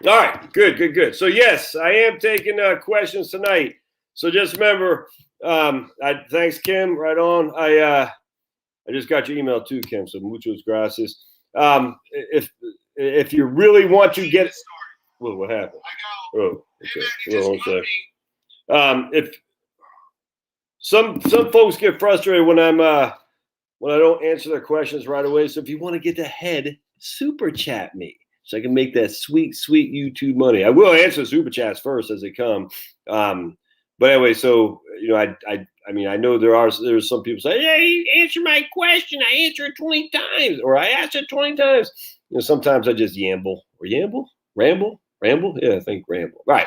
All right, good. So yes, I am taking questions tonight. So just remember, thanks, Kim. Right on. I just got your email too, Kim. So muchas gracias. If you really want to get, well, what happened? Oh, okay. Well, if some folks get frustrated when when I don't answer their questions right away. So if you want to get ahead, super chat me so I can make that sweet YouTube money. I will answer super chats first as they come. But anyway, so I mean, I know there's some people say, "Hey, answer my question. I answer it 20 times, or I asked it 20 times." Sometimes I just ramble. Yeah, I think ramble. Right.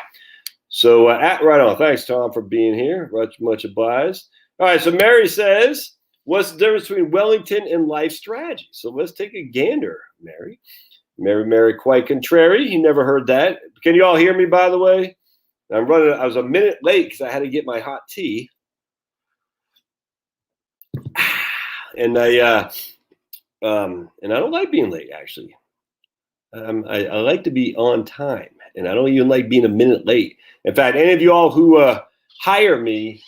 So right on. Thanks, Tom, for being here. Much obliged. All right. So Mary says, what's the difference between Wellington and life strategy? So let's take a gander, Mary. Mary, quite contrary. You never heard that. Can you all hear me, by the way? I was a minute late because I had to get my hot tea. And I don't like being late, actually. I like to be on time, and I don't even like being a minute late. In fact, any of you all who hire me,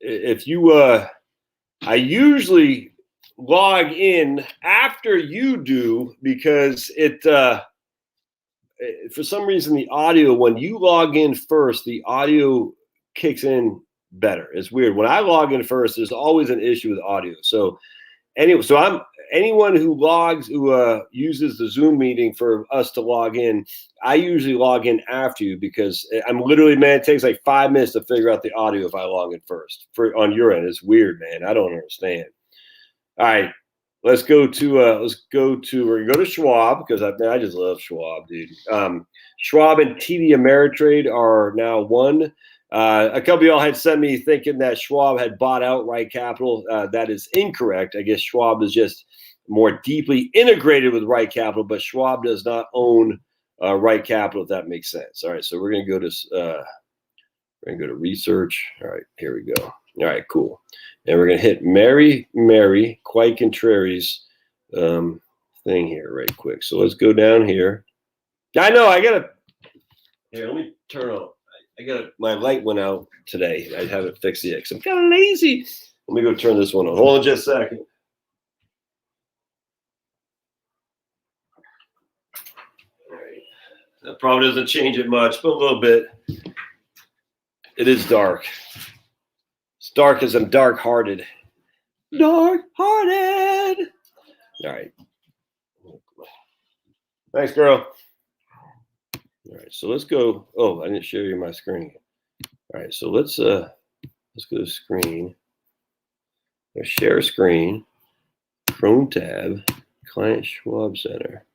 if you I usually log in after you do, because it for some reason the audio, when you log in first, the audio kicks in better. It's weird. When I log in first, there's always an issue with audio. So anyway, anyone who uses the Zoom meeting for us to log in, I usually log in after you, because I'm literally, man, it takes like 5 minutes to figure out the audio if I log in first. On your end, it's weird, man. I don't understand. All right, let's go to we're gonna go to Schwab, because I just love Schwab, dude. Schwab and TD Ameritrade are now one. A couple of y'all had sent me thinking that Schwab had bought out Right Capital. That is incorrect. I guess Schwab is just more deeply integrated with Right Capital, but Schwab does not own Right Capital, if that makes sense. All right, so we're gonna go to research. All right, here we go. All right, cool. And we're gonna hit Mary, quite contrary's thing here right quick. So let's go down here. I know I gotta. Here, let me turn on. My light went out today. I haven't fixed it yet because I'm kind of lazy. Let me go turn this one on. Hold on just a second. All right. That probably doesn't change it much, but a little bit. It is dark. It's dark as I'm dark-hearted. Dark-hearted. All right. Thanks, girl. All right, so let's go. Oh, I didn't show you my screen. All right, so let's go to screen. Share screen. Chrome tab. Client Schwab Center.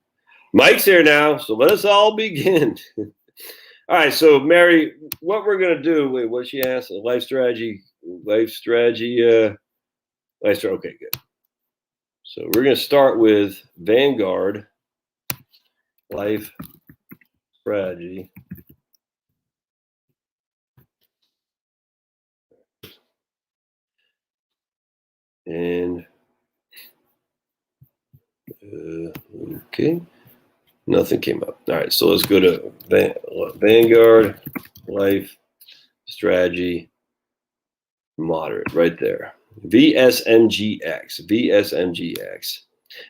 Mike's here now, so let us all begin. All right, so Mary, what we're gonna do? Wait, what she asked? Life strategy. Okay, good. So we're gonna start with Vanguard Life Strategy. And okay, nothing came up. All right, so let's go to Vanguard Life Strategy Moderate right there. VSMGX.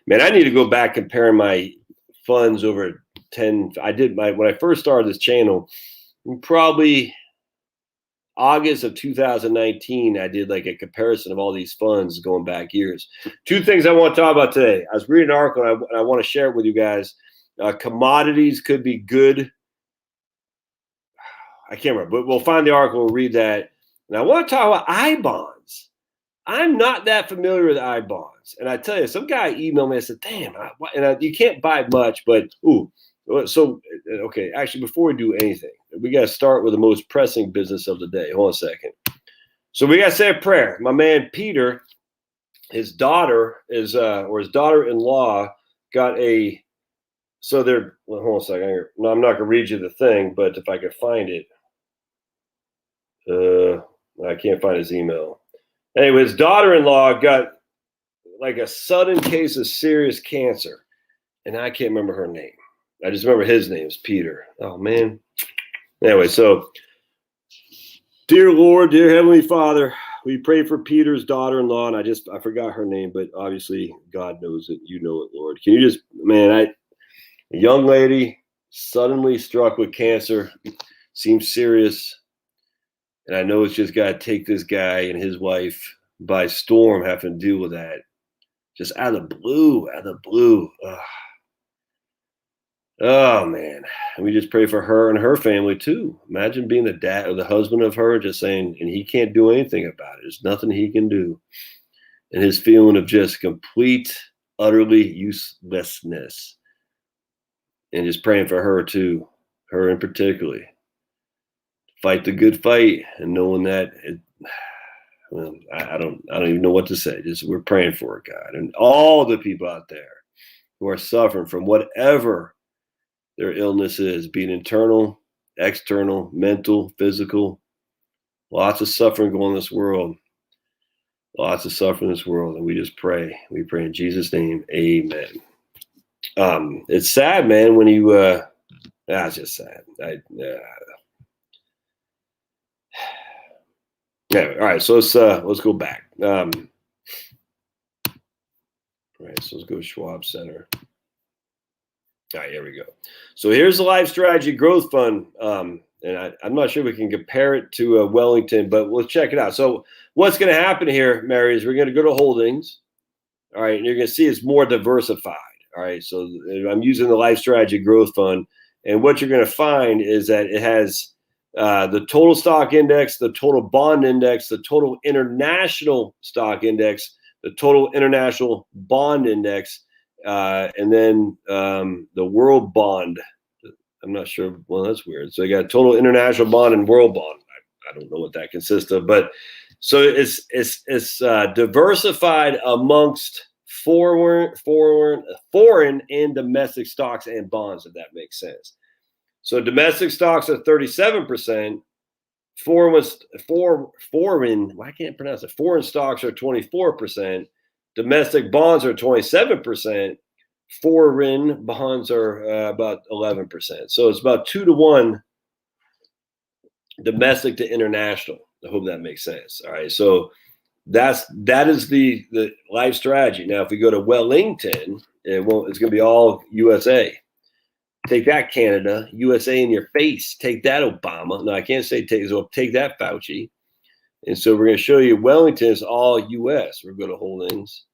Man, I need to go back comparing my funds over 10. When I first started this channel, probably August of 2019, I did like a comparison of all these funds going back years. Two things I want to talk about today. I was reading an article and I want to share it with you guys. Commodities could be good. I can't remember, but we'll find the article and read that. And I want to talk about I-bonds. I'm not that familiar with I-bonds. And I tell you, some guy emailed me and said, damn, you can't buy much, but so, okay, actually, before we do anything, we got to start with the most pressing business of the day. Hold on a second. So we got to say a prayer. My man, Peter, his daughter or his daughter-in-law got hold on a second. No, I'm not going to read you the thing, but if I could find it, I can't find his email. Anyway, his daughter-in-law got like a sudden case of serious cancer, and I can't remember her name. I just remember his name is Peter. Oh, man. Anyway, so dear Lord, dear Heavenly Father, we pray for Peter's daughter-in-law, and I forgot her name, but obviously God knows it. You know it, Lord. Can you just, man, a young lady suddenly struck with cancer, seems serious, and I know it's just got to take this guy and his wife by storm having to deal with that. Just out of the blue. Ugh. Oh, man. And we just pray for her and her family, too. Imagine being the dad or the husband of her, just saying, and he can't do anything about it. There's nothing he can do. And his feeling of just complete, utterly uselessness. And just praying for her, too. Her in particular. Fight the good fight and knowing that I don't even know what to say. Just we're praying for her, God. And all the people out there who are suffering from whatever their illness is, being internal, external, mental, physical. Lots of suffering going on in this world. Lots of suffering in this world. And we just pray. We pray in Jesus' name. Amen. It's sad, man, when you it's just sad. Yeah, all right, so let's go back. All right, so let's go to Schwab Center. All right, here we go. So here's the Life Strategy Growth Fund. And I'm not sure we can compare it to Wellington, but we'll check it out. So what's going to happen here, Mary, is we're going to go to holdings. All right, and you're going to see it's more diversified. All right, so I'm using the Life Strategy Growth Fund. And what you're going to find is that it has the total stock index, the total bond index, the total international stock index, the total international bond index, and then the world bond. I'm not sure. Well, that's weird. So you got total international bond and world bond. I don't know what that consists of, but so it's diversified amongst foreign and domestic stocks and bonds, if that makes sense. So domestic stocks are 37%. Foreign, I can't pronounce it. Foreign stocks are 24%. Domestic bonds are 27%. Foreign bonds are about 11%. So it's about 2-to-1 domestic to international. I hope that makes sense. All right. So that is the life strategy. Now, if we go to Wellington, it's going to be all USA. Take that, Canada. USA in your face. Take that, Obama. No, I can't say take that, Fauci. And so we're going to show you Wellington is all US. We're going to holdings.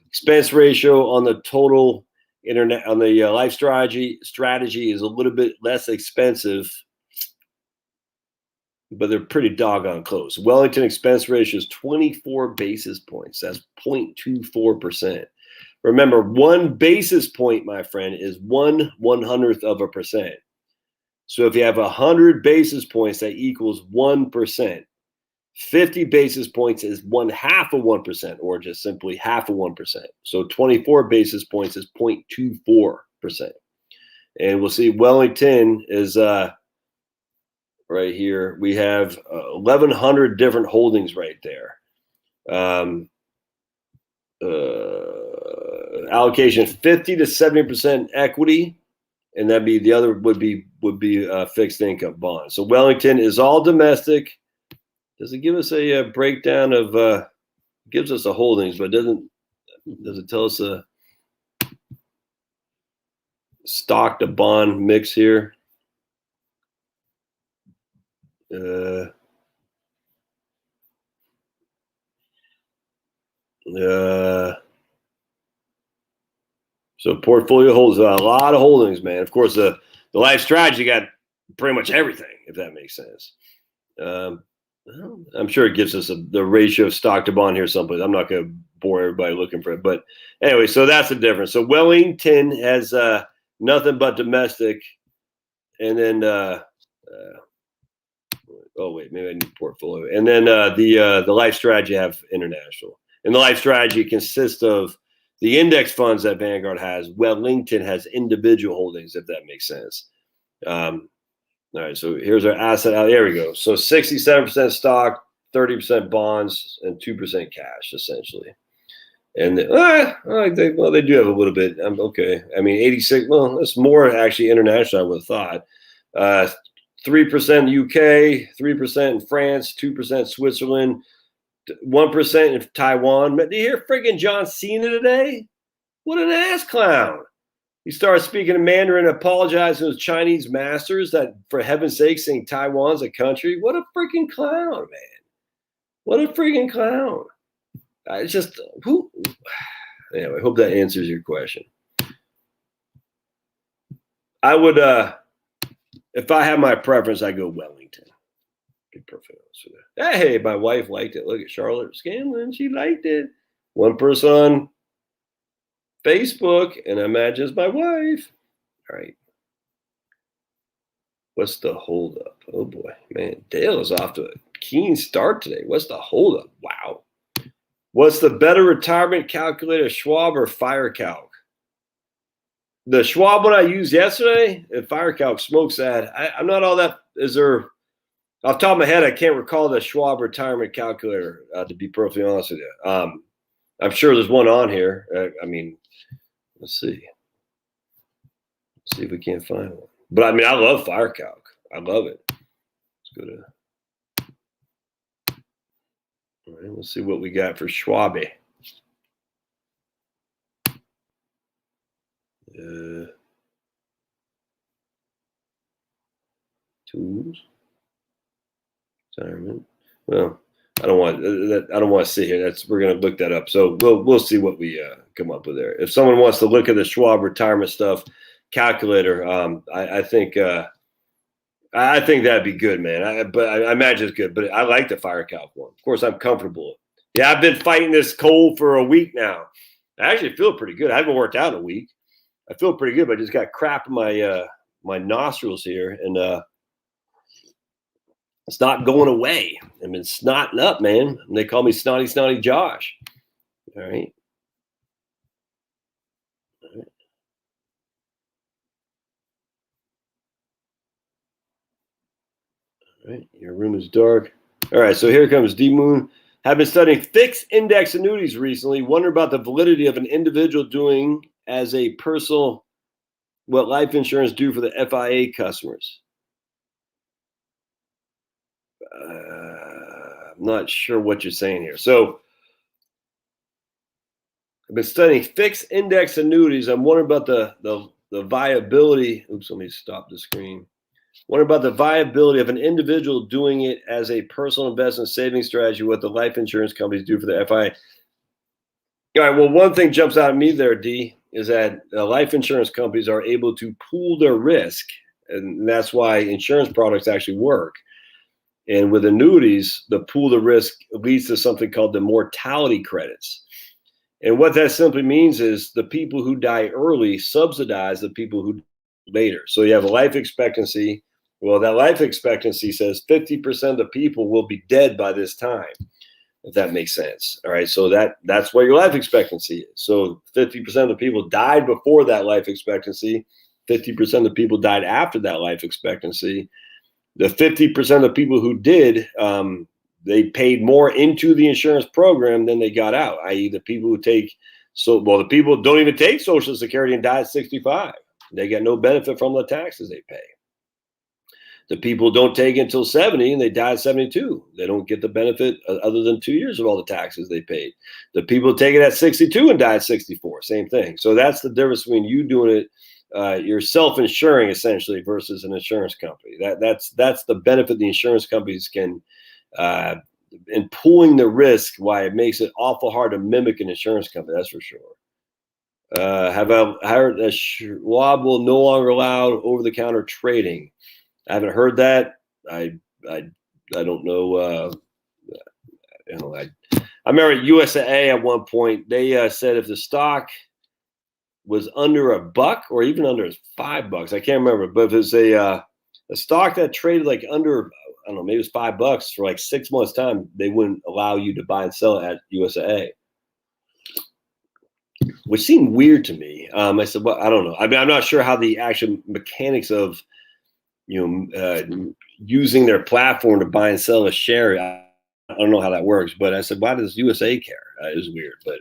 Expense ratio on the total internet on the life strategy is a little bit less expensive, but they're pretty doggone close. Wellington expense ratio is 24 basis points. That's 0.24%. Remember, 1 basis point, my friend, is 1/100th of a percent. So if you have 100 basis points, that equals 1%. 50 basis points is 1/2 of 1%, or just simply 1/2 of 1%. So 24 basis points is 0.24%. And we'll see Wellington is right here. We have 1,100 different holdings right there. Allocation 50 to 70% equity, and that'd be the other would be fixed income bonds. So Wellington is all domestic. Does it give us a breakdown of gives us the holdings, but does it tell us a stock to bond mix here? So portfolio holds a lot of holdings, man. Of course, the life strategy got pretty much everything, if that makes sense. I'm sure it gives us the ratio of stock to bond here someplace. I'm not going to bore everybody looking for it. But anyway, so that's the difference. So Wellington has nothing but domestic. And then, oh, wait, maybe I need portfolio. And then the life strategy have international. And the life strategy consists of the index funds that Vanguard has. Wellington has individual holdings, if that makes sense. All right, so here's our asset. There we go. So 67% stock, 30% bonds, and 2% cash, essentially. And I think, well, they do have a little bit. Okay. I mean, 86. Well, that's more actually international, I would have thought. 3% UK, 3% in France, 2% Switzerland, 1% in Taiwan. Did you hear friggin' John Cena today? What an ass clown. He started speaking in Mandarin and apologizing to his Chinese masters that, for heaven's sake, saying Taiwan's a country. What a freaking clown, man. What a freaking clown. I just, who? Anyway, I hope that answers your question. I would, if I had my preference, I'd go Wellington. Be perfect honest with you. Hey, my wife liked it. Look at Charlotte Scanlon. She liked it. One person on Facebook, and I imagine it's my wife. All right. What's the holdup? Oh boy, man. Dale is off to a keen start today. What's the holdup? Wow. What's the better retirement calculator, Schwab or FireCalc? The Schwab one I used yesterday, FireCalc smokes that. I'm not all that. Is there, off the top of my head, I can't recall the Schwab retirement calculator, to be perfectly honest with you. I'm sure there's one on here. I mean, let's see. Let's see if we can't find one. But I mean, I love FireCalc. I love it. Let's go to. All right, let's see what we got for Schwab. Tools, retirement. Well, I don't want to sit here. We're going to look that up. So we'll see what we come up with there. If someone wants to look at the Schwab retirement stuff calculator, I think that'd be good, man. But I imagine it's good. But I like the FireCalc one. Of course, I'm comfortable. Yeah, I've been fighting this cold for a week now. I actually feel pretty good. I haven't worked out in a week. I feel pretty good, but I just got crap in my my nostrils here, and it's not going away. I've been snotting up, man. And they call me Snotty Josh. All right. All right. Your room is dark. All right. So here comes D Moon. Have been studying fixed index annuities recently. Wonder about the validity of an individual doing as a personal, what life insurance do for the FIA customers. I'm not sure what you're saying here. So I've been studying fixed index annuities. I'm wondering about the viability. Oops, let me stop the screen. Wonder about the viability of an individual doing it as a personal investment savings strategy, what the life insurance companies do for the FIA. All right, well, one thing jumps out at me there, D, is that life insurance companies are able to pool their risk, and that's why insurance products actually work. And with annuities, the pool the risk leads to something called the mortality credits. And what that simply means is the people who die early subsidize the people who die later. So you have a life expectancy. Well, that life expectancy says 50% of the people will be dead by this time, if that makes sense. All right, so that's what your life expectancy is. So 50% of the people died before that life expectancy. 50% of the people died after that life expectancy. The 50% of the people who did, they paid more into the insurance program than they got out, i.e. the people who take, the people don't even take Social Security and die at 65. They get no benefit from the taxes they pay. The people don't take it until 70 and they die at 72. They don't get the benefit other than 2 years of all the taxes they paid. The people take it at 62 and die at 64, same thing. So that's the difference between you doing it. You're self-insuring essentially versus an insurance company. That's the benefit the insurance companies can in pooling the risk. Why it makes it awful hard to mimic an insurance company. That's for sure. Have I heard that Schwab will no longer allow over-the-counter trading? I haven't heard that. I don't know. I remember at USA at one point they said if the stock was under $1 or even under $5, I can't remember, but if it's a stock that traded like under, I don't know, maybe it's $5 for like 6 months time, they wouldn't allow you to buy and sell it at USA, which seemed weird to me. I said, well, I don't know. I mean, I'm not sure how the actual mechanics of, using their platform to buy and sell a share. I don't know how that works, but I said, why does USA care? It was weird, but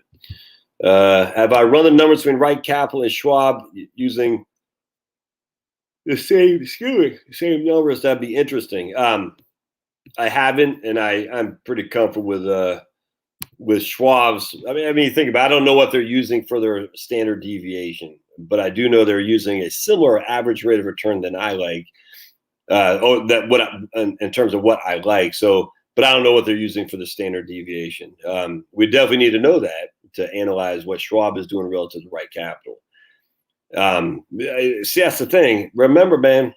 Have I run the numbers between Right Capital and Schwab using the same numbers? That'd be interesting. I haven't, and I'm pretty comfortable with Schwab's. I mean, think about it. I don't know what they're using for their standard deviation, but I do know they're using a similar average rate of return than I like. In terms of what I like. So, but I don't know what they're using for the standard deviation. We definitely need to know that to analyze what Schwab is doing relative to Right Capital. See, that's the thing. Remember, man,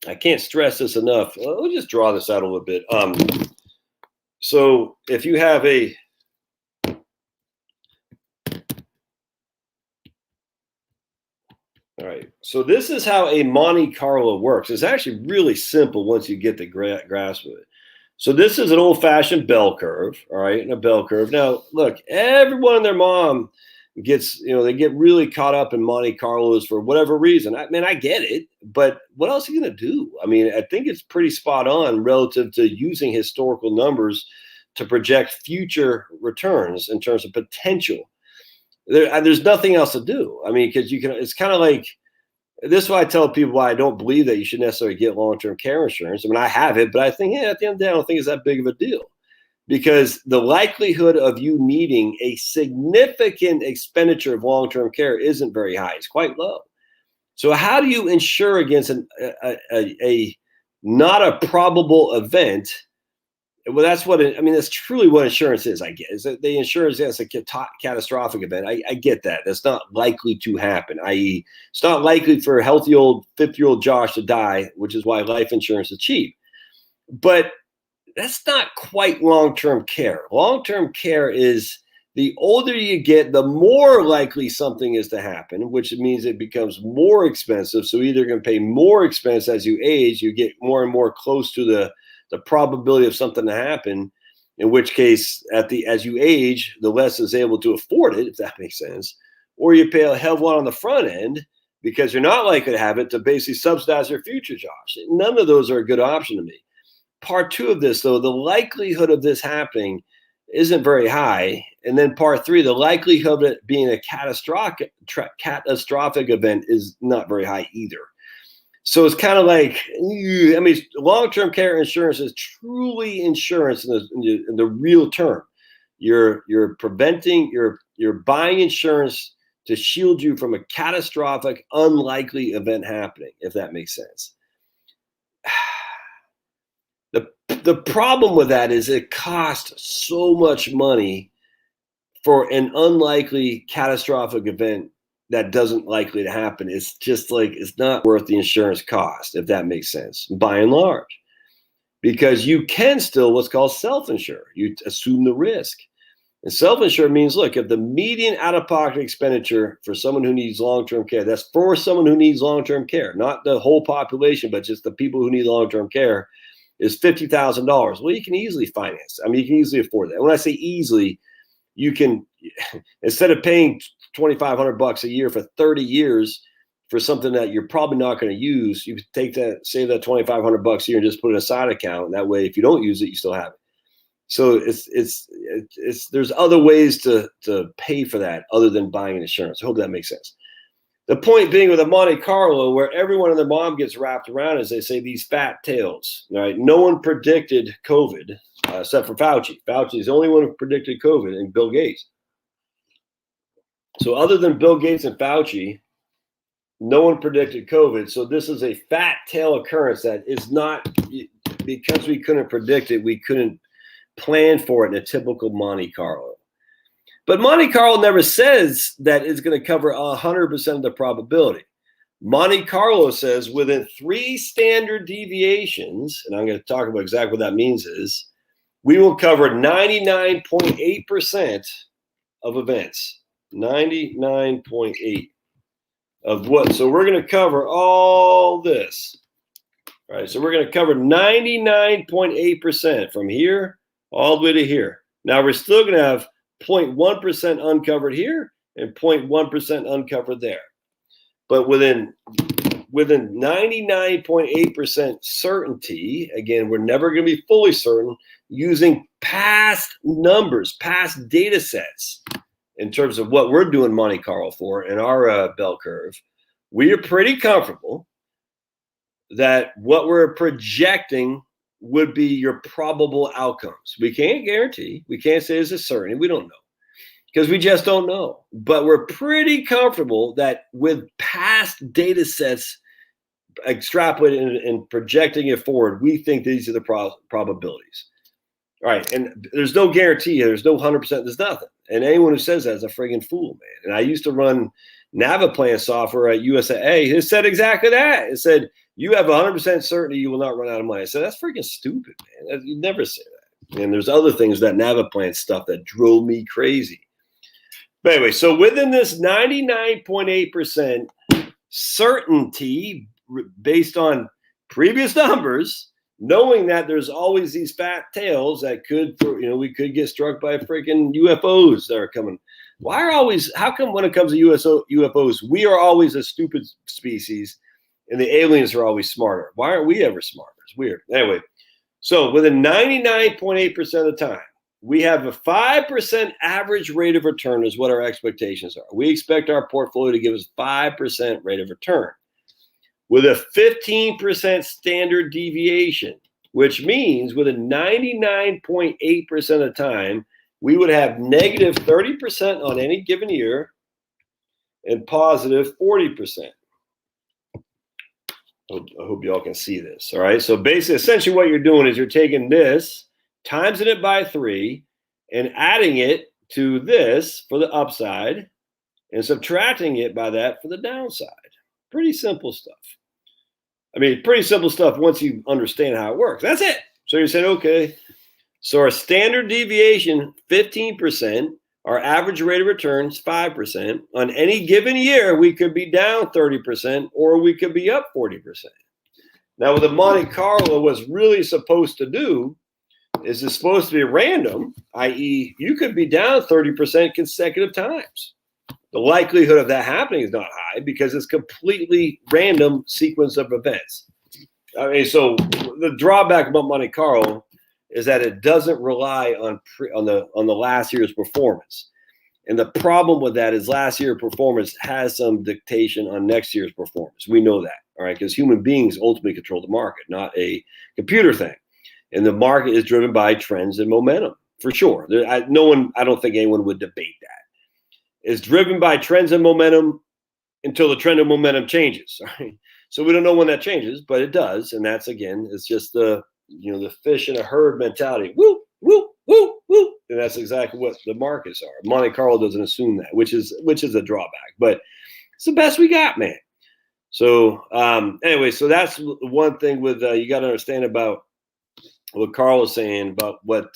I can't stress this enough. Let me just draw this out a little bit. So if you have all right, so this is how a Monte Carlo works. It's actually really simple once you get the grasp of it. So this is an old-fashioned bell curve, all right, and a bell curve. Now, look, everyone and their mom gets, they get really caught up in Monte Carlos for whatever reason. I get it, but what else are you going to do? I mean, I think it's pretty spot on relative to using historical numbers to project future returns in terms of potential. There's nothing else to do. I mean, because it's kind of like, this is why I tell people why I don't believe that you should necessarily get long-term care insurance. I mean, I have it, but I think, at the end of the day, I don't think it's that big of a deal, because the likelihood of you needing a significant expenditure of long-term care isn't very high. It's quite low. So how do you insure against a not a probable event? Well, that's that's truly what insurance is, I guess. Is that the insurance against a catastrophic event. I get that. That's not likely to happen, i.e., it's not likely for a healthy old 50-year-old Josh to die, which is why life insurance is cheap. But that's not quite long-term care. Long-term care is, the older you get, the more likely something is to happen, which means it becomes more expensive. So either going to pay more expense as you age, you get more and more close to the probability of something to happen, in which case as you age, the less is able to afford it, if that makes sense. Or you pay a hell of a lot on the front end because you're not likely to have it to basically subsidize your future, Josh. None of those are a good option to me. Part two of this, though, the likelihood of this happening isn't very high. And then part three, the likelihood of it being a catastrophic event is not very high either. So it's kind of like, long-term care insurance is truly insurance in the real term. You're buying insurance to shield you from a catastrophic, unlikely event happening, if that makes sense. The problem with that is it costs so much money for an unlikely catastrophic event that doesn't likely to happen. It's just like, it's not worth the insurance cost, if that makes sense, by and large, because you can still what's called self-insure. You assume the risk. And self-insure means, look, if the median out-of-pocket expenditure for someone who needs long-term care, that's for someone who needs long-term care, not the whole population, but just the people who need long-term care, is $50,000. Well, you can easily finance. You can easily afford that. When I say easily, you can, instead of paying $2,500 a year for 30 years for something that you're probably not going to use, you take that, save that $2,500 a year and just put it in a side account. And that way, if you don't use it, you still have it. So there's other ways to pay for that other than buying an insurance. I hope that makes sense. The point being with a Monte Carlo, where everyone and their mom gets wrapped around, is they say these fat tails. Right? No one predicted COVID except for Fauci. Fauci is the only one who predicted COVID, and Bill Gates. So other than Bill Gates and Fauci, no one predicted COVID. So this is a fat tail occurrence that is not, because we couldn't predict it, we couldn't plan for it in a typical Monte Carlo. But Monte Carlo never says that it's going to cover 100% of the probability. Monte Carlo says within 3 standard deviations, and I'm going to talk about exactly what that means, is we will cover 99.8% of events. 99.8 of what? So we're going to cover all this. All right, so we're going to cover 99.8% from here all the way to here. Now we're still going to have 0.1% uncovered here and 0.1% uncovered there. But within 99.8% certainty, again, we're never going to be fully certain, using past numbers, past data sets. in terms of what we're doing Monte Carlo for in our bell curve, we are pretty comfortable that what we're projecting would be your probable outcomes. We can't guarantee. We can't say it's a certainty. We don't know because we just don't know. But we're pretty comfortable that with past data sets extrapolating and projecting it forward, we think these are the probabilities. All right. And there's no guarantee. There's no 100%. There's nothing. And anyone who says that is a friggin' fool, man. And I used to run Naviplan software at USAA. It said exactly that. It said, you have 100% certainty you will not run out of money. I said, that's freaking stupid, man. You'd never say that. And there's other things, that Naviplan stuff, that drove me crazy. But anyway, so within this 99.8% certainty based on previous numbers, knowing that there's always these fat tails that could, we could get struck by freaking UFOs that are coming. How come when it comes to UFOs, we are always a stupid species and the aliens are always smarter? Why aren't we ever smarter? It's weird. Anyway, so within 99.8% of the time, we have a 5% average rate of return is what our expectations are. We expect our portfolio to give us 5% rate of return with a 15% standard deviation, which means with a 99.8% of the time, we would have negative 30% on any given year and positive 40%. I hope y'all can see this. All right. So basically, essentially what you're doing is you're taking this, timesing it by 3, and adding it to this for the upside and subtracting it by that for the downside. Pretty simple stuff. I mean, pretty simple stuff once you understand how it works. That's it. So you're saying, okay, so our standard deviation, 15%, our average rate of return is 5%. On any given year, we could be down 30% or we could be up 40%. Now, with the Monte Carlo, what's really supposed to do is it's supposed to be random, i.e., you could be down 30% consecutive times. The likelihood of that happening is not high because it's completely random sequence of events. I mean, so the drawback about Monte Carlo is that it doesn't rely on the last year's performance. And the problem with that is last year's performance has some dictation on next year's performance. We know that, all right, because human beings ultimately control the market, not a computer thing. And the market is driven by trends and momentum, for sure. I don't think anyone would debate that. It's driven by trends and momentum until the trend and momentum changes. Right? So we don't know when that changes, but it does. And that's, again, it's just the fish in a herd mentality. Woo, woo, woo, woo. And that's exactly what the markets are. Monte Carlo doesn't assume that, which is a drawback. But it's the best we got, man. So anyway, so that's one thing with you got to understand about what Carl was saying about what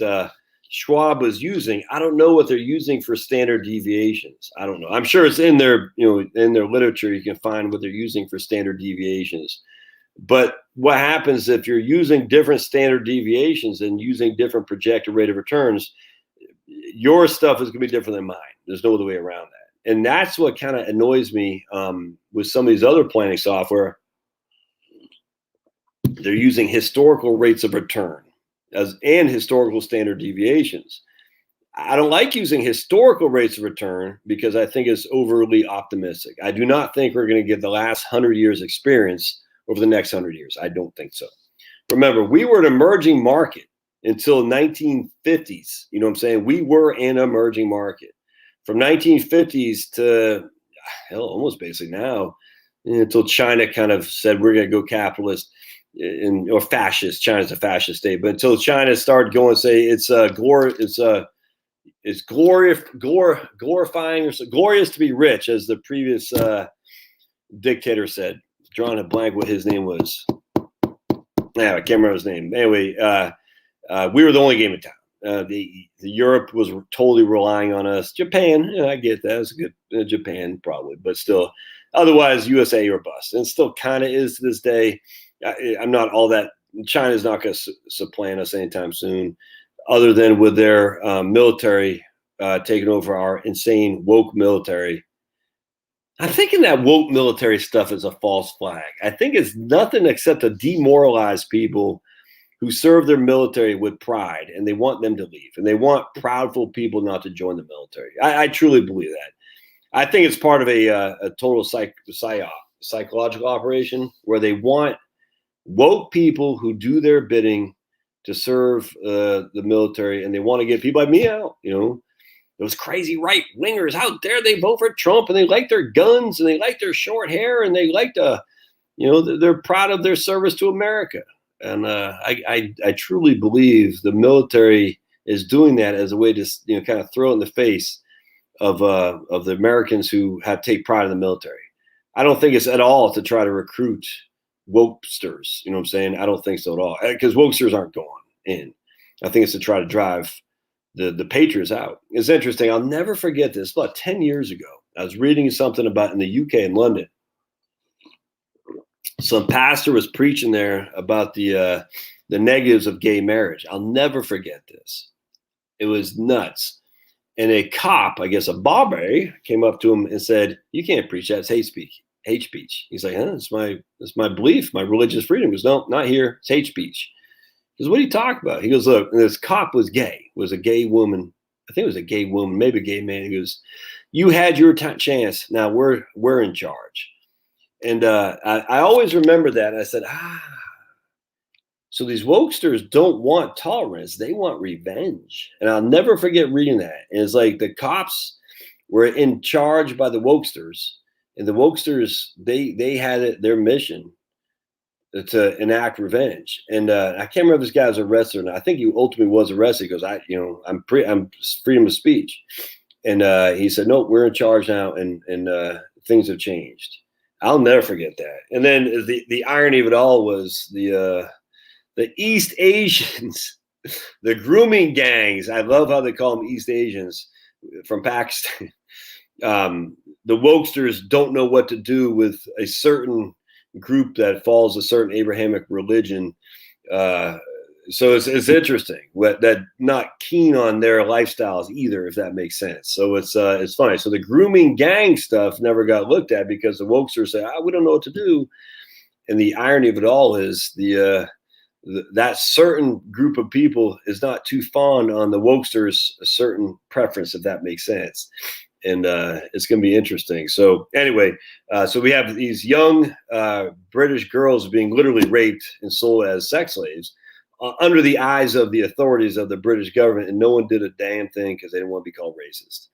Schwab was using. I don't know what they're using for standard deviations. I don't know. I'm sure it's in their, in their literature, you can find what they're using for standard deviations. But what happens if you're using different standard deviations and using different projected rate of returns, your stuff is going to be different than mine. There's no other way around that. And that's what kind of annoys me with some of these other planning software. They're using historical rates of return and historical standard deviations. I don't like using historical rates of return because I think it's overly optimistic. I do not think we're going to get the last 100 years experience over the next 100 years. I don't think so. Remember, we were an emerging market until 1950s. You know what I'm saying? We were an emerging market. From 1950s to almost basically now, until China kind of said we're going to go capitalist or fascist. China's a fascist state, but until China started going, say it's glorifying or glorious to be rich, as the previous dictator said. Drawing a blank what his name was. Yeah, I can't remember his name. Anyway, we were the only game in town. The Europe was totally relying on us. Japan, I get that. It's good. Japan probably, but still, otherwise USA or bust. And still kind of is to this day. I'm not all that. China's not going to supplant us anytime soon, other than with their military taking over our insane woke military. I'm thinking that woke military stuff is a false flag. I think it's nothing except to demoralize people who serve their military with pride, and they want them to leave, and they want proudful people not to join the military. I truly believe that. I think it's part of a total psychological operation where they want woke people who do their bidding to serve the military, and they want to get people like me out. Those crazy right wingers out there, they vote for Trump, and they like their guns, and they like their short hair, and they like to, they're proud of their service to America. And I truly believe the military is doing that as a way to kind of throw it in the face of the Americans who take pride in the military. I don't think it's at all to try to recruit wokesters. You know what I'm saying? I don't think so at all, because wokesters aren't going in. I think it's to try to drive the patriots out. It's interesting. I'll never forget this. About 10 years ago, I was reading something about in the UK in London. Some pastor was preaching there about the negatives of gay marriage. I'll never forget this. It was nuts. And a cop, I guess a bobby, came up to him and said, "You can't preach that. It's hate speech. Hate speech." He's like, It's my belief, my religious freedom." He goes, "No, not here. It's hate speech." He goes, "What are you talking about?" He goes, "Look," and this cop was gay, was a gay woman. I think it was a gay woman, maybe a gay man. He goes, "You had your chance. Now we're in charge." And I always remember that. And I said, so these wokesters don't want tolerance. They want revenge. And I'll never forget reading that. And it's like the cops were in charge by the wokesters. And the wokesters, they had their mission to enact revenge. And I can't remember if this guy was arrested or not. I think he ultimately was arrested because I'm freedom of speech. And he said, "No, we're in charge now, and things have changed." I'll never forget that. And then the irony of it all was the East Asians, the grooming gangs. I love how they call them East Asians from Pakistan. The wokesters don't know what to do with a certain group that follows a certain Abrahamic religion. So it's interesting that not keen on their lifestyles either, if that makes sense. So it's funny. So the grooming gang stuff never got looked at because the wokesters say, we don't know what to do. And the irony of it all is that certain group of people is not too fond on the wokesters' a certain preference, if that makes sense. And it's going to be interesting. So anyway, so we have these young British girls being literally raped and sold as sex slaves under the eyes of the authorities of the British government, and no one did a damn thing because they didn't want to be called racist.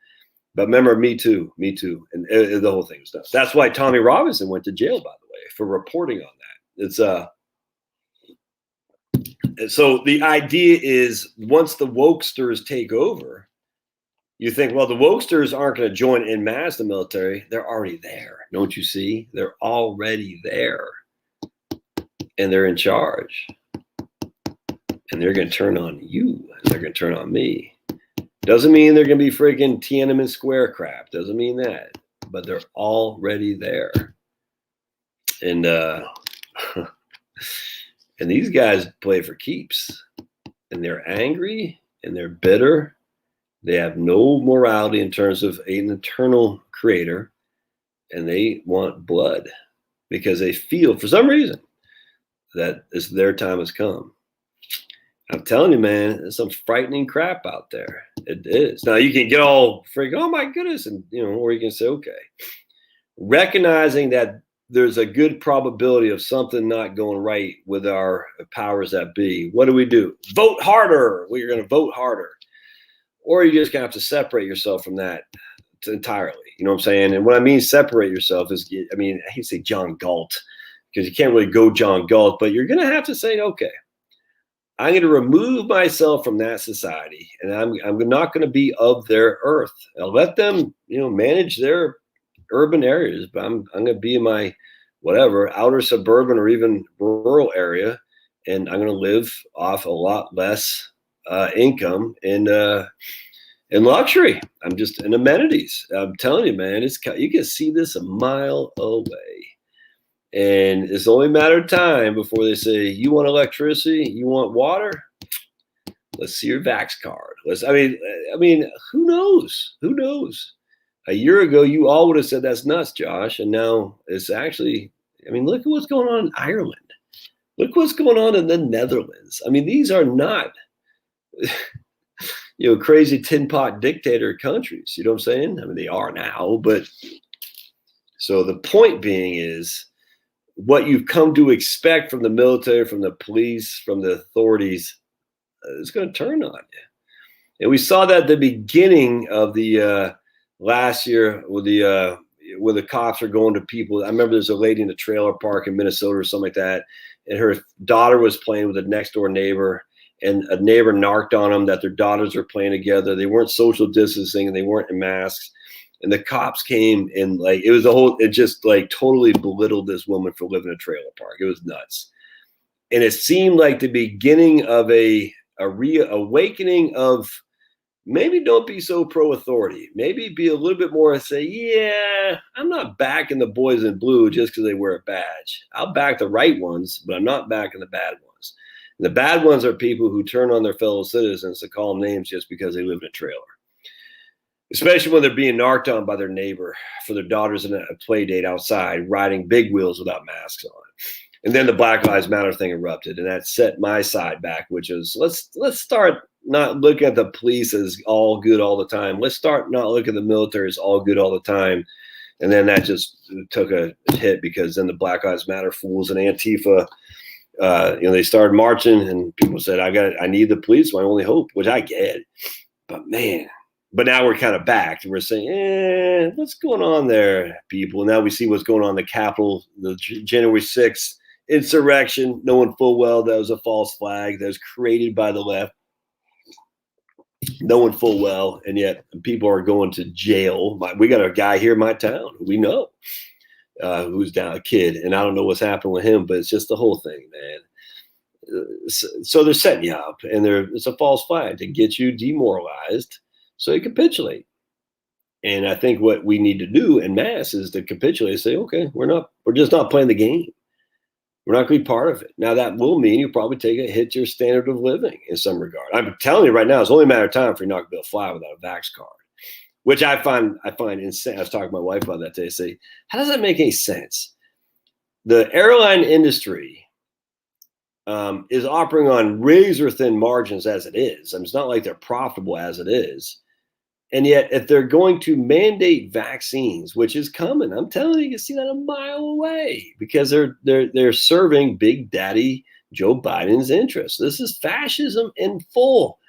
But remember, Me Too, and the whole thing was done. That's why Tommy Robinson went to jail, by the way, for reporting on that. It's so the idea is once the wokesters take over, you think, well, the wokesters aren't going to join en masse the military. They're already there. Don't you see? They're already there. And they're in charge. And they're going to turn on you. And they're going to turn on me. Doesn't mean they're going to be freaking Tiananmen Square crap. Doesn't mean that. But they're already there. And and these guys play for keeps. And they're angry. And they're bitter. They have no morality in terms of an eternal creator, and they want blood because they feel, for some reason, that their time has come. I'm telling you, man, there's some frightening crap out there. It is. Now, you can get all freaking, oh my goodness, and or you can say, okay. Recognizing that there's a good probability of something not going right with our powers that be. What do? Vote harder. We're going to vote harder. Or you just have to separate yourself from that entirely. You know what I'm saying? And what I mean separate yourself is, I hate to say John Galt, because you can't really go John Galt, but you're going to have to say, okay, I'm going to remove myself from that society, and I'm not going to be of their earth. I'll let them, manage their urban areas, but I'm going to be in my whatever outer suburban or even rural area, and I'm going to live off a lot less income and luxury. I'm just in amenities. I'm telling you, man, you can see this a mile away, and it's only a matter of time before they say, "You want electricity? You want water? Let's see your Vax card." I mean, who knows? Who knows? A year ago, you all would have said that's nuts, Josh, and now it's actually. Look at what's going on in Ireland. Look what's going on in the Netherlands. I mean, these are not, crazy tin pot dictator countries. You know what I'm saying? I mean, they are now, but so the point being is what you've come to expect from the military, from the police, from the authorities, is going to turn on you. And we saw that at the beginning of the last year with the where the cops are going to people. I remember there's a lady in a trailer park in Minnesota or something like that, and her daughter was playing with a next door neighbor, and a neighbor narked on them that their daughters were playing together. They weren't social distancing and they weren't in masks. And the cops came and it just totally belittled this woman for living in a trailer park. It was nuts. And it seemed like the beginning of a reawakening of maybe don't be so pro-authority. Maybe be a little bit more and say, yeah, I'm not backing the boys in blue just because they wear a badge. I'll back the right ones, but I'm not backing the bad ones. And the bad ones are people who turn on their fellow citizens to call them names just because they live in a trailer. Especially when they're being narked on by their neighbor for their daughters in a play date outside, riding big wheels without masks on. And then the Black Lives Matter thing erupted, and that set my side back, which is let's start not looking at the police as all good all the time. Let's start not looking at the military as all good all the time. And then that just took a hit because then the Black Lives Matter fools and Antifa, they started marching, and people said, I need the police, my only hope, which I get. But man. But now we're kind of back and we're saying, what's going on there, people? Now we see what's going on in the Capitol, the January 6th insurrection, knowing full well that was a false flag that was created by the left, knowing full well, and yet people are going to jail. We got a guy here in my town who we know who's down, a kid, and I don't know what's happened with him, but it's just the whole thing, man. So they're setting you up, and it's a false flag to get you demoralized. So you capitulate. And I think what we need to do en masse is to capitulate and say, okay, we're just not playing the game. We're not going to be part of it. Now that will mean you probably take a hit to your standard of living in some regard. I'm telling you right now, it's only a matter of time for you not to be able to fly without a vax card, which I find insane. I was talking to my wife about that today. Say, how does that make any sense? The airline industry is operating on razor thin margins as it is. I mean, it's not like they're profitable as it is. And yet, if they're going to mandate vaccines, which is coming, I'm telling you, you can see that a mile away because they're serving Big Daddy Joe Biden's interests. This is fascism in full.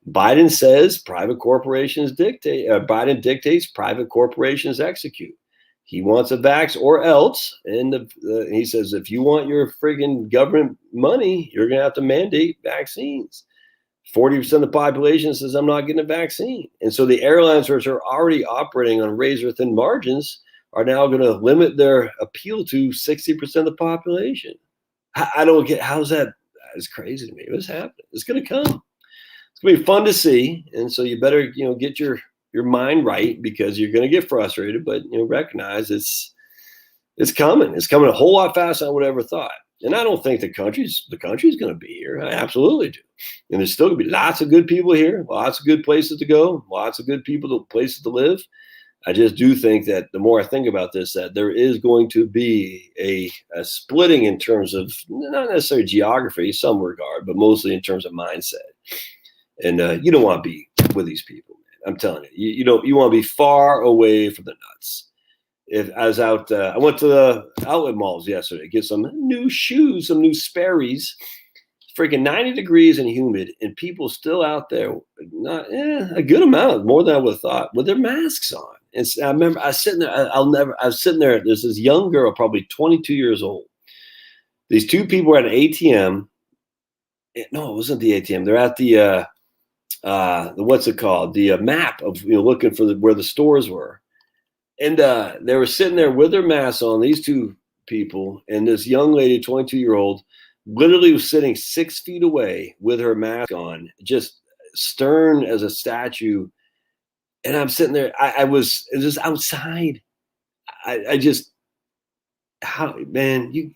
Biden says private corporations dictate. Biden dictates, private corporations execute. He wants a vax or else, and he says if you want your friggin' government money, you're going to have to mandate vaccines. 40% of the population says, I'm not getting a vaccine. And so the airlines, which are already operating on razor thin margins, are now going to limit their appeal to 60% of the population. I don't get, how's that? It's crazy to me. What's happening? It's going to come. It's going to be fun to see. And so you better, get your mind right because you're going to get frustrated, but, recognize it's coming. It's coming a whole lot faster than I would have ever thought. And I don't think the country's going to be here. I absolutely do. And there's still going to be lots of good people here, lots of good places to go, lots of good places to live. I just do think that the more I think about this, that there is going to be a splitting in terms of not necessarily geography, some regard, but mostly in terms of mindset. And you don't want to be with these people, man. I'm telling you, you want to be far away from the nuts. If I was out, I went to the outlet malls yesterday, get some new shoes, some new Sperry's. Freaking 90 degrees and humid, and people still out there, not a good amount, more than I would have thought, with their masks on. And I remember I was sitting there. I was sitting there. There's this young girl, probably 22 years old. These two people were at an ATM. No, it wasn't the ATM. They're at the what's it called? The map of looking for where the stores were. And they were sitting there with their masks on, these two people, and this young lady, 22-year-old, literally was sitting 6 feet away with her mask on, just stern as a statue. And I'm sitting there. I was just outside. I just, how, man, you're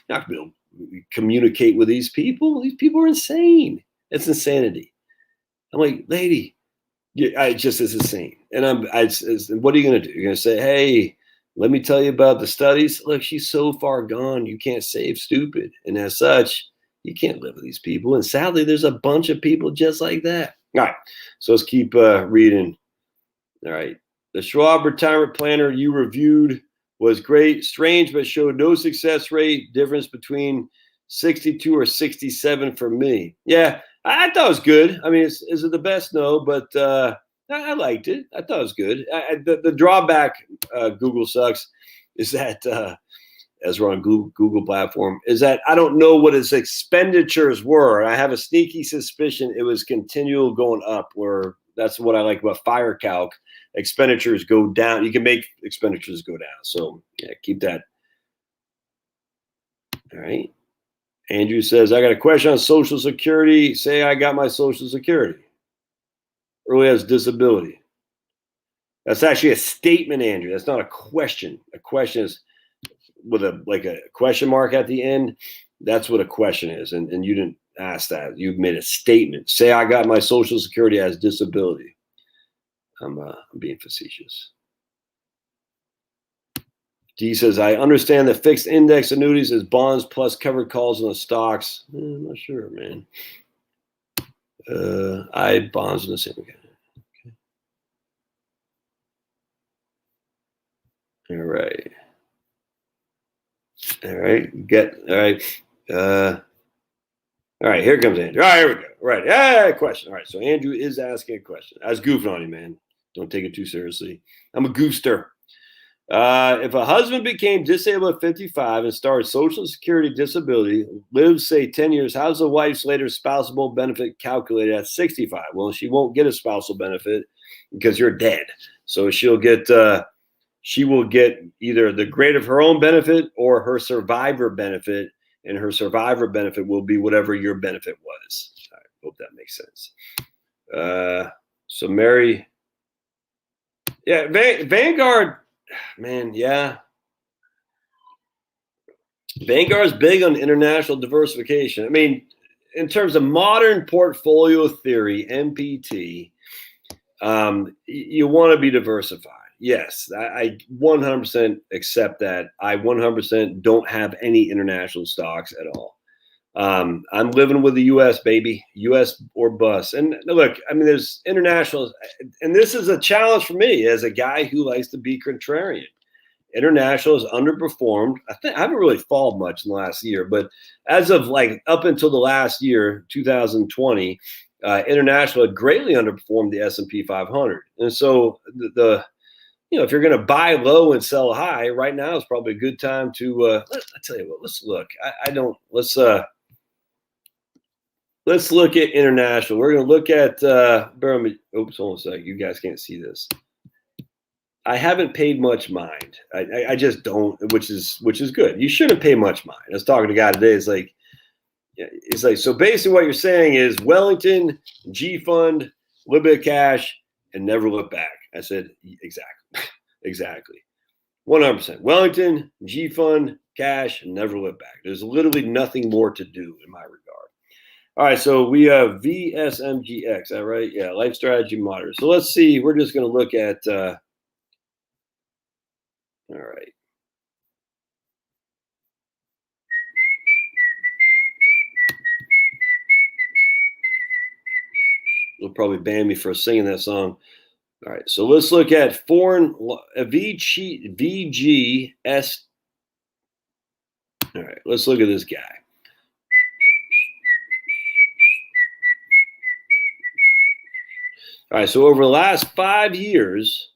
not going to be able to communicate with these people. These people are insane. It's insanity. I'm like, lady, it's insane. And what are you going to do? You're going to say, hey, Let me tell you about the studies. Look, she's so far gone, you can't save stupid. And as such, you can't live with these people. And sadly, there's a bunch of people just like that. All right. So let's keep reading. All right. The Schwab retirement planner you reviewed was great, strange, but showed no success rate difference between 62 or 67 for me. Yeah, I thought it was good. I mean, is it the best? No, but I liked it. I thought it was good. The drawback, Google sucks, is that as we're on Google platform, is that I don't know what his expenditures were. I have a sneaky suspicion it was continual going up, where that's what I like about Fire Calc. Expenditures go down. You can make expenditures go down. So yeah, keep that. All right. Andrew says, I got a question on Social Security. Say I got my Social Security. Early as disability. That's actually a statement, Andrew. That's not a question. A question is with a question mark at the end. That's what a question is. And you didn't ask that. You made a statement. Say I got my Social Security as disability. I'm being facetious. D says, I understand that fixed index annuities is bonds plus covered calls on the stocks. I'm not sure, man. I bonds in the same account. Okay. All right. All right. All right. Here comes Andrew. All right, here we go. All right. Yeah, question. All right. So Andrew is asking a question. I was goofing on you, man. Don't take it too seriously. I'm a goofster. If a husband became disabled at 55 and started Social Security disability, lives, say, 10 years, how's the wife's later spousal benefit calculated at 65? Well, she won't get a spousal benefit because you're dead. So she will get either the grade of her own benefit or her survivor benefit, and her survivor benefit will be whatever your benefit was. I hope that makes sense. So Mary, yeah, Vanguard. Man, yeah. Vanguard's big on international diversification. I mean, in terms of modern portfolio theory, MPT, you want to be diversified. Yes, I 100% accept that. I 100% don't have any international stocks at all. I'm living with the U.S., baby, U.S. or bust. And look, I mean, there's international, and this is a challenge for me as a guy who likes to be contrarian. International has underperformed. I haven't really fallen much in the last year, but as of up until the last year, 2020, international had greatly underperformed the S&P 500. And so if you're going to buy low and sell high, right now is probably a good time to. I tell you what, let's look. Let's look at international. We're going to look at. Oops, hold on a second. You guys can't see this. I haven't paid much mind. I just don't, which is good. You shouldn't pay much mind. I was talking to a guy today. It's like so. Basically, what you're saying is Wellington, G Fund, a little bit of cash, and never look back. I said exactly, 100%. Wellington, G Fund, cash, and never look back. There's literally nothing more to do in my regard. All right, so we have VSMGX. All right, yeah, Life Strategy Monitor. So let's see. We're just going to look at. All right. They'll probably ban me for singing that song. All right. So let's look at foreign VGS. All right. Let's look at this guy. All right. So over the last 5 years,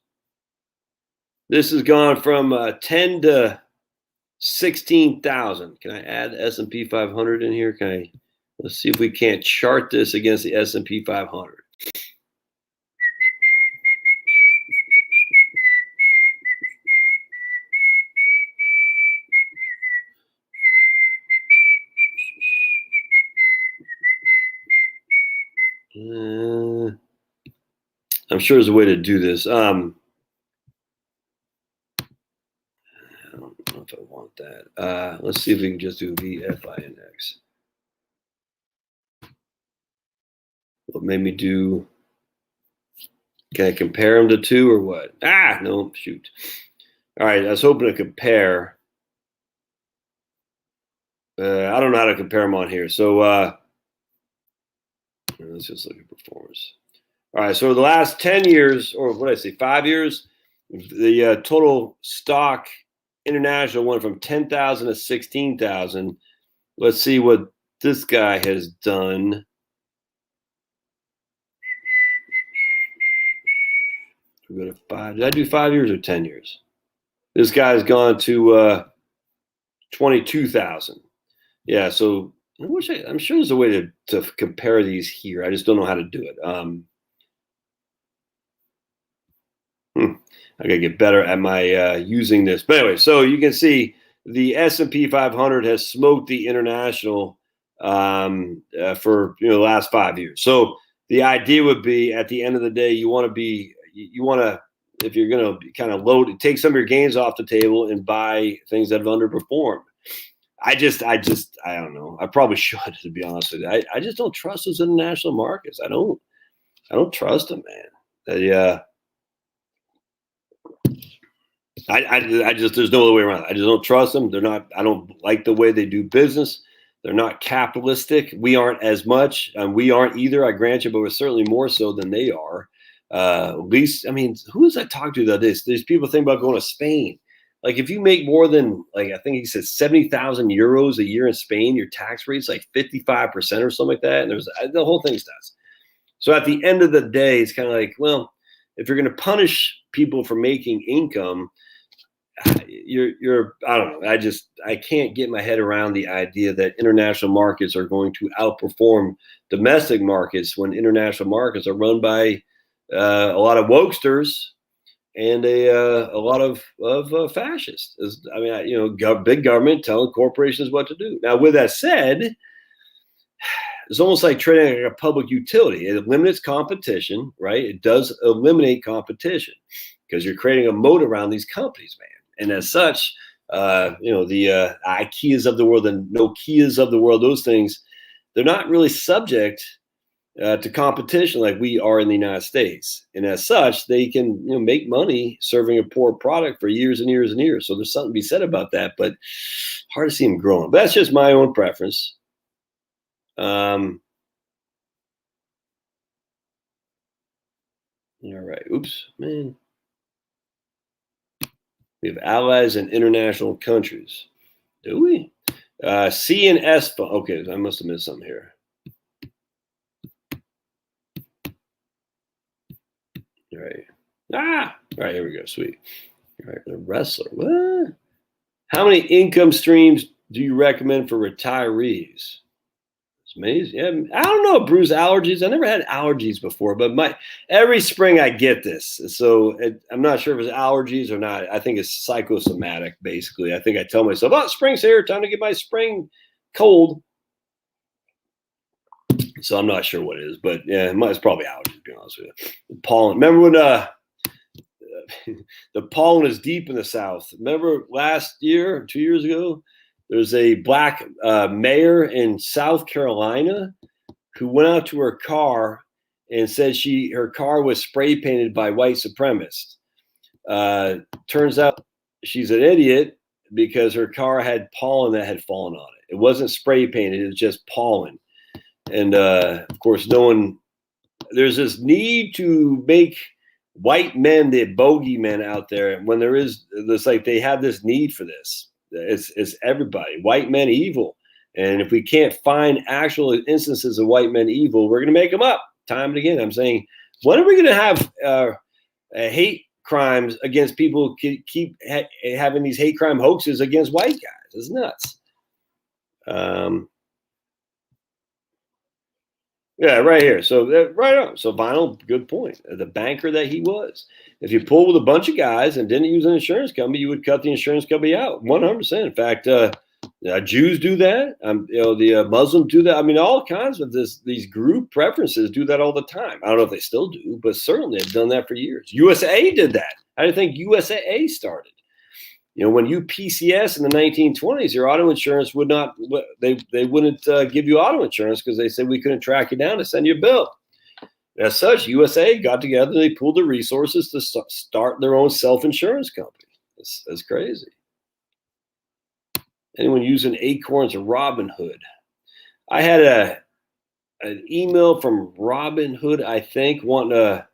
this has gone from 10 to 16,000. Can I add the S&P 500 in here? Let's see if we can't chart this against the S&P 500. I'm sure there's a way to do this. I don't know if I want that. Let's see if we can just do VFI index. What made me do? Can I compare them to two or what? No, shoot. All right, I was hoping to compare. I don't know how to compare them on here. So let's just look at performance. All right, so the last 10 years, or what did I say, 5 years, the total stock international went from 10,000 to 16,000. Let's see what this guy has done. We go to 5. Did I do 5 years or 10 years? This guy's gone to 22,000. Yeah, so I'm sure there's a way to compare these here. I just don't know how to do it. I gotta get better at my using this. But anyway, so you can see the S&P 500 has smoked the international for the last 5 years. So the idea would be, at the end of the day, you want to, if you're going to kind of take some of your gains off the table and buy things that have underperformed. I don't know. I probably should, to be honest with you. I just don't trust those international markets. I don't trust them, man. I just, there's no other way around it. I just don't trust them. I don't like the way they do business. They're not capitalistic. We aren't as much. We aren't either, I grant you, but we're certainly more so than they are. At least, I mean, who was I talking to that is? There's people think about going to Spain. Like, if you make more than, like, I think he said 70,000 euros a year in Spain, your tax rate's like 55% or something like that. And the whole thing's nuts. So at the end of the day, it's kind of like, well, if you're going to punish people for making income, I don't know. I can't get my head around the idea that international markets are going to outperform domestic markets when international markets are run by a lot of wokesters and a lot of fascists. I mean, big government telling corporations what to do. Now, with that said, it's almost like trading like a public utility. It eliminates competition, right? It does eliminate competition because you're creating a moat around these companies, man. And as such, the IKEAs of the world, the Nokias of the world, those things, they're not really subject to competition like we are in the United States. And as such, they can make money serving a poor product for years and years and years. So there's something to be said about that, but hard to see them growing. But that's just my own preference. All right. Oops, man. We have allies in international countries. Do we? C and S. Okay, I must have missed something here. All right. All right, here we go. Sweet. All right, the wrestler. What? How many income streams do you recommend for retirees? It's amazing. Yeah, I don't know, Bruce, allergies. I never had allergies before, but every spring I get this. So I'm not sure if it's allergies or not. I think it's psychosomatic, basically. I think I tell myself, oh, spring's here, time to get my spring cold. So I'm not sure what it is, but yeah, it's probably allergies, to be honest with you. The pollen. Remember when the pollen is deep in the South? Remember last year, 2 years ago? There's a black mayor in South Carolina who went out to her car and said her car was spray painted by white supremacists. Turns out she's an idiot because her car had pollen that had fallen on it. It wasn't spray painted, it was just pollen. And of course, there's this need to make white men the bogeymen out there. When they have this need for this. It's everybody. White men evil. And if we can't find actual instances of white men evil, we're going to make them up time and again. I'm saying, when are we going to have hate crimes against people who keep having these hate crime hoaxes against white guys? It's nuts. Yeah, right here. So right on. So Vinyl, good point. The banker that he was. If you pull with a bunch of guys and didn't use an insurance company, you would cut the insurance company out 100%. In fact, Jews do that. The Muslims do that. I mean, all kinds of these group preferences do that all the time. I don't know if they still do, but certainly they've done that for years. USA did that. How do you think USAA started? When you PCS in the 1920s, your auto insurance wouldn't give you auto insurance because they said we couldn't track you down to send you a bill. As such, USA got together, they pooled the resources to start their own self-insurance company. That's crazy. Anyone using Acorns or Robinhood? I had an email from Robinhood, I think, wanting to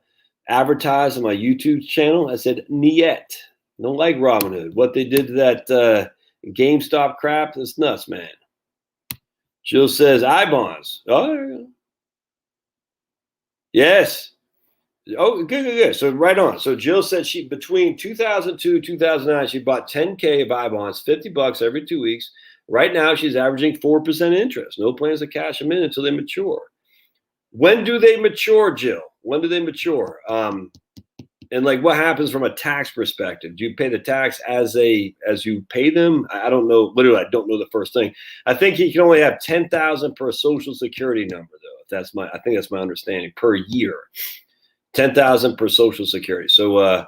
advertise on my YouTube channel. I said, niet. Don't like Robinhood. What they did to that GameStop crap, that's nuts, man. Jill says, I-bonds. Oh, yes. Oh, good. So right on. So Jill said she between 2002 2009 she bought 10K of I-bonds, $50 every 2 weeks. Right now she's averaging 4% interest. No plans to cash them in until they mature. When do they mature, Jill? When do they mature? And like, what happens from a tax perspective? Do you pay the tax as you pay them? I don't know. Literally, I don't know the first thing. I think you can only have 10,000 per Social Security number, though. I think that's my understanding per year. 10,000 per Social Security. So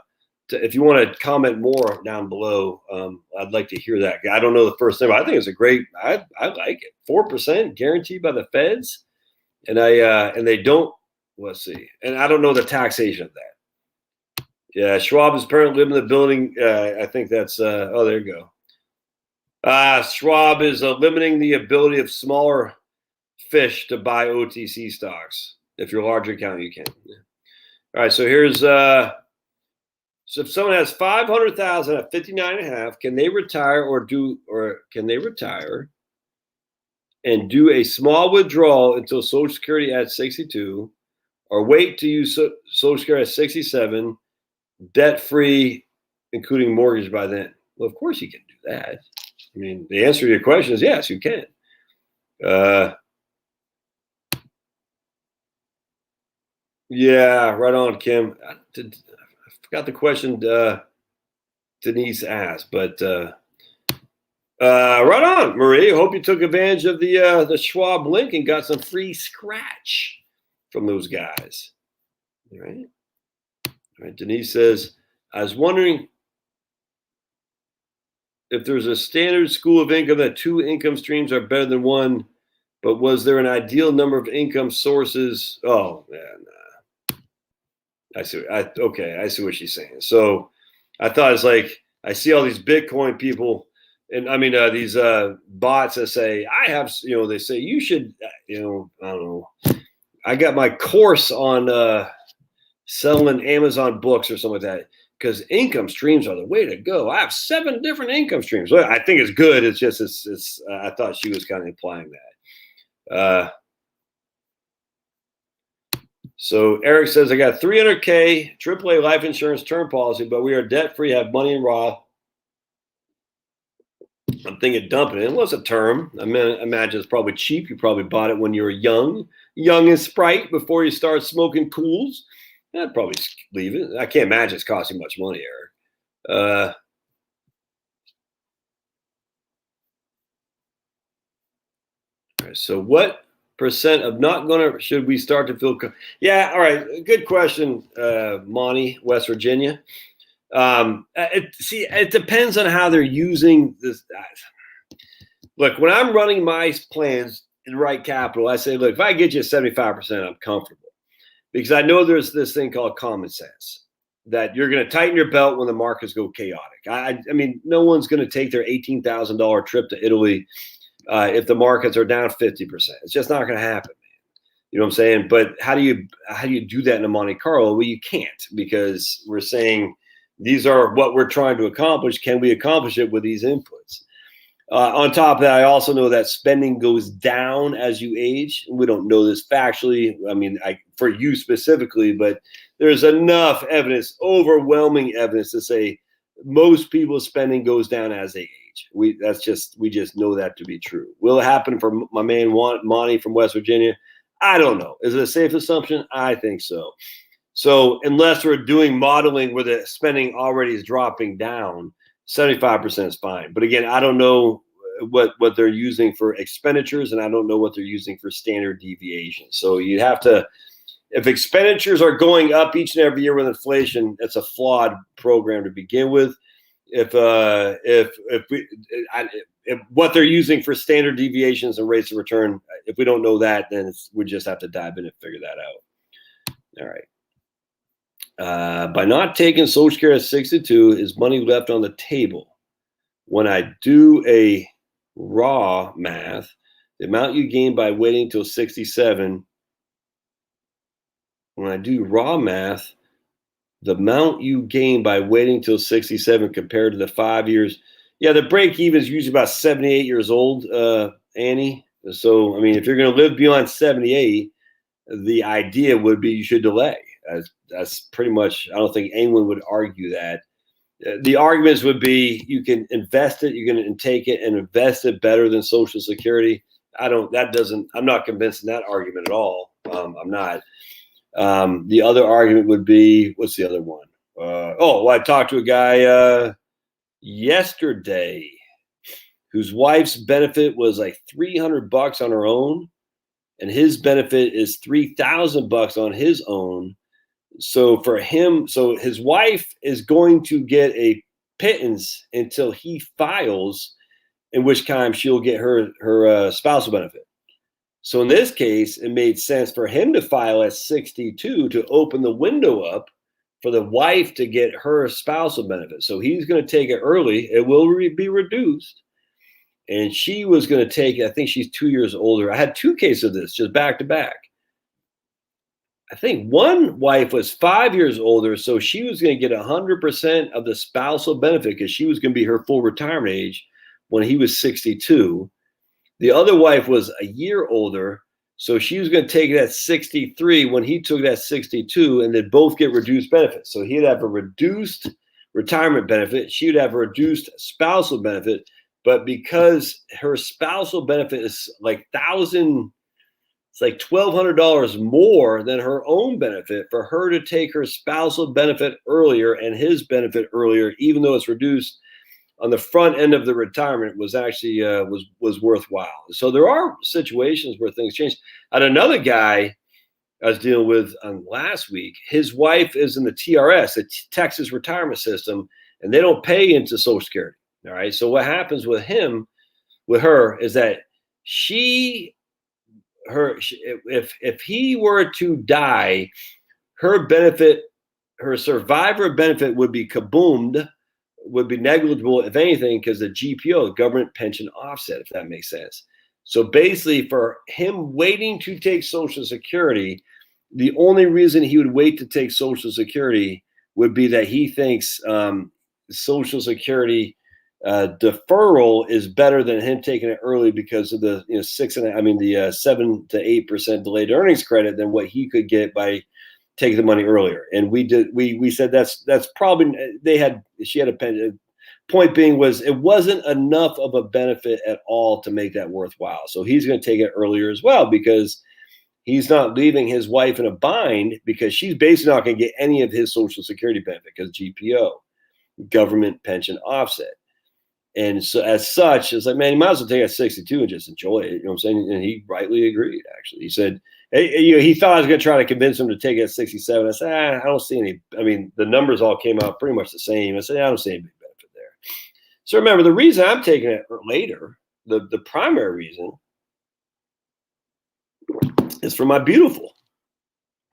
if you want to comment more down below, I'd like to hear that. I don't know the first thing, but I think it's a great. I like it. 4% guaranteed by the feds, and they don't. Let's see, and I don't know the taxation of that. Yeah, Schwab is apparently living in the building. I think that's. Oh, there you go. Schwab is limiting the ability of smaller fish to buy OTC stocks. If you're a larger account, you can. Yeah. All right, so here's so if someone has 500,000 at 59.5, can they retire and do a small withdrawal until Social Security at 62, or wait to use Social Security at 67, debt free, including mortgage by then? Well, of course you can do that. I mean, the answer to your question is yes, you can. Yeah, right on, Kim. I forgot the question Denise asked, but right on, Marie. Hope you took advantage of the Schwab link and got some free scratch from those guys. All right. All right. Denise says, I was wondering if there's a standard school of income that 2 income streams are better than 1, but was there an ideal number of income sources? Oh, man. I see. Okay, I see what she's saying. So I thought it's like I see all these Bitcoin people, and I mean these bots that say I have. They say you should. I don't know. I got my course on selling Amazon books or something like that because income streams are the way to go. I have 7 different income streams. Well, I think it's good. It's just it's. I thought she was kind of implying that. So Eric says, I got 300K AAA life insurance term policy, but we are debt free, have money in Roth. I'm thinking dumping it. Unless a term. I imagine it's probably cheap. You probably bought it when you were young and Sprite before you start smoking cools. I'd probably leave it. I can't imagine it's costing much money, Eric. All right, so what percent of not gonna should we start to feel? Yeah, all right. Good question, Monty, West Virginia. It depends on how they're using this. Look, when I'm running my plans in right capital, I say, look, if I get you 75%, I'm comfortable because I know there's this thing called common sense that you're going to tighten your belt when the markets go chaotic. I mean, no one's going to take their $18,000 trip to Italy if the markets are down 50%. It's just not going to happen, man. You know what I'm saying? But how do you do that in a Monte Carlo? Well, you can't because we're saying these are what we're trying to accomplish. Can we accomplish it with these inputs? On top of that, I also know that spending goes down as you age. We don't know this factually. I mean, for you specifically, but there's enough evidence, overwhelming evidence to say most people's spending goes down as they age. We just know that to be true. Will it happen for my man Monty from West Virginia? I don't know. Is it a safe assumption? I think so. So unless we're doing modeling where the spending already is dropping down, 75% is fine. But again, I don't know what they're using for expenditures, and I don't know what they're using for standard deviation. So you have to, if expenditures are going up each and every year with inflation, it's a flawed program to begin with. If what they're using for standard deviations and rates of return, if we don't know that, then we just have to dive in and figure that out. All right. By not taking Social Security at 62, is money left on the table. When I do a raw math, the amount you gain by waiting till 67, when I do raw math, the amount you gain by waiting till 67 compared to the 5 years. Yeah, the break even is usually about 78 years old, Annie. So, I mean, if you're going to live beyond 78, the idea would be you should delay. That's pretty much, I don't think anyone would argue that. The arguments would be you can invest it, you can take it and invest it better than Social Security. I'm not convinced in that argument at all. I'm not. The other argument would be, what's the other one? I talked to a guy yesterday whose wife's benefit was like $300 on her own, and his benefit is $3,000 on his own. So for him, so his wife is going to get a pittance until he files, in which time she'll get her spousal benefit. So in this case, it made sense for him to file at 62 to open the window up for the wife to get her spousal benefit. So he's going to take it early. It will be reduced. And she was going to take it. I think she's 2 years older. I had two cases of this just back to back. I think one wife was 5 years older, so she was going to get 100% of the spousal benefit because she was going to be her full retirement age when he was 62. The other wife was a year older, so she was going to take it at 63 when he took it at 62, and they'd both get reduced benefits. So he'd have a reduced retirement benefit. She would have a reduced spousal benefit, but because her spousal benefit is like $1,200 more than her own benefit, for her to take her spousal benefit earlier and his benefit earlier, even though it's reduced on the front end of the retirement, was actually was worthwhile. So there are situations where things change. I had another guy I was dealing with last week. His wife is in the TRS, the Texas retirement system, and they don't pay into Social Security. All right. So what happens with her, is that if he were to die, her benefit, her survivor benefit would be kaboomed, would be negligible, if anything, because the GPO, government pension offset, if that makes sense. So basically, for him waiting to take Social Security, the only reason he would wait to take Social Security would be that he thinks Social Security deferral is better than him taking it early because of the 7 to 8% delayed earnings credit than what he could get by taking the money earlier. And we said that's probably, she had a pension. Point being was it wasn't enough of a benefit at all to make that worthwhile. So he's going to take it earlier as well, because he's not leaving his wife in a bind, because she's basically not going to get any of his Social Security benefit because GPO, government pension offset. And so as such, it's like, man, you might as well take it at 62 and just enjoy it. You know what I'm saying? And he rightly agreed, actually. He said, hey, he thought I was going to try to convince him to take it at 67. I said, I don't see any. I mean, the numbers all came out pretty much the same. I said, I don't see any big benefit there. So remember, the reason I'm taking it later, the primary reason, is for my beautiful.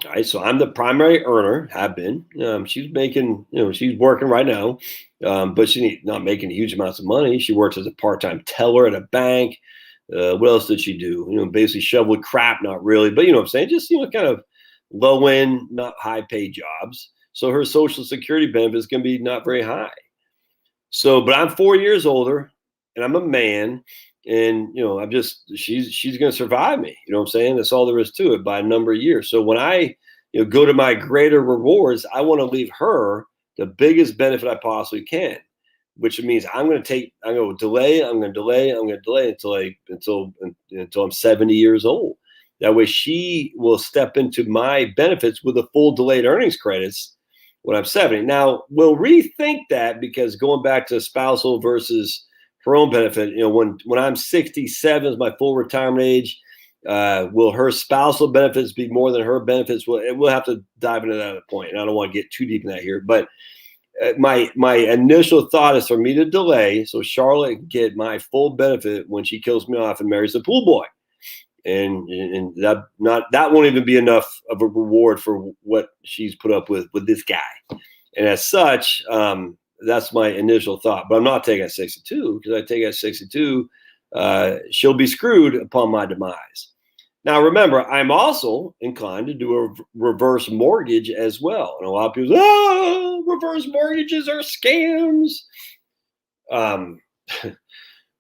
All right, so I'm the primary earner, have been. She's making, she's working right now, but she's not making huge amounts of money. She works as a part-time teller at a bank. What else did she do? Basically shoveled crap, not really, but you know what I'm saying? Just, kind of low-end, not high-paid jobs. So her Social Security benefit is going to be not very high. So, but I'm 4 years older, and I'm a man, and she's going to survive me. You know what I'm saying? That's all there is to it by a number of years. So when I go to my greater rewards, I want to leave her the biggest benefit I possibly can, which means I'm going to delay until I'm 70 years old. That way she will step into my benefits with the full delayed earnings credits when I'm 70. Now we'll rethink that, because going back to spousal versus her own benefit, when I'm 67 is my full retirement age, will her spousal benefits be more than her benefits? We'll have to dive into that at a point. And I don't want to get too deep in that here, but my initial thought is for me to delay so Charlotte can get my full benefit when she kills me off and marries the pool boy. and that won't even be enough of a reward for what she's put up with this guy. And as such, that's my initial thought. But I'm not taking at 62, because I take at 62, she'll be screwed upon my demise. Now, remember, I'm also inclined to do a reverse mortgage as well. And a lot of people say, reverse mortgages are scams.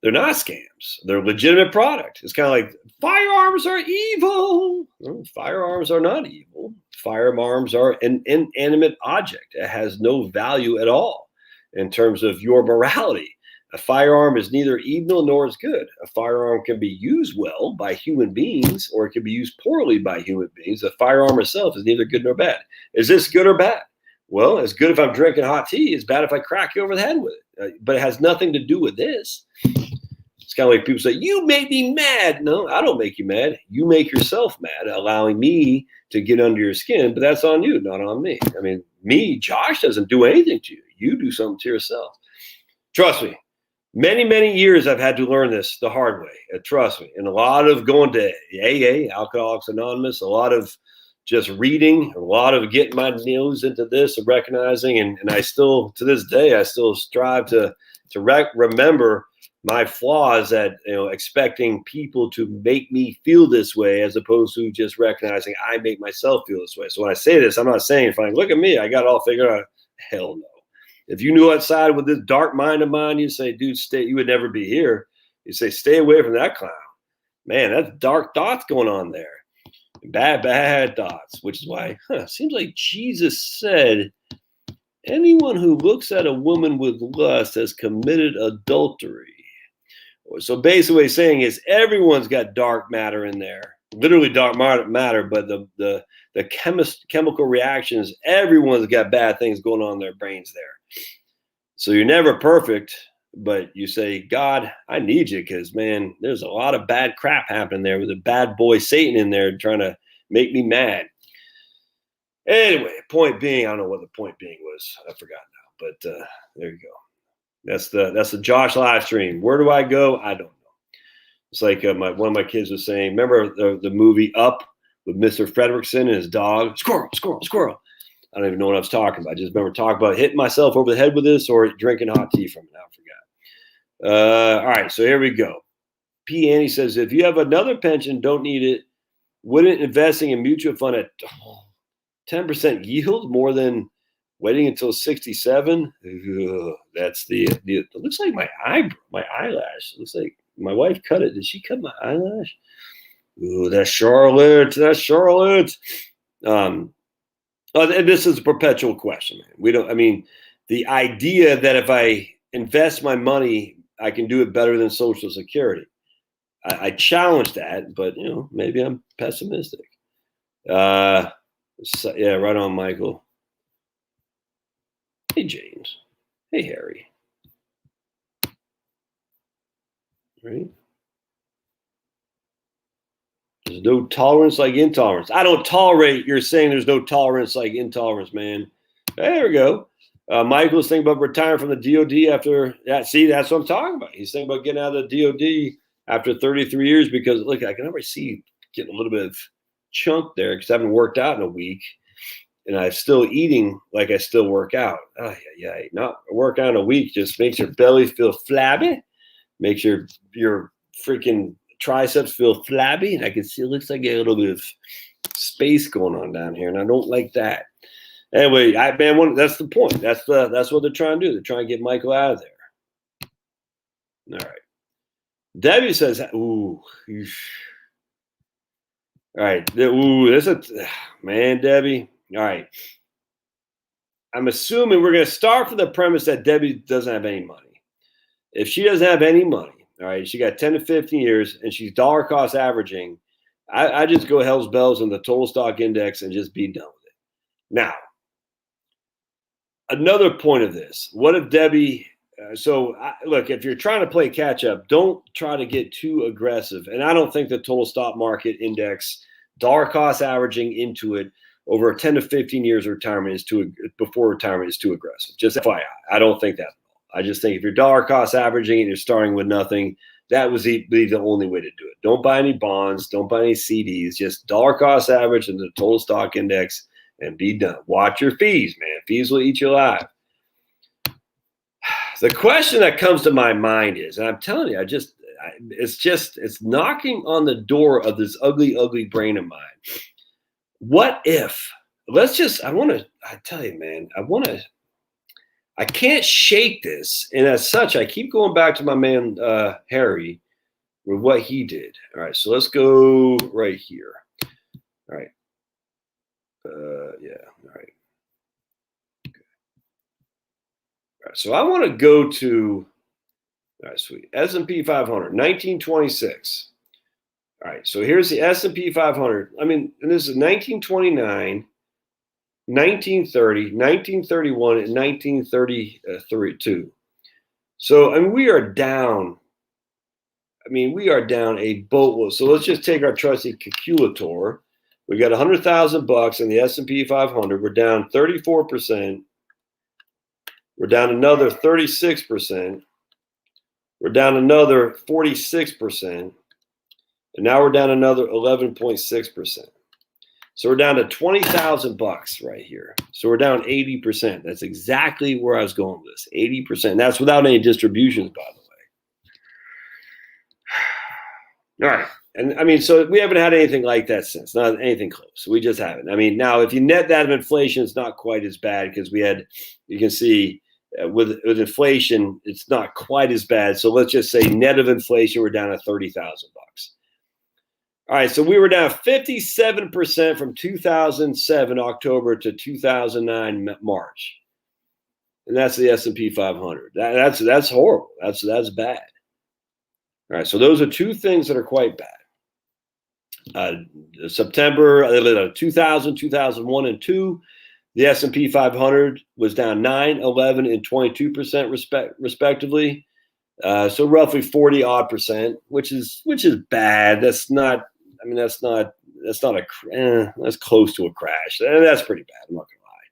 They're not scams. They're a legitimate product. It's kind of like firearms are evil. No, firearms are not evil. Firearms are an inanimate object. It has no value at all in terms of your morality. A firearm is neither evil nor is good. A firearm can be used well by human beings, or it can be used poorly by human beings. The firearm itself is neither good nor bad. Is this good or bad? Well, it's good if I'm drinking hot tea. It's bad if I crack you over the head with it. But it has nothing to do with this. It's kind of like people say, you make me mad. No, I don't make you mad. You make yourself mad, allowing me to get under your skin. But that's on you, not on me. I mean, Josh doesn't do anything to you. You do something to yourself. Trust me. Many, many years I've had to learn this the hard way. Trust me. And a lot of going to AA, Alcoholics Anonymous, a lot of just reading, a lot of getting my nose into this and recognizing. And I still, to this day, I still strive to remember my flaws at, expecting people to make me feel this way, as opposed to just recognizing I make myself feel this way. So when I say this, I'm not saying, fine, look at me, I got it all figured out. Hell no. If you knew outside with this dark mind of mine, you'd say, dude, you would never be here. You say, stay away from that clown. Man, that's dark thoughts going on there. Bad thoughts, which is why seems like Jesus said, anyone who looks at a woman with lust has committed adultery. So basically what he's saying is everyone's got dark matter in there, literally dark matter, but the chemical reactions, everyone's got bad things going on in their brains there. So you're never perfect, but you say, God, I need you, because, man, there's a lot of bad crap happening there with a bad boy Satan in there trying to make me mad. Anyway, point being, I don't know what the point being was. I forgot now, but there you go. That's the Josh live stream. Where do I go? I don't know. It's like one of my kids was saying, remember the movie Up with Mr. Fredrickson and his dog? Squirrel, squirrel, squirrel. I don't even know what I was talking about. I just remember talking about hitting myself over the head with this or drinking hot tea from it. I forgot. All right, so here we go. P. Annie says, if you have another pension, don't need it, wouldn't investing in mutual fund at 10% yield more than waiting until 67? Ugh, that's it looks like my eyelash. It looks like my wife cut it. Did she cut my eyelash? Ooh, that's Charlotte. And this is a perpetual question, man. The idea that if I invest my money, I can do it better than Social Security. I challenge that, but maybe I'm pessimistic. Yeah, right on, Michael. Hey, James. Hey, Harry. Right? There's no tolerance like intolerance. I don't tolerate. You're saying there's no tolerance like intolerance, man. There we go. Michael's thinking about retiring from the DOD after that. See, that's what I'm talking about. He's thinking about getting out of the DOD after 33 years because, look, I can already see getting a little bit of chunk there because I haven't worked out in a week. And I'm still eating like I still work out. Oh, yeah. Not work out in a week just makes your belly feel flabby, makes your freaking triceps feel flabby. And I can see it looks like a little bit of space going on down here. And I don't like that. Anyway, that's the point. That's what they're trying to do. They're trying to get Michael out of there. All right. Debbie says, ooh. All right. Man, Debbie. All right. I'm assuming we're going to start from the premise that Debbie doesn't have any money. If she doesn't have any money, all right, she got 10 to 15 years and she's dollar cost averaging, I just go hell's bells on the total stock index and just be done with it. Now, another point of this, what if Debbie, look, if you're trying to play catch up, don't try to get too aggressive. And I don't think the total stock market index, dollar cost averaging into it, over 10 to 15 years of retirement before retirement is too aggressive. Just FYI, I don't think that. I just think if you're dollar cost averaging and you're starting with nothing, that was the only way to do it. Don't buy any bonds. Don't buy any CDs. Just dollar cost average and the total stock index and be done. Watch your fees, man. Fees will eat you alive. The question that comes to my mind is, and I'm telling you, it's knocking on the door of this ugly, ugly brain of mine. What if, I tell you, man, I can't shake this. And as such, I keep going back to my man, Harry, with what he did. All right. So let's go right here. All right. Yeah. All right. Okay. All right. So I want to go to, all right, sweet. S&P 500, 1926. All right. So here's the S&P 500. I mean, and this is 1929. 1930, 1931, and 1932. So, I mean, we are down. I mean, we are down a boatload. So let's just take our trusty calculator. We got $100,000 in the S&P 500. We're down 34%. We're down another 36%. We're down another 46%. And now we're down another 11.6%. So we're down to $20,000 right here. So we're down 80%. That's exactly where I was going with this. 80%. That's without any distributions, by the way. All right. And I mean, so we haven't had anything like that since. Not anything close. We just haven't. I mean, now if you net that of inflation, it's not quite as bad because you can see with inflation, it's not quite as bad. So let's just say net of inflation, we're down to $30,000. All right, so we were down 57% from 2007 October to 2009 March, and that's the S&P 500. That's horrible. That's bad. All right, so those are two things that are quite bad. September 2000, 2001, and 2, the S&P 500 was down 9, 11, and 22% respectively. So roughly 40 odd percent, which is bad. That's not. I mean, that's close to a crash. And that's pretty bad. I'm not gonna lie.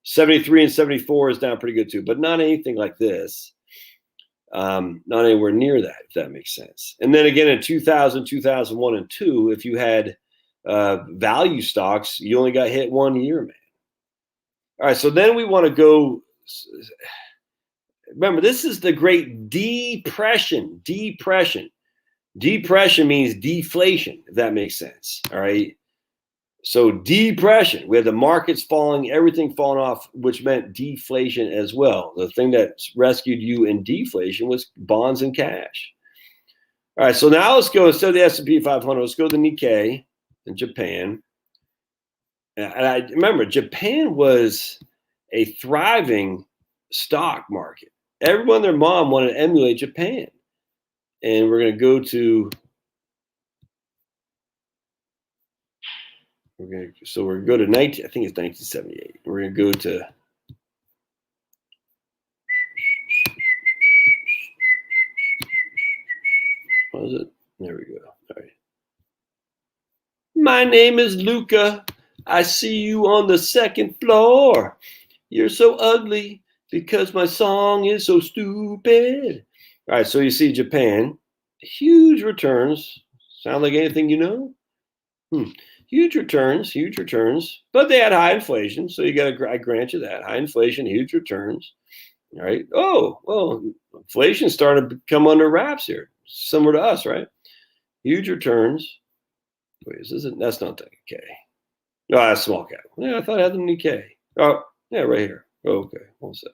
73 and 74 is down pretty good too, but not anything like this. Not anywhere near that, if that makes sense. And then again, in 2000, 2001, and 2, if you had value stocks, you only got hit 1 year, man. All right, so then we want to go. Remember, this is the Great Depression. Depression means deflation, if that makes sense. All right. So depression, we had the markets falling, everything falling off, which meant deflation as well. The thing that rescued you in deflation was bonds and cash. All right. So now let's go, instead of the S&P 500, let's go to the Nikkei in Japan. And I remember Japan was a thriving stock market. Everyone and their mom wanted to emulate Japan. And we're going to go to, we're going to go to 19, I think it's 1978. We're going to go to, what is it? There we go. All right. My name is Luca. I see you on the second floor. You're so ugly because my song is so stupid. All right, so you see Japan, huge returns. Sound like anything you know? Huge returns, but they had high inflation, so I grant you that. High inflation, huge returns. All right. Oh, well, inflation started to come under wraps here, similar to us, right? Huge returns. Wait, that's not the Nikkei. No, that's small cap. Yeah, I thought I had the Nikkei. Oh, yeah, right here. Oh, okay, one sec.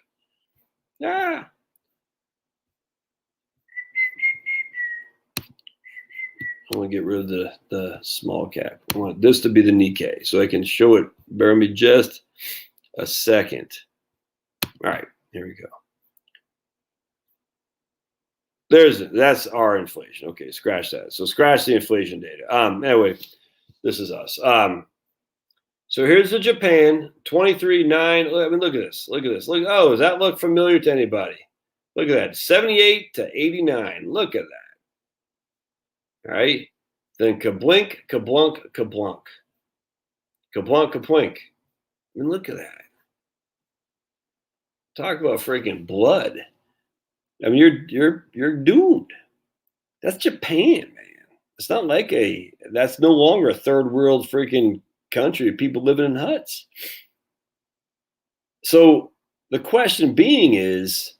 Ah. I want to get rid of the small cap. I want this to be the Nikkei so I can show it. Bear with me just a second. All right, here we go. That's our inflation. Okay, scratch that. So scratch the inflation data. Anyway, this is us. So here's the Japan 23.9. I mean, look at this. Look, does that look familiar to anybody? Look at that. 78 to 89. Look at that. All right. Then kablink, kablunk, kablunk. Kablunk, kaplink. I mean, look at that. Talk about freaking blood. I mean, you're doomed. That's Japan, man. It's not like that's no longer a third world freaking country of people living in huts. So the question being is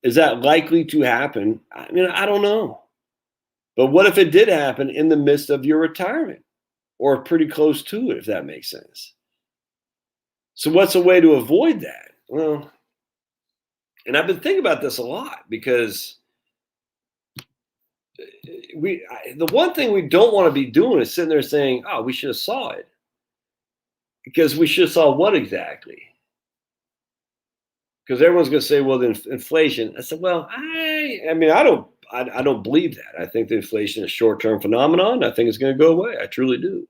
that likely to happen? I mean, I don't know. But what if it did happen in the midst of your retirement or pretty close to it, if that makes sense? So what's a way to avoid that? Well, and I've been thinking about this a lot because the one thing we don't want to be doing is sitting there saying, oh, we should have saw it. Because we should have saw what exactly? Because everyone's going to say, well, the inflation. I said, well, I mean, I don't believe that. I think the inflation is a short-term phenomenon. I think it's going to go away. I truly do.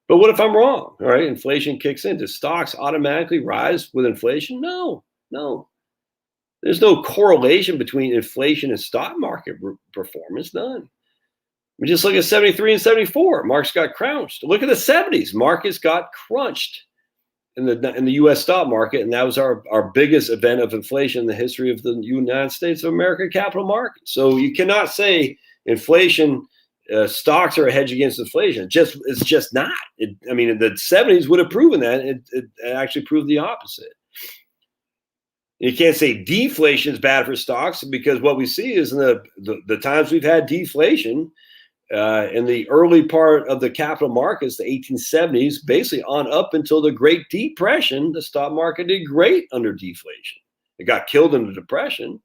But what if I'm wrong? All right, inflation kicks in. Do stocks automatically rise with inflation? No. There's no correlation between inflation and stock market performance. None. We just look at 73 and 74. Markets got crunched. Look at the 70s. Markets got crunched in the U.S. stock market, and that was our biggest event of inflation in the history of the United States of America capital market. So you cannot say inflation, stocks are a hedge against inflation. It's just not. I mean, the 70s would have proven that. It actually proved the opposite. You can't say deflation is bad for stocks because what we see is in the times we've had deflation in the early part of the capital markets, the 1870s, basically on up until the Great Depression, the stock market did great under deflation. It got killed in the Depression,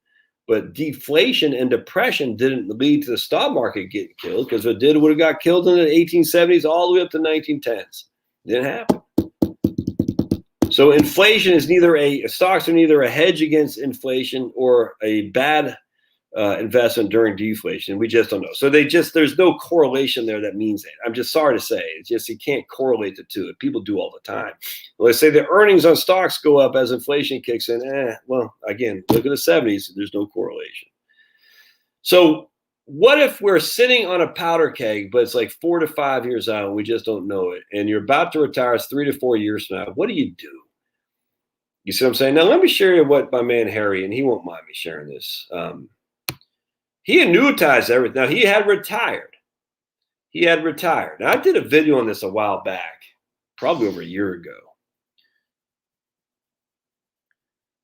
but deflation and depression didn't lead to the stock market getting killed because if it did, it would have got killed in the 1870s all the way up to 1910s. It didn't happen. So inflation is stocks are neither a hedge against inflation or a bad investment during deflation. We just don't know. So there's no correlation there that means it. I'm just sorry to say. It's just you can't correlate the two. People do all the time. Let's say the earnings on stocks go up as inflation kicks in. Well, again, look at the 70s. There's no correlation. So what if we're sitting on a powder keg, but it's like 4 to 5 years out and we just don't know it, and you're about to retire 3 to 4 years from now? What do? You see what I'm saying? Now, let me share you what my man Harry, and he won't mind me sharing this. He annuitized everything. Now, he had retired. Now, I did a video on this a while back, probably over a year ago.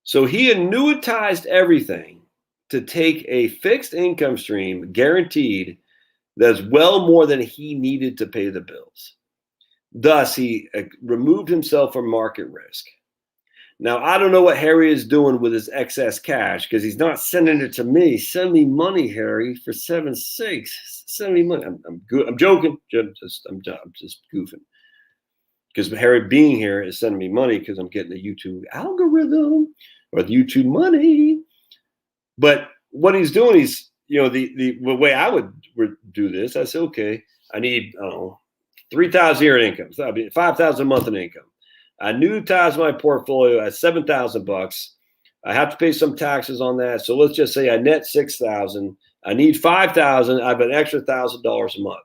So he annuitized everything to take a fixed income stream, guaranteed, that's well more than he needed to pay the bills. Thus, he removed himself from market risk. Now, I don't know what Harry is doing with his excess cash because he's not sending it to me. Send me money, Harry, for 7 sakes. Send me money. I'm joking. I'm just goofing. Because Harry being here is sending me money because I'm getting the YouTube algorithm or the YouTube money. But what he's doing, the way I would do this, I say, okay, I need, I don't know, $3,000 a year in income. So that'd be $5,000 a month in income. I annuitize my portfolio at $7,000. I have to pay some taxes on that. So let's just say I net $6,000. I need $5,000. I have an extra $1,000 a month.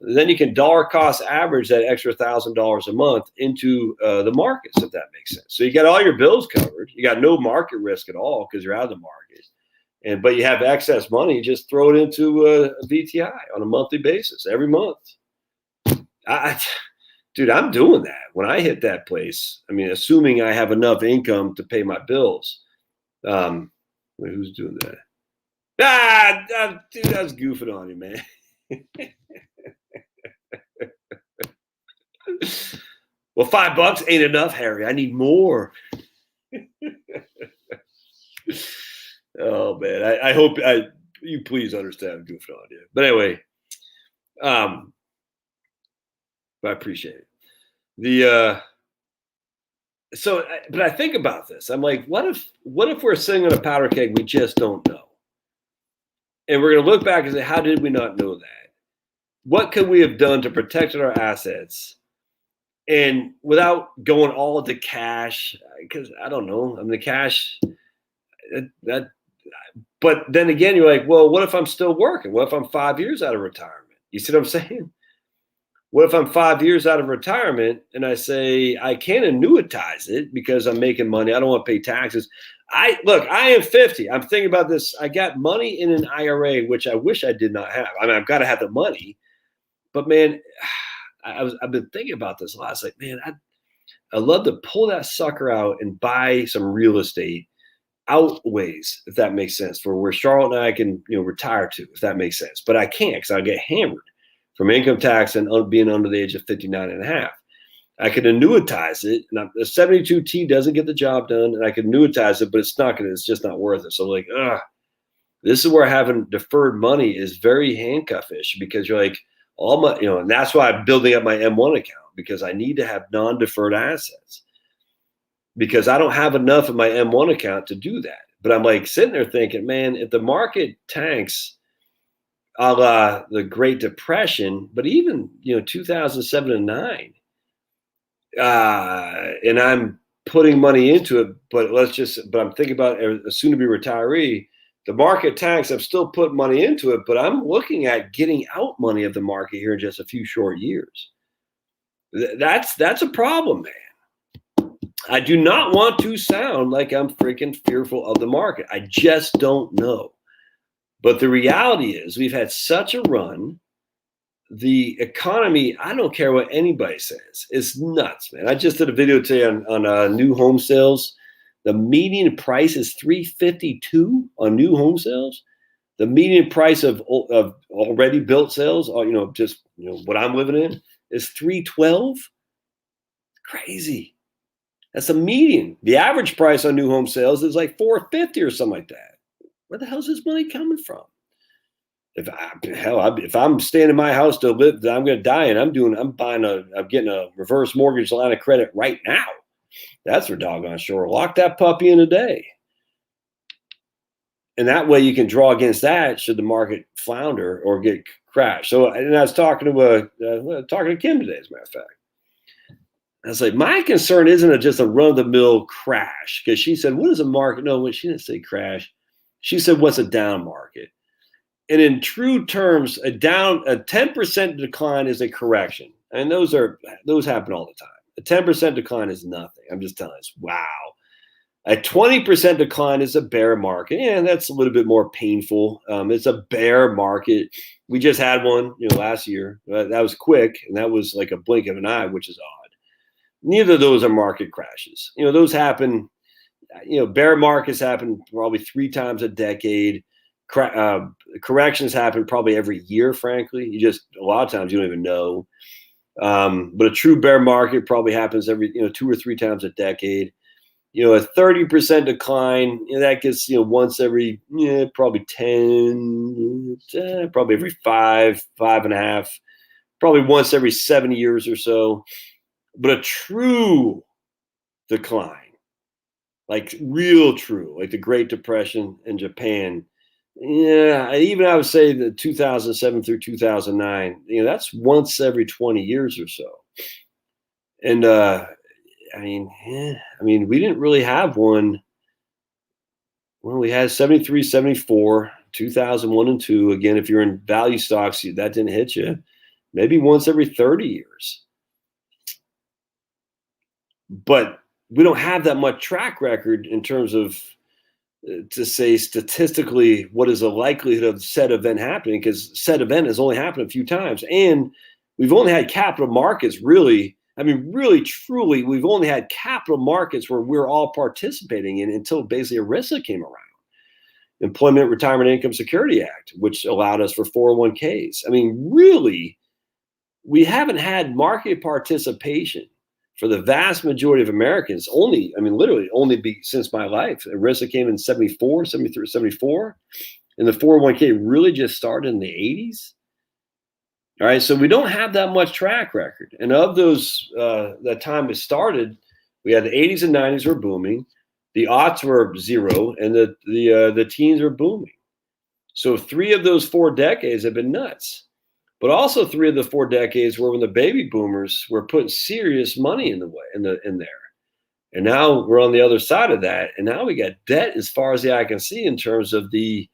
Then you can dollar cost average that extra $1,000 a month into the markets, if that makes sense. So you got all your bills covered. You got no market risk at all because you're out of the market. But you have excess money. Just throw it into a VTI on a monthly basis every month. Dude, I'm doing that when I hit that place. I mean, assuming I have enough income to pay my bills. Wait, who's doing that? Dude, I was goofing on you, man. Well, $5 ain't enough, Harry. I need more. Oh, man. I hope you please understand I'm goofing on you. But anyway, but I appreciate it. But I think about this. I'm like, what if we're sitting on a powder keg we just don't know? And we're going to look back and say, how did we not know that? What could we have done to protect our assets? And without going all into cash, because I don't know. I mean, the cash, but then again, you're like, well, what if I'm still working? What if I'm 5 years out of retirement? You see what I'm saying? What if I'm 5 years out of retirement and I say I can't annuitize it because I'm making money? I don't want to pay taxes. I am 50. I'm thinking about this. I got money in an IRA, which I wish I did not have. I mean, I've got to have the money, but man, I've been thinking about this a lot. It's like, man, I'd love to pull that sucker out and buy some real estate outways, if that makes sense, for where Charlotte and I can, retire to, if that makes sense. But I can't, because I'll get hammered from income tax and being under the age of 59 and a half. I could annuitize it, and the 72T doesn't get the job done, and I could annuitize it, but it's just not worth it. So like, this is where having deferred money is very handcuffish, because you're like, all my, and that's why I'm building up my M1 account, because I need to have non-deferred assets, because I don't have enough in my M1 account to do that. But I'm like sitting there thinking, man, if the market tanks a la the Great Depression, but even, 2007 and 9, and I'm putting money into it, but I'm thinking about a soon-to-be retiree. The market tanks, I'm still putting money into it, but I'm looking at getting out money of the market here in just a few short years. That's a problem, man. I do not want to sound like I'm freaking fearful of the market. I just don't know. But the reality is we've had such a run. The economy, I don't care what anybody says, it's nuts, man. I just did a video today on new home sales. The median price is $352 on new home sales. The median price of already built sales, what I'm living in, is $312. Crazy. That's a median. The average price on new home sales is like $450 or something like that. Where the hell is this money coming from? If I'm staying in my house to live, I'm going to die, and I'm getting a reverse mortgage line of credit right now. That's for doggone sure. Lock that puppy in a day. And that way you can draw against that should the market flounder or get crashed. So, and I was talking to Kim today, as a matter of fact. I was like, my concern isn't just a run-of-the-mill crash, because she said, what is a market? No, she didn't say crash. She said, what's a down market? And in true terms, a 10% decline is a correction. And those happen all the time. A 10% decline is nothing. I'm just telling you, wow. A 20% decline is a bear market. Yeah, that's a little bit more painful. It's a bear market. We just had one, last year. That was quick, and that was like a blink of an eye, which is odd. Neither of those are market crashes. Those happen. Bear markets happen probably 3 times a decade. Corrections happen probably every year, frankly. A lot of times you don't even know. But a true bear market probably happens every 2 or 3 times a decade. A 30% decline, that gets once every probably 10, probably every 5.5, probably once every 7 years or so. But a true decline, like real true, like the Great Depression in Japan. Yeah, I would say the 2007 through 2009, that's once every 20 years or so. And we didn't really have one. Well, we had 73, 74, 2001 and 2. Again, if you're in value stocks, that didn't hit you. Maybe once every 30 years. But we don't have that much track record in terms of to say statistically what is the likelihood of said event happening, because said event has only happened a few times. And we've only had capital markets really truly, we've only had capital markets where we're all participating in until basically ERISA came around. Employment Retirement Income Security Act, which allowed us for 401ks. Really, we haven't had market participation for the vast majority of Americans literally only since my life. ERISA came in 74, 73, 74. And the 401k really just started in the 80s. All right, so we don't have that much track record. And of those, that time it started, we had the 80s and 90s were booming. The aughts were zero, and the teens were booming. So 3 of those 4 decades have been nuts. But also 3 of the 4 decades were when the baby boomers were putting serious money in there. And now we're on the other side of that. And now we got debt as far as the eye can see in terms of the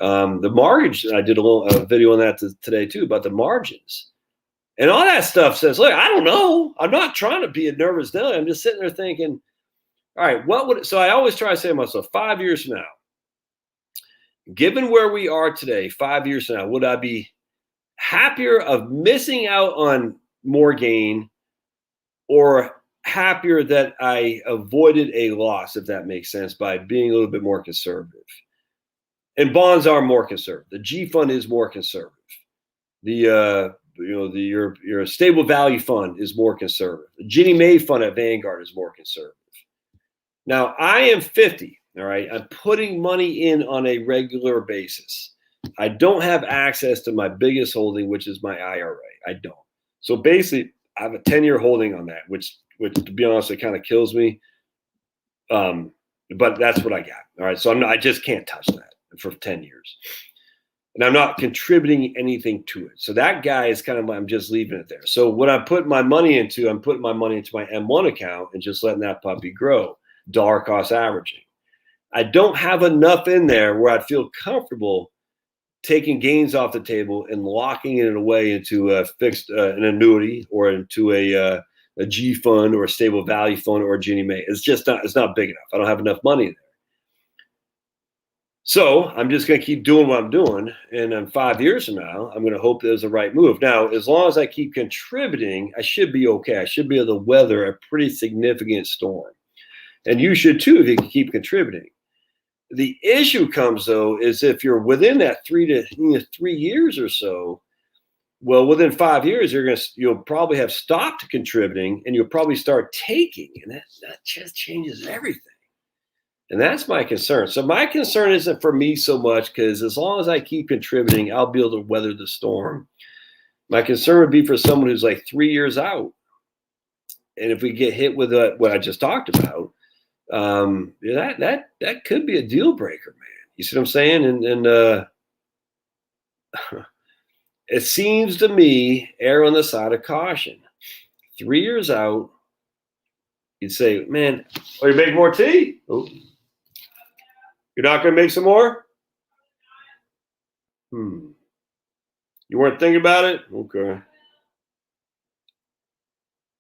mortgage. I did a video on that today too, about the margins. And all that stuff says, look, I don't know. I'm not trying to be a nervous Nelly. I'm just sitting there thinking, all right, so I always try to say to myself, 5 years from now, given where we are today, 5 years from now, would I be happier of missing out on more gain or happier that I avoided a loss, if that makes sense, by being a little bit more conservative? And bonds are more conservative. The G fund is more conservative. Your stable value fund is more conservative. The Ginnie Mae fund at Vanguard is more conservative. Now, I am 50, all right? I'm putting money in on a regular basis. I don't have access to my biggest holding, which is my IRA. I don't. So basically, I have a 10-year holding on that, which to be honest, it kind of kills me. But that's what I got. All right. So I just can't touch that for 10 years. And I'm not contributing anything to it. So that guy is kind of, I'm just leaving it there. So what I put my money into, I'm putting my money into my M1 account and just letting that puppy grow, dollar cost averaging. I don't have enough in there where I'd feel comfortable taking gains off the table and locking it away into a fixed an annuity or into a G fund or a stable value fund or a Ginnie Mae. It's not big enough. I don't have enough money there. So I'm just going to keep doing what I'm doing. And then 5 years from now, I'm going to hope there's the right move. Now, as long as I keep contributing, I should be okay. I should be able to weather a pretty significant storm. And you should too, if you can keep contributing. The issue comes, though, is if you're within that 3 years or so, well, within 5 years, you'll probably have stopped contributing and you'll probably start taking. And that just changes everything. And that's my concern. So my concern isn't for me so much because as long as I keep contributing, I'll be able to weather the storm. My concern would be for someone who's like 3 years out. And if we get hit with what I just talked about, that could be a deal breaker, man. You see what I'm saying? And it seems to me err on the side of caution. 3 years out, you'd say, man, you make more tea? Oh. You're not going to make some more? You weren't thinking about it? Okay.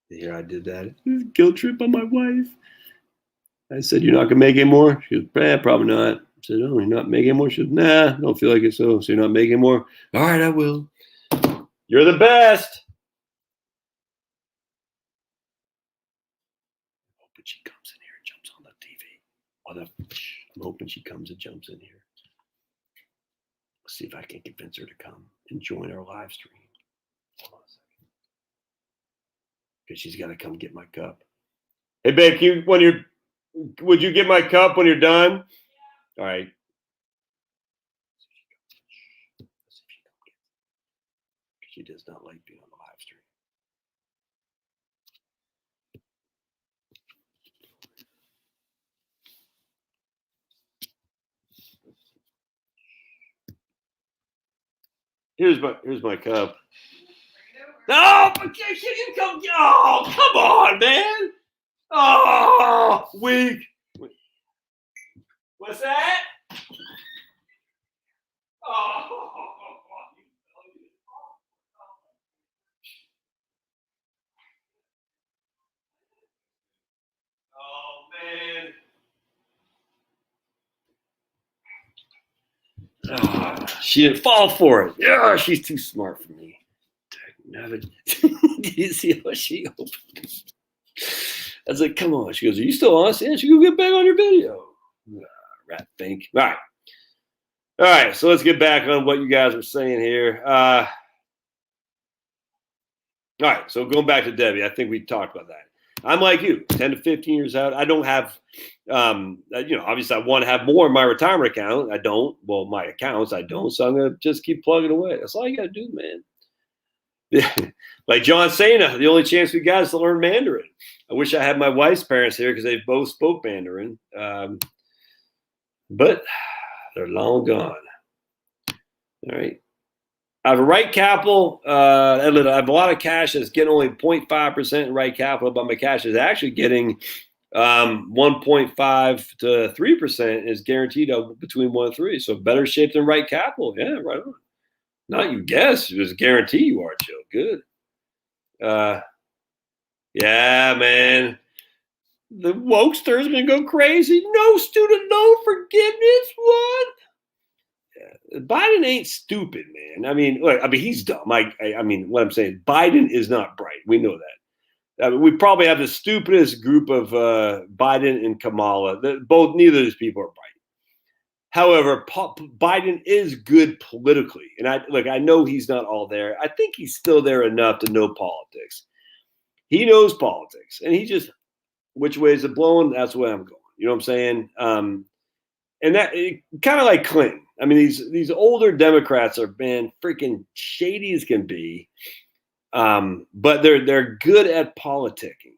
Here I did that. Guilt trip on my wife. I said, you're not going to make any more? She goes, probably not. I said, oh, you're not making more? She goes, nah, I don't feel like it. So you're not making more? All right, I will. You're the best. I'm hoping she comes in here and jumps on the TV. I'm hoping she comes and jumps in here. Let's see if I can convince her to come and join our live stream. Hold on a second. Because she's got to come get my cup. Hey, babe, would you get my cup when you're done? All right. She does not like being on the live stream. Here's my cup. No, but can you come? Oh, come on, man. Oh, weak. What's that? Oh. Oh, man. Oh, she didn't fall for it. Yeah, she's too smart for me. Do you see how she opened it? I was like, come on. She goes, are you still on? Yeah, she go get back on your video. Rat think. All right. So let's get back on what you guys are saying here. All right. So going back to Debbie, I think we talked about that. I'm like you, 10 to 15 years out. I don't have, obviously I want to have more in my retirement account. I don't. Well, my accounts, I don't. So I'm going to just keep plugging away. That's all you got to do, man. Like John Cena, the only chance we got is to learn Mandarin. I wish I had my wife's parents here because they both spoke Mandarin. But they're long gone. All right. I have a right capital. I have a lot of cash that's getting only 0.5% in right capital, but my cash is actually getting 1.5 to 3% is guaranteed between 1 and 3. So better shape than right capital. Yeah, right on. Not you guess. There's a guarantee you are, Joe. Good. Yeah, man. The wokesters are going to go crazy. No student loan forgiveness. What? Yeah. Biden ain't stupid, man. I mean, look, he's dumb. I mean, what I'm saying, Biden is not bright. We know that. I mean, we probably have the stupidest group of Biden and Kamala. Neither of these people are bright. However, Biden is good politically, and I know he's not all there. I think he's still there enough to know politics. He knows politics, and he just which way is it blowing? That's the way I'm going. You know what I'm saying? And that kind of like Clinton. I mean, these older Democrats are freaking shady as can be, but they're good at politicking.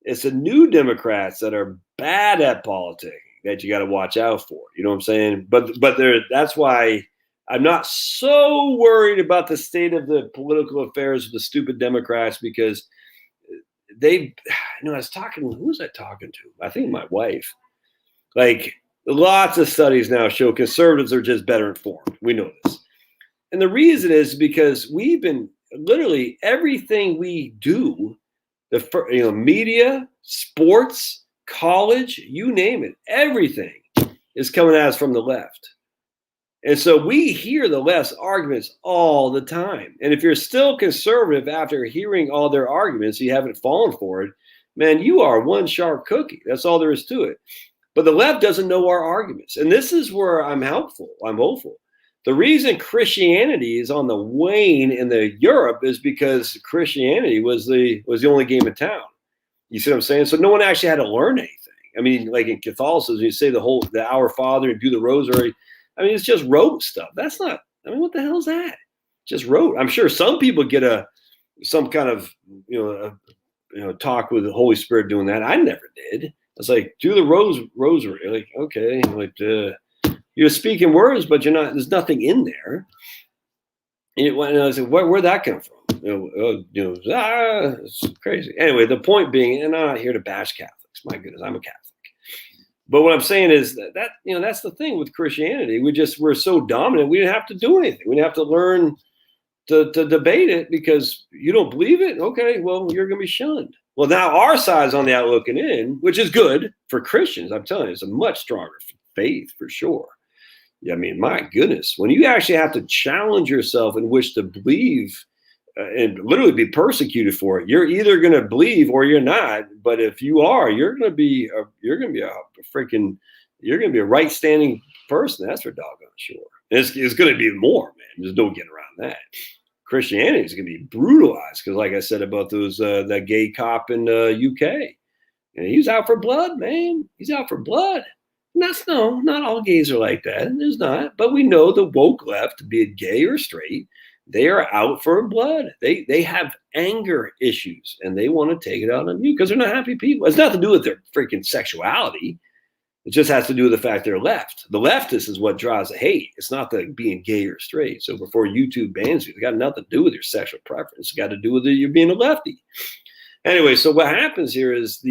It's the new Democrats that are bad at politicking that you got to watch out for. You know what I'm saying? But that's why I'm not so worried about the state of the political affairs of the stupid Democrats, because I was talking, who was I talking to? I think my wife. Like, lots of studies now show conservatives are just better informed. We know this. And the reason is because we've been literally everything we do, media, sports, college, you name it, everything is coming at us from the left. And so we hear the left's arguments all the time. And if you're still conservative after hearing all their arguments, you haven't fallen for it, man, you are one sharp cookie. That's all there is to it. But the left doesn't know our arguments. And this is where I'm hopeful. The reason Christianity is on the wane in Europe is because Christianity was the only game in town. You see what I'm saying? So no one actually had to learn anything. I mean, like in Catholicism, you say the Our Father and do the Rosary. I mean, it's just rote stuff. That's not. I mean, what the hell is that? Just rote. I'm sure some people get some kind of talk with the Holy Spirit doing that. I never did. It's like, do the rosary. Like, okay, like you're speaking words, but you're not. There's nothing in there. And I was like, where'd that come from? It's crazy. Anyway, the point being, and I'm not here to bash Catholics. My goodness, I'm a Catholic. But what I'm saying is that that's the thing with Christianity. We're so dominant. We didn't have to do anything. We didn't have to learn to debate it, because you don't believe it. Okay, well, you're going to be shunned. Well, now our side's on the out looking in, which is good for Christians. I'm telling you, it's a much stronger faith for sure. I mean, my goodness, when you actually have to challenge yourself and wish to believe and literally be persecuted for it, you're either going to believe or you're not. But if you are, you're going to be a right standing person. That's for doggone sure. And it's going to be more, man. There's no getting around that. Christianity is going to be brutalized because, like I said about that gay cop in UK, and he's out for blood, man. He's out for blood. Not all gays are like that. There's not, but we know the woke left, be it gay or straight, they are out for blood. They have anger issues, and they want to take it out on you because they're not happy people. It's nothing to do with their freaking sexuality. It just has to do with the fact they're left. The leftist is what drives the hate. It's not the being gay or straight. So before YouTube bans you, it's got nothing to do with your sexual preference. It's got to do with you being a lefty. Anyway, so what happens here is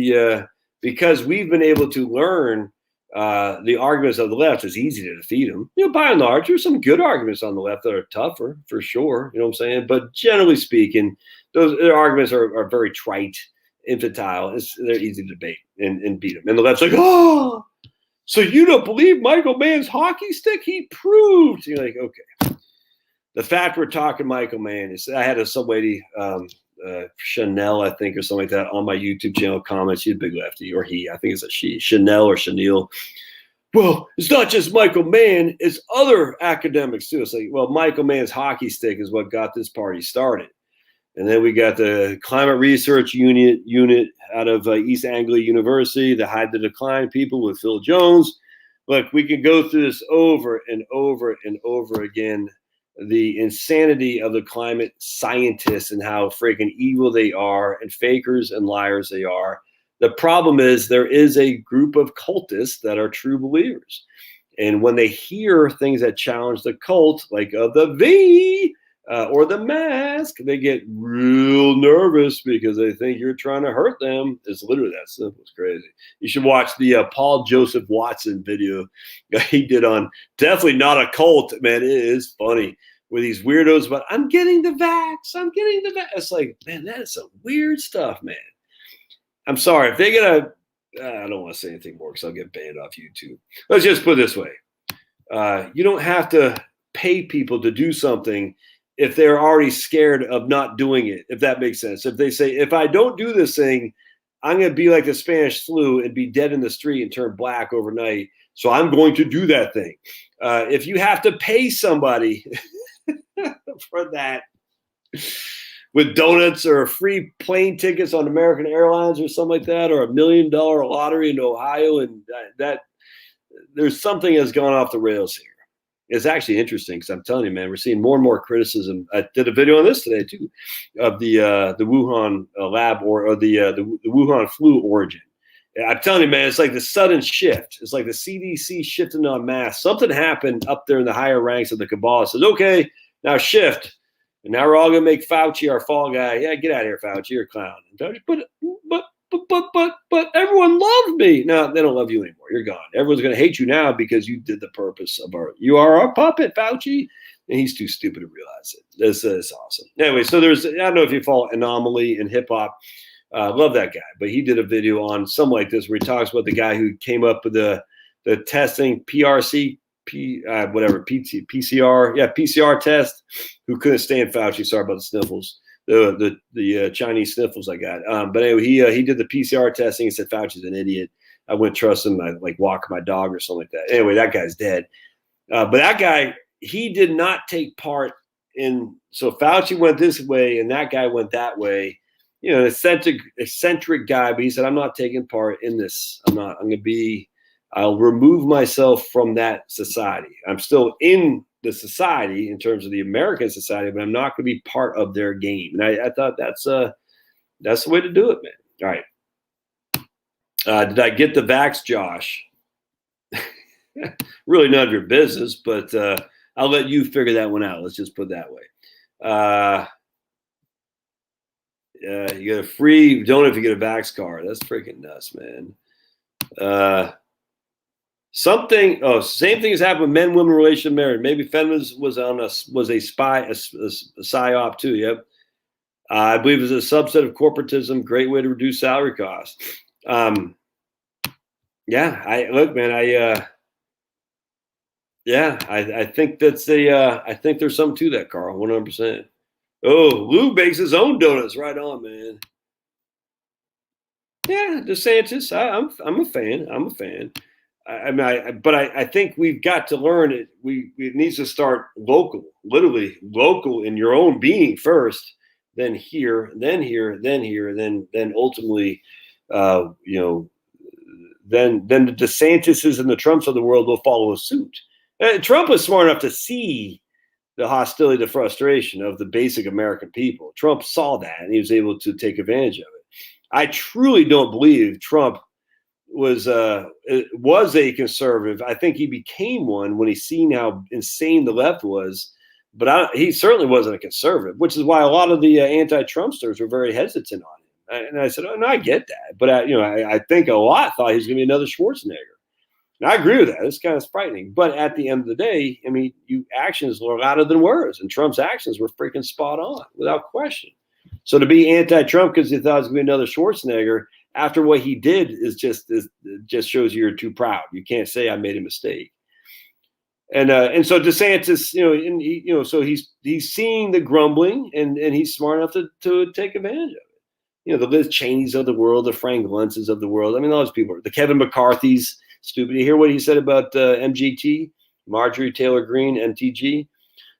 because we've been able to learn the arguments of the left, is easy to defeat them. By and large, there's some good arguments on the left that are tougher, for sure. You know what I'm saying? But generally speaking, their arguments are very trite, infantile. They're easy to debate and beat them. And the left's like, oh, so you don't believe Michael Mann's hockey stick? He proved. You're like, okay. The fact we're talking Michael Mann is, I had some lady, Chanel, I think, or something like that, on my YouTube channel comments. She's a big lefty, or he, I think it's a she, Chanel or Chanel. Well, it's not just Michael Mann, it's other academics too. It's like, well, Michael Mann's hockey stick is what got this party started. And then we got the climate research unit out of East Anglia University, the Hide the Decline people with Phil Jones. Look, we can go through this over and over and over again. The insanity of the climate scientists and how freaking evil they are and fakers and liars they are. The problem is there is a group of cultists that are true believers. And when they hear things that challenge the cult, like the V or the mask, they get real nervous because they think you're trying to hurt them. It's literally that simple. It's crazy. You should watch the Paul Joseph Watson video he did on Definitely Not a Cult. Man, it is funny. With these weirdos, but I'm getting the vax. It's like, man, that is some weird stuff, man. I'm sorry. If they get I don't want to say anything more because I'll get banned off YouTube. Let's just put it this way. You don't have to pay people to do something if they're already scared of not doing it, if that makes sense. If they say, if I don't do this thing, I'm going to be like the Spanish flu and be dead in the street and turn black overnight. So I'm going to do that thing. If you have to pay somebody for that with donuts or free plane tickets on American Airlines or something like that, or $1 million lottery in Ohio, and that there's something that's gone off the rails here. It's actually interesting because I'm telling you, man, we're seeing more and more criticism. I did a video on this today too, of the Wuhan lab or the Wuhan flu origin. I'm telling you, man, it's like the sudden shift. It's like the CDC shifting on mass. Something happened up there in the higher ranks of the cabal. It says, okay, now shift. And now we're all going to make Fauci our fall guy. Yeah, get out of here, Fauci. You're a clown. But everyone loved me. No, they don't love you anymore. You're gone. Everyone's going to hate you now because you did the purpose of you are our puppet, Fauci. And he's too stupid to realize it. This is awesome. Anyway, so I don't know if you follow Anomaly in hip hop. Love that guy. But he did a video on something like this where he talks about the guy who came up with the testing PCR test, who couldn't stand Fauci. Sorry about the sniffles. The Chinese sniffles I got. But anyway, he did the PCR testing and said Fauci's an idiot. I wouldn't trust him. I like walk my dog or something like that. Anyway, that guy's dead. But that guy, he did not take part in. So Fauci went this way and that guy went that way. You know, an eccentric guy. But he said, I'm not taking part in this. I'll remove myself from that society. I'm still in the society in terms of the American society, but I'm not going to be part of their game. And I thought that's the way to do it, man. All right. Did I get the vax, Josh? Really none of your business, but I'll let you figure that one out. Let's just put it that way. You get a free donut if you get a vax card. That's freaking nuts, man. Same thing has happened with men, women, relation, marriage. Maybe feminism was a spy, a psyop too. Yep. I believe it's a subset of corporatism. Great way to reduce salary costs. I think that's I think there's something to that, Carl. 100%. Oh, Lou bakes his own donuts. Right on, man. Yeah, DeSantis. I'm a fan. I think we've got to learn it. It needs to start local, literally local in your own being first, then here, then here, then here, then ultimately, then the DeSantises and the Trumps of the world will follow suit. Trump was smart enough to see the hostility, the frustration of the basic American people. Trump saw that and he was able to take advantage of it. I truly don't believe Trump was a conservative. I think he became one when he seen how insane the left was, but he certainly wasn't a conservative, which is why a lot of the anti-Trumpsters were very hesitant on him. And I said, oh, no, I get that. But I think a lot thought he was going to be another Schwarzenegger. And I agree with that. It's kind of frightening. But at the end of the day, I mean, actions were louder than words, and Trump's actions were freaking spot on, without question. So to be anti-Trump because he thought it was going to be another Schwarzenegger after what he did just shows you're too proud. You can't say I made a mistake. And so DeSantis, so he's seeing the grumbling and he's smart enough to take advantage of it. The Liz Cheneys of the world, the Frank Luntzes of the world. I mean, all those people, the Kevin McCarthy's. Stupid. You hear what he said about MGT, Marjorie Taylor Greene, MTG?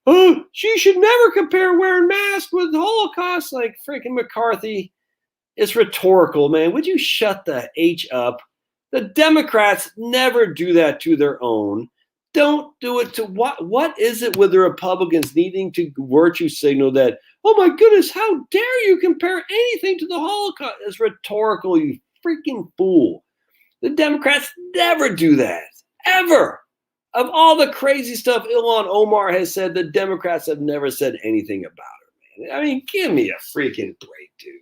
Oh, she should never compare wearing masks with the Holocaust. Like freaking McCarthy. It's rhetorical, man. Would you shut the H up? The Democrats never do that to their own. Don't do it to what is it with the Republicans needing to virtue signal that, oh my goodness, how dare you compare anything to the Holocaust? It's rhetorical, you freaking fool. The Democrats never do that, ever. Of all the crazy stuff Ilhan Omar has said, the Democrats have never said anything about her, man. I mean, give me a freaking break, dude.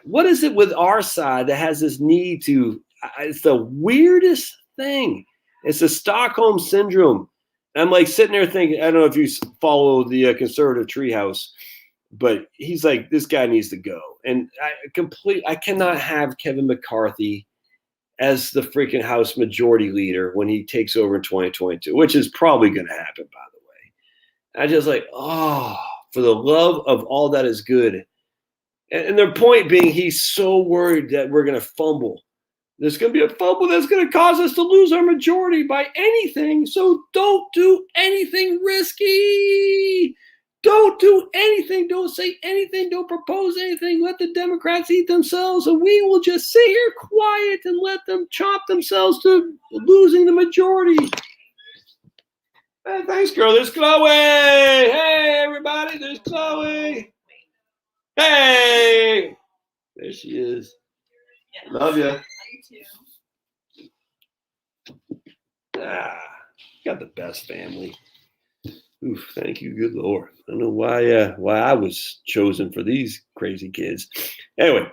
What is it with our side that has this need to – it's the weirdest thing. It's the Stockholm Syndrome. And I'm like sitting there thinking – I don't know if you follow the conservative treehouse, but he's like, this guy needs to go. And I cannot have Kevin McCarthy as the freaking House Majority Leader when he takes over in 2022, which is probably going to happen, by the way. I just like, oh, for the love of all that is good. And their point being, he's so worried that we're going to fumble. There's going to be a fumble that's going to cause us to lose our majority by anything. So don't do anything risky. Don't do anything. Don't say anything. Don't propose anything. Let the Democrats eat themselves, and we will just sit here quiet and let them chop themselves to losing the majority. Hey, thanks, girl. There's Chloe. Hey, everybody. There's Chloe. Hey. There she is. Love you. Got the best family. Oof, thank you, good Lord. I don't know why I was chosen for these crazy kids. Anyway,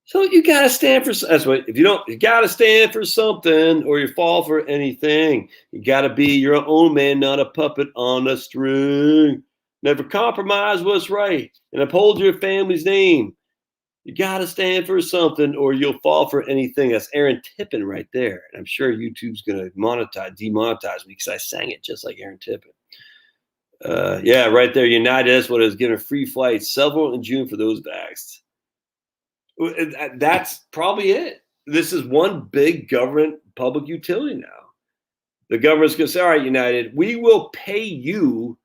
so you gotta stand for. That's what. If you don't, you gotta stand for something, or you fall for anything. You gotta be your own man, not a puppet on a string. Never compromise what's right, and uphold your family's name. You got to stand for something or you'll fall for anything. That's Aaron Tippin right there. And I'm sure YouTube's going to demonetize me because I sang it just like Aaron Tippin. Yeah, right there. United, that's what is given free flights, several in June for those vaxxed. That's probably it. This is one big government public utility now. The government's going to say, all right, United, we will pay you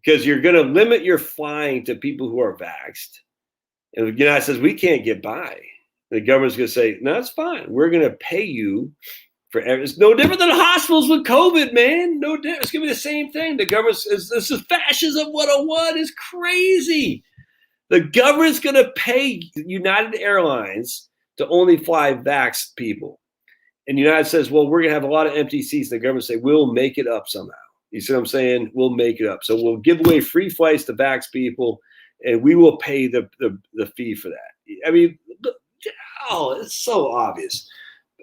because you're going to limit your flying to people who are vaxxed. And the United says, we can't get by. The government's going to say, no, that's fine. We're going to pay you for everything. It's no different than hospitals with COVID, man. No different. It's going to be the same thing. The government says, this is fascism 101. It's crazy. The government's going to pay United Airlines to only fly vaxxed people. And United says, well, we're going to have a lot of empty seats. And the government say, we'll make it up somehow. You see what I'm saying? We'll make it up. So we'll give away free flights to vaxxed people. And we will pay the fee for that. I mean, it's so obvious.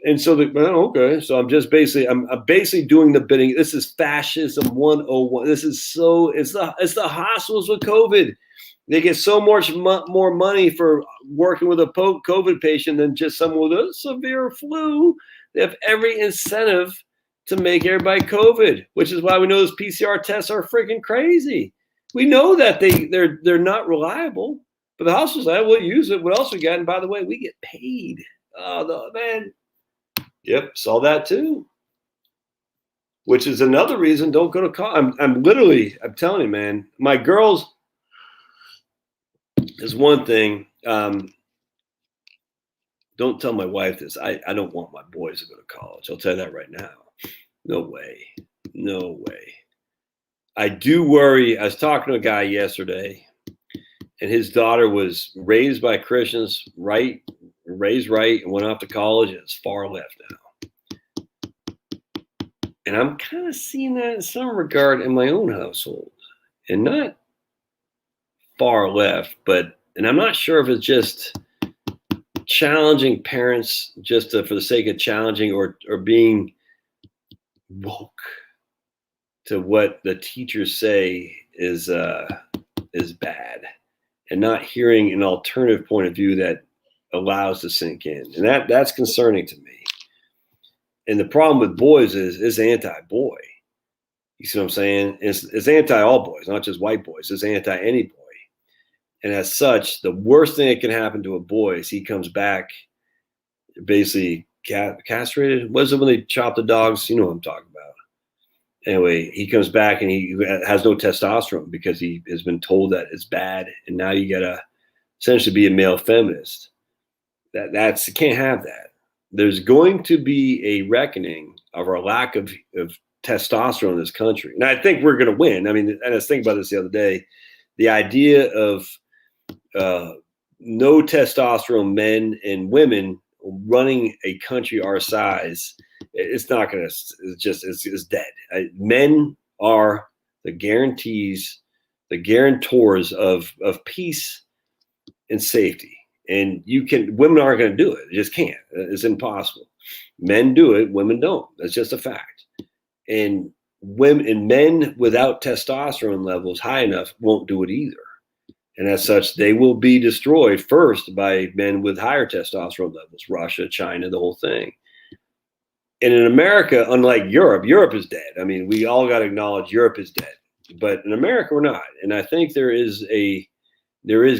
And so, okay. So I'm basically doing the bidding. This is fascism 101. This is it's the hospitals with COVID. They get so much more money for working with a COVID patient than just someone with a severe flu. They have every incentive to make everybody COVID, which is why we know those PCR tests are freaking crazy. We know that they're not reliable, but the hospitals say, we'll use it. What else we got? And by the way, we get paid. Oh, man. Yep, saw that too. Which is another reason don't go to college. I'm telling you, man, my girls is one thing. Don't tell my wife this. I don't want my boys to go to college. I'll tell you that right now. No way. No way. I do worry. I was talking to a guy yesterday, and his daughter was raised by Christians, raised right, and went off to college, and is far left now. And I'm kind of seeing that in some regard in my own household, and not far left, and I'm not sure if it's just challenging parents just for the sake of challenging or being woke to what the teachers say is bad, and not hearing an alternative point of view that allows to sink in. And that's concerning to me. And the problem with boys is it's anti-boy. You see what I'm saying? It's anti all boys, not just white boys. It's anti any boy. And as such, the worst thing that can happen to a boy is he comes back basically castrated. What is it when they chop the dogs? You know what I'm talking about. Anyway, he comes back and he has no testosterone because he has been told that it's bad. And now you got to essentially be a male feminist. You can't have that. There's going to be a reckoning of our lack of testosterone in this country. And I think we're going to win. I mean, and I was thinking about this the other day. The idea of no testosterone men and women running a country our size, it's not going to, it's dead. Men are the guarantors of peace and safety. And women aren't going to do it. They just can't. It's impossible. Men do it, women don't. That's just a fact. And women and men without testosterone levels high enough won't do it either. And as such, they will be destroyed first by men with higher testosterone levels, Russia, China, the whole thing. And in America, unlike Europe, Europe is dead. I mean, we all got to acknowledge Europe is dead. But in America, we're not. And I think there is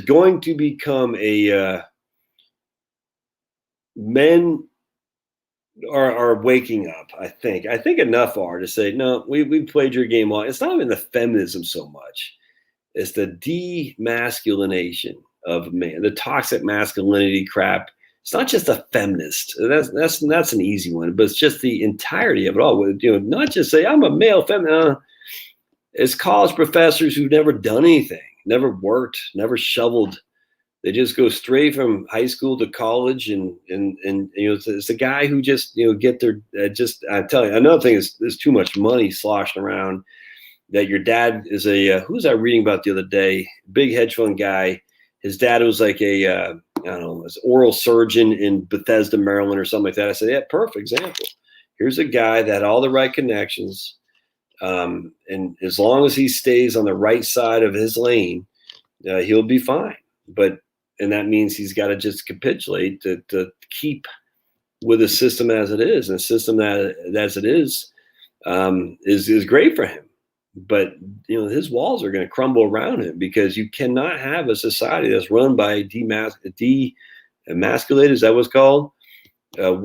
going to become a men are waking up. I think enough are to say, no, we played your game well. It's not even the feminism so much. It's the demasculination of man, the toxic masculinity crap. It's not just a feminist. That's an easy one, but it's just the entirety of it all. Not just say I'm a male feminist. It's college professors who've never done anything, never worked, never shoveled. They just go straight from high school to college, and it's a guy who just get their I tell you, another thing is there's too much money sloshing around. That your dad is who was I reading about the other day? Big hedge fund guy. His dad was like I don't know, an oral surgeon in Bethesda, Maryland, or something like that. I said, yeah, perfect example. Here's a guy that had all the right connections, and as long as he stays on the right side of his lane, he'll be fine. And that means he's got to just capitulate to keep with the system as it is, and the system that as it is great for him. But his walls are going to crumble around him, because you cannot have a society that's run by demasculated, is that what's called,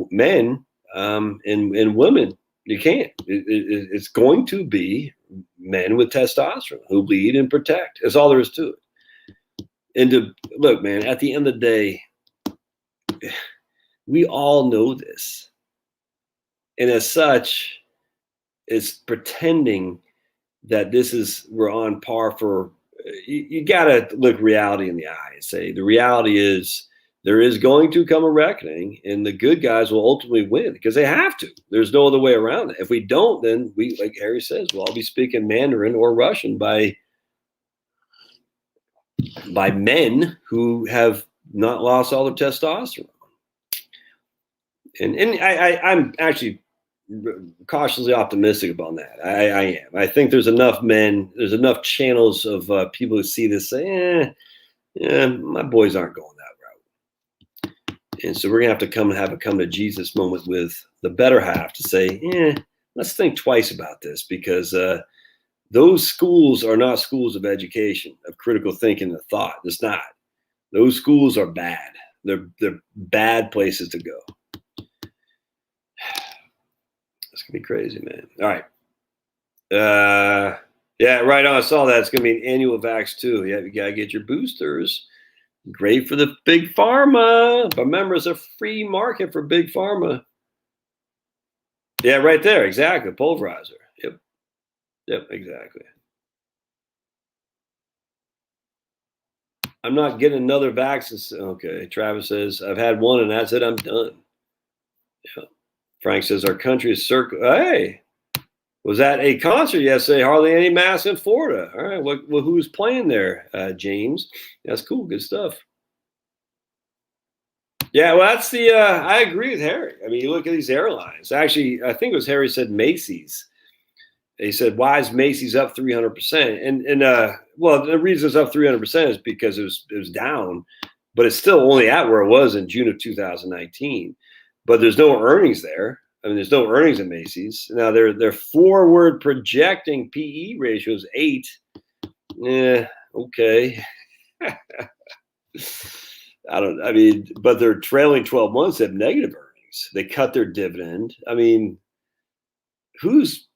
men and women. You can't. It's going to be men with testosterone who lead and protect. That's all there is to it. And look, man, at the end of the day, we all know this. And as such, it's pretending that we're on par for, you got to look reality in the eye and say, the reality is there is going to come a reckoning, and the good guys will ultimately win, because they have to. There's no other way around it. If we don't, then we, like Harry says, we'll all be speaking Mandarin or Russian by men who have not lost all their testosterone. And I'm actually cautiously optimistic about that. I am. I think there's enough men, there's enough channels of people who see this, say, my boys aren't going that route. And so we're gonna have to have a come to Jesus moment with the better half to say, let's think twice about this, because those schools are not schools of education, of critical thinking and thought. It's not. Those schools are bad. They're bad places to go. It's gonna be crazy, man. All right. Yeah, right on. I saw that. It's gonna be an annual vax too. Yeah, you gotta get your boosters. Great for the big pharma. But remember, it's a free market for big pharma. Yeah, right there. Exactly. Pulverizer. Yep, exactly. I'm not getting another vaccine. Okay. Travis says, I've had one and that's it. I'm done. Yeah. Frank says, our country is Hey, was at a concert yesterday. Hardly any masks in Florida. All right. Well, who's playing there, James? That's cool. Good stuff. Yeah, well, that's I agree with Harry. I mean, you look at these airlines. Actually, I think it was Harry said Macy's. He said, why is Macy's up 300%? And well, the reason it's up 300% is because it was down, but it's still only at where it was in June of 2019. But there's no earnings there. I mean, there's no earnings in Macy's. Now they're forward projecting PE ratios 8. Yeah, okay. But their trailing 12 months have negative earnings. They cut their dividend. I mean, who's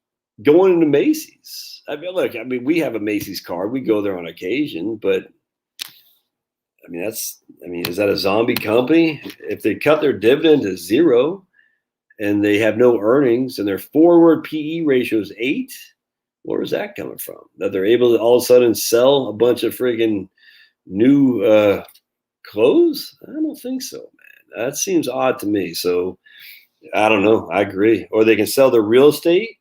going into Macy's? We have a Macy's card. We go there on occasion, but is that a zombie company? If they cut their dividend to 0 and they have no earnings and their forward PE ratio is 8, where is that coming from? That they're able to all of a sudden sell a bunch of friggin' new clothes? I don't think so, man. That seems odd to me. So I don't know. I agree. Or they can sell their real estate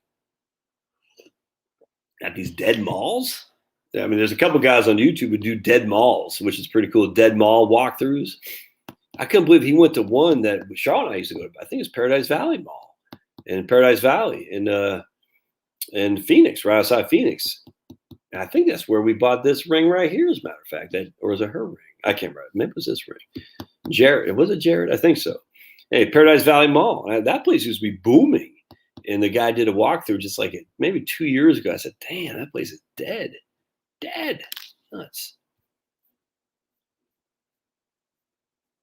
at these dead malls. I mean, there's a couple guys on YouTube who do dead malls, which is pretty cool. Dead mall walkthroughs. I couldn't believe he went to one that Charlotte and I used to go to. I think it's Paradise Valley Mall in Paradise Valley. And in Phoenix, right outside Phoenix. And I think that's where we bought this ring right here, as a matter of fact. Or was it her ring? I can't remember. Maybe it was this ring. Jared. Was it Jared? I think so. Hey, Paradise Valley Mall. That place used to be booming. And the guy did a walkthrough just like maybe 2 years ago. I said, damn, that place is dead. Dead. Nuts.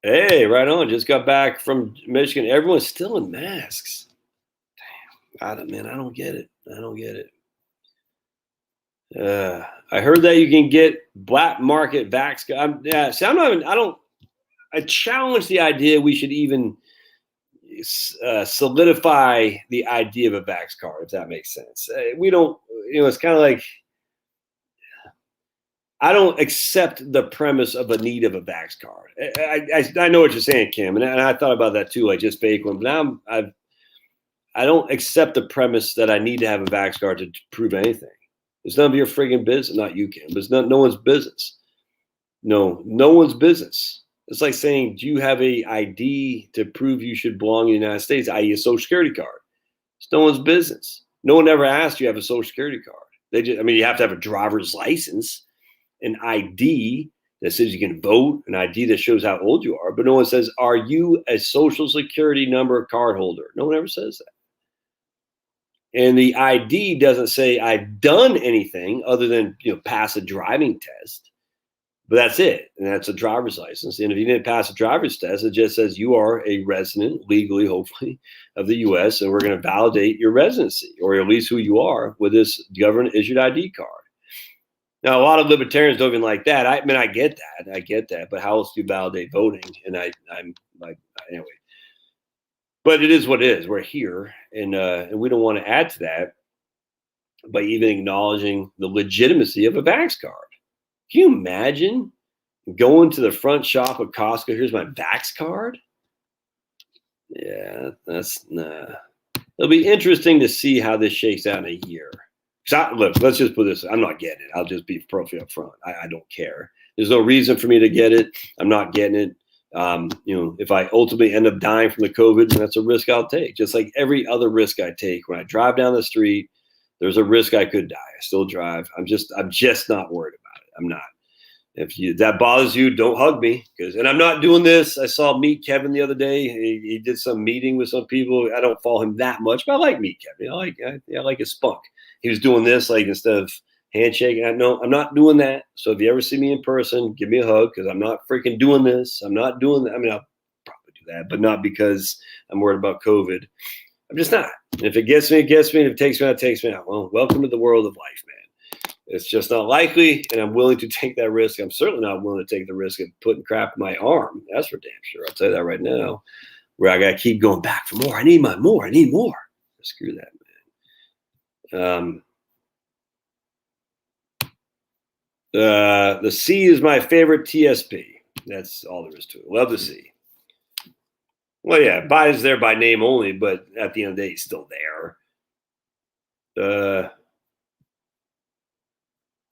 Hey, right on. Just got back from Michigan. Everyone's still in masks. Damn. Man, I don't get it. I don't get it. I heard that you can get black market vax. I challenge the idea we should even solidify the idea of a vax card, if that makes sense. We don't, it's kind of like, I don't accept the premise of a need of a vax card. I know what you're saying, Kim, and I thought about that too. I just fake one, but now I don't accept the premise that I need to have a vax card to prove anything. It's none of your friggin' business. Not you, Kim, but it's no one's business. No one's business. It's like saying, do you have a ID to prove you should belong in the United States, i.e. a social security card? It's no one's business. No one ever asked you to have a social security card. You have to have a driver's license, an ID that says you can vote, an ID that shows how old you are, but no one says, are you a social security number card holder? No one ever says that. And the ID doesn't say I've done anything other than pass a driving test. But that's it. And that's a driver's license. And if you didn't pass a driver's test, it just says you are a resident, legally, hopefully, of the U.S. And we're going to validate your residency, or at least who you are, with this government-issued ID card. Now, a lot of libertarians don't even like that. I get that. I get that. But how else do you validate voting? And I'm like, anyway. But it is what it is. We're here, and we don't want to add to that by even acknowledging the legitimacy of a vax card. Can you imagine going to the front shop of Costco? Here's my vax card. Yeah, it'll be interesting to see how this shakes out in a year. Look, let's just put this. I'm not getting it. I'll just be perfectly upfront. I don't care. There's no reason for me to get it. I'm not getting it. If I ultimately end up dying from the COVID, that's a risk I'll take. Just like every other risk I take. When I drive down the street, there's a risk I could die. I still drive. I'm just not worried about it. I'm not. If that bothers you, don't hug me. And I'm not doing this. I saw Meet Kevin the other day. He did some meeting with some people. I don't follow him that much, but I like Meet Kevin. I like his spunk. He was doing this, like, instead of handshaking. No, I'm not doing that. So if you ever see me in person, give me a hug, because I'm not freaking doing this. I'm not doing that. I'll probably do that, but not because I'm worried about COVID. I'm just not. If it gets me, it gets me. And if it takes me out, it takes me out. Well, welcome to the world of life, man. It's just not likely, and I'm willing to take that risk. I'm certainly not willing to take the risk of putting crap in my arm. That's for damn sure. I'll tell you that right now, where I got to keep going back for more. I need more. I need more. Screw that, man. The C is my favorite TSP. That's all there is to it. Love the C. Well, yeah, Biden's there by name only, but at the end of the day, he's still there.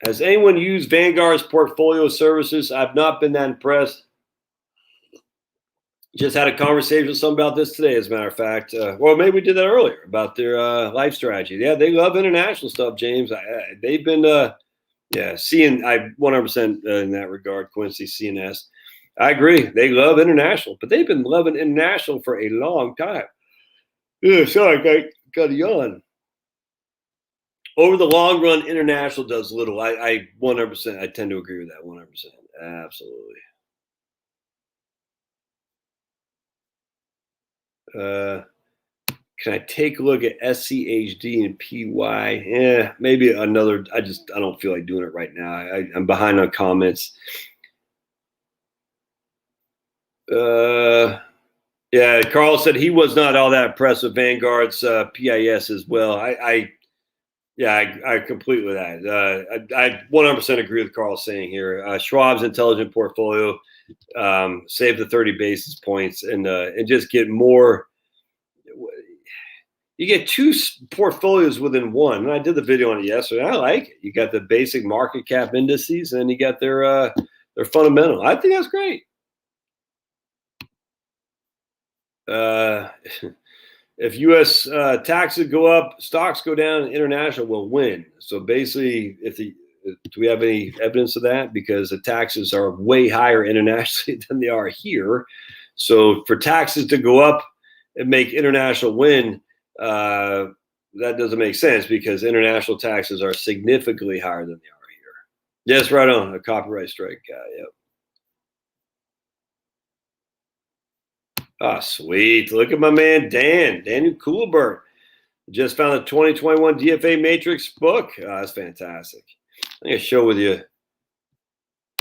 Has anyone used Vanguard's portfolio services? I've not been that impressed. Just had a conversation with someone about this today, as a matter of fact. Well, maybe we did that earlier about their life strategy. Yeah, they love international stuff, James. They've been, seeing, I 100% in that regard, Quincy, CNS. I agree. They love international, but they've been loving international for a long time. Sorry, I got a yawn. Over the long run, international does little. I 100%, I tend to agree with that 100%. Absolutely. Can I take a look at SCHD and PY? Yeah, maybe another. I don't feel like doing it right now. I'm behind on comments. Yeah, Carl said he was not all that impressed with Vanguard's PIS as well. I completely with that. I 100% agree with Carl saying here. Schwab's intelligent portfolio, save the 30 basis points and just get more. You get two portfolios within one. And I did the video on it yesterday. I like it. You got the basic market cap indices, and you got their fundamental. I think that's great. if U.S. Taxes go up, stocks go down, international will win. So basically, do we have any evidence of that? Because the taxes are way higher internationally than they are here. So for taxes to go up and make international win, that doesn't make sense because international taxes are significantly higher than they are here. Yes, right on. A copyright strike guy. Yep. Ah, sweet. Look at my man, Daniel Kuhlberg. Just found the 2021 DFA Matrix book. That's fantastic. I'm going to show with you.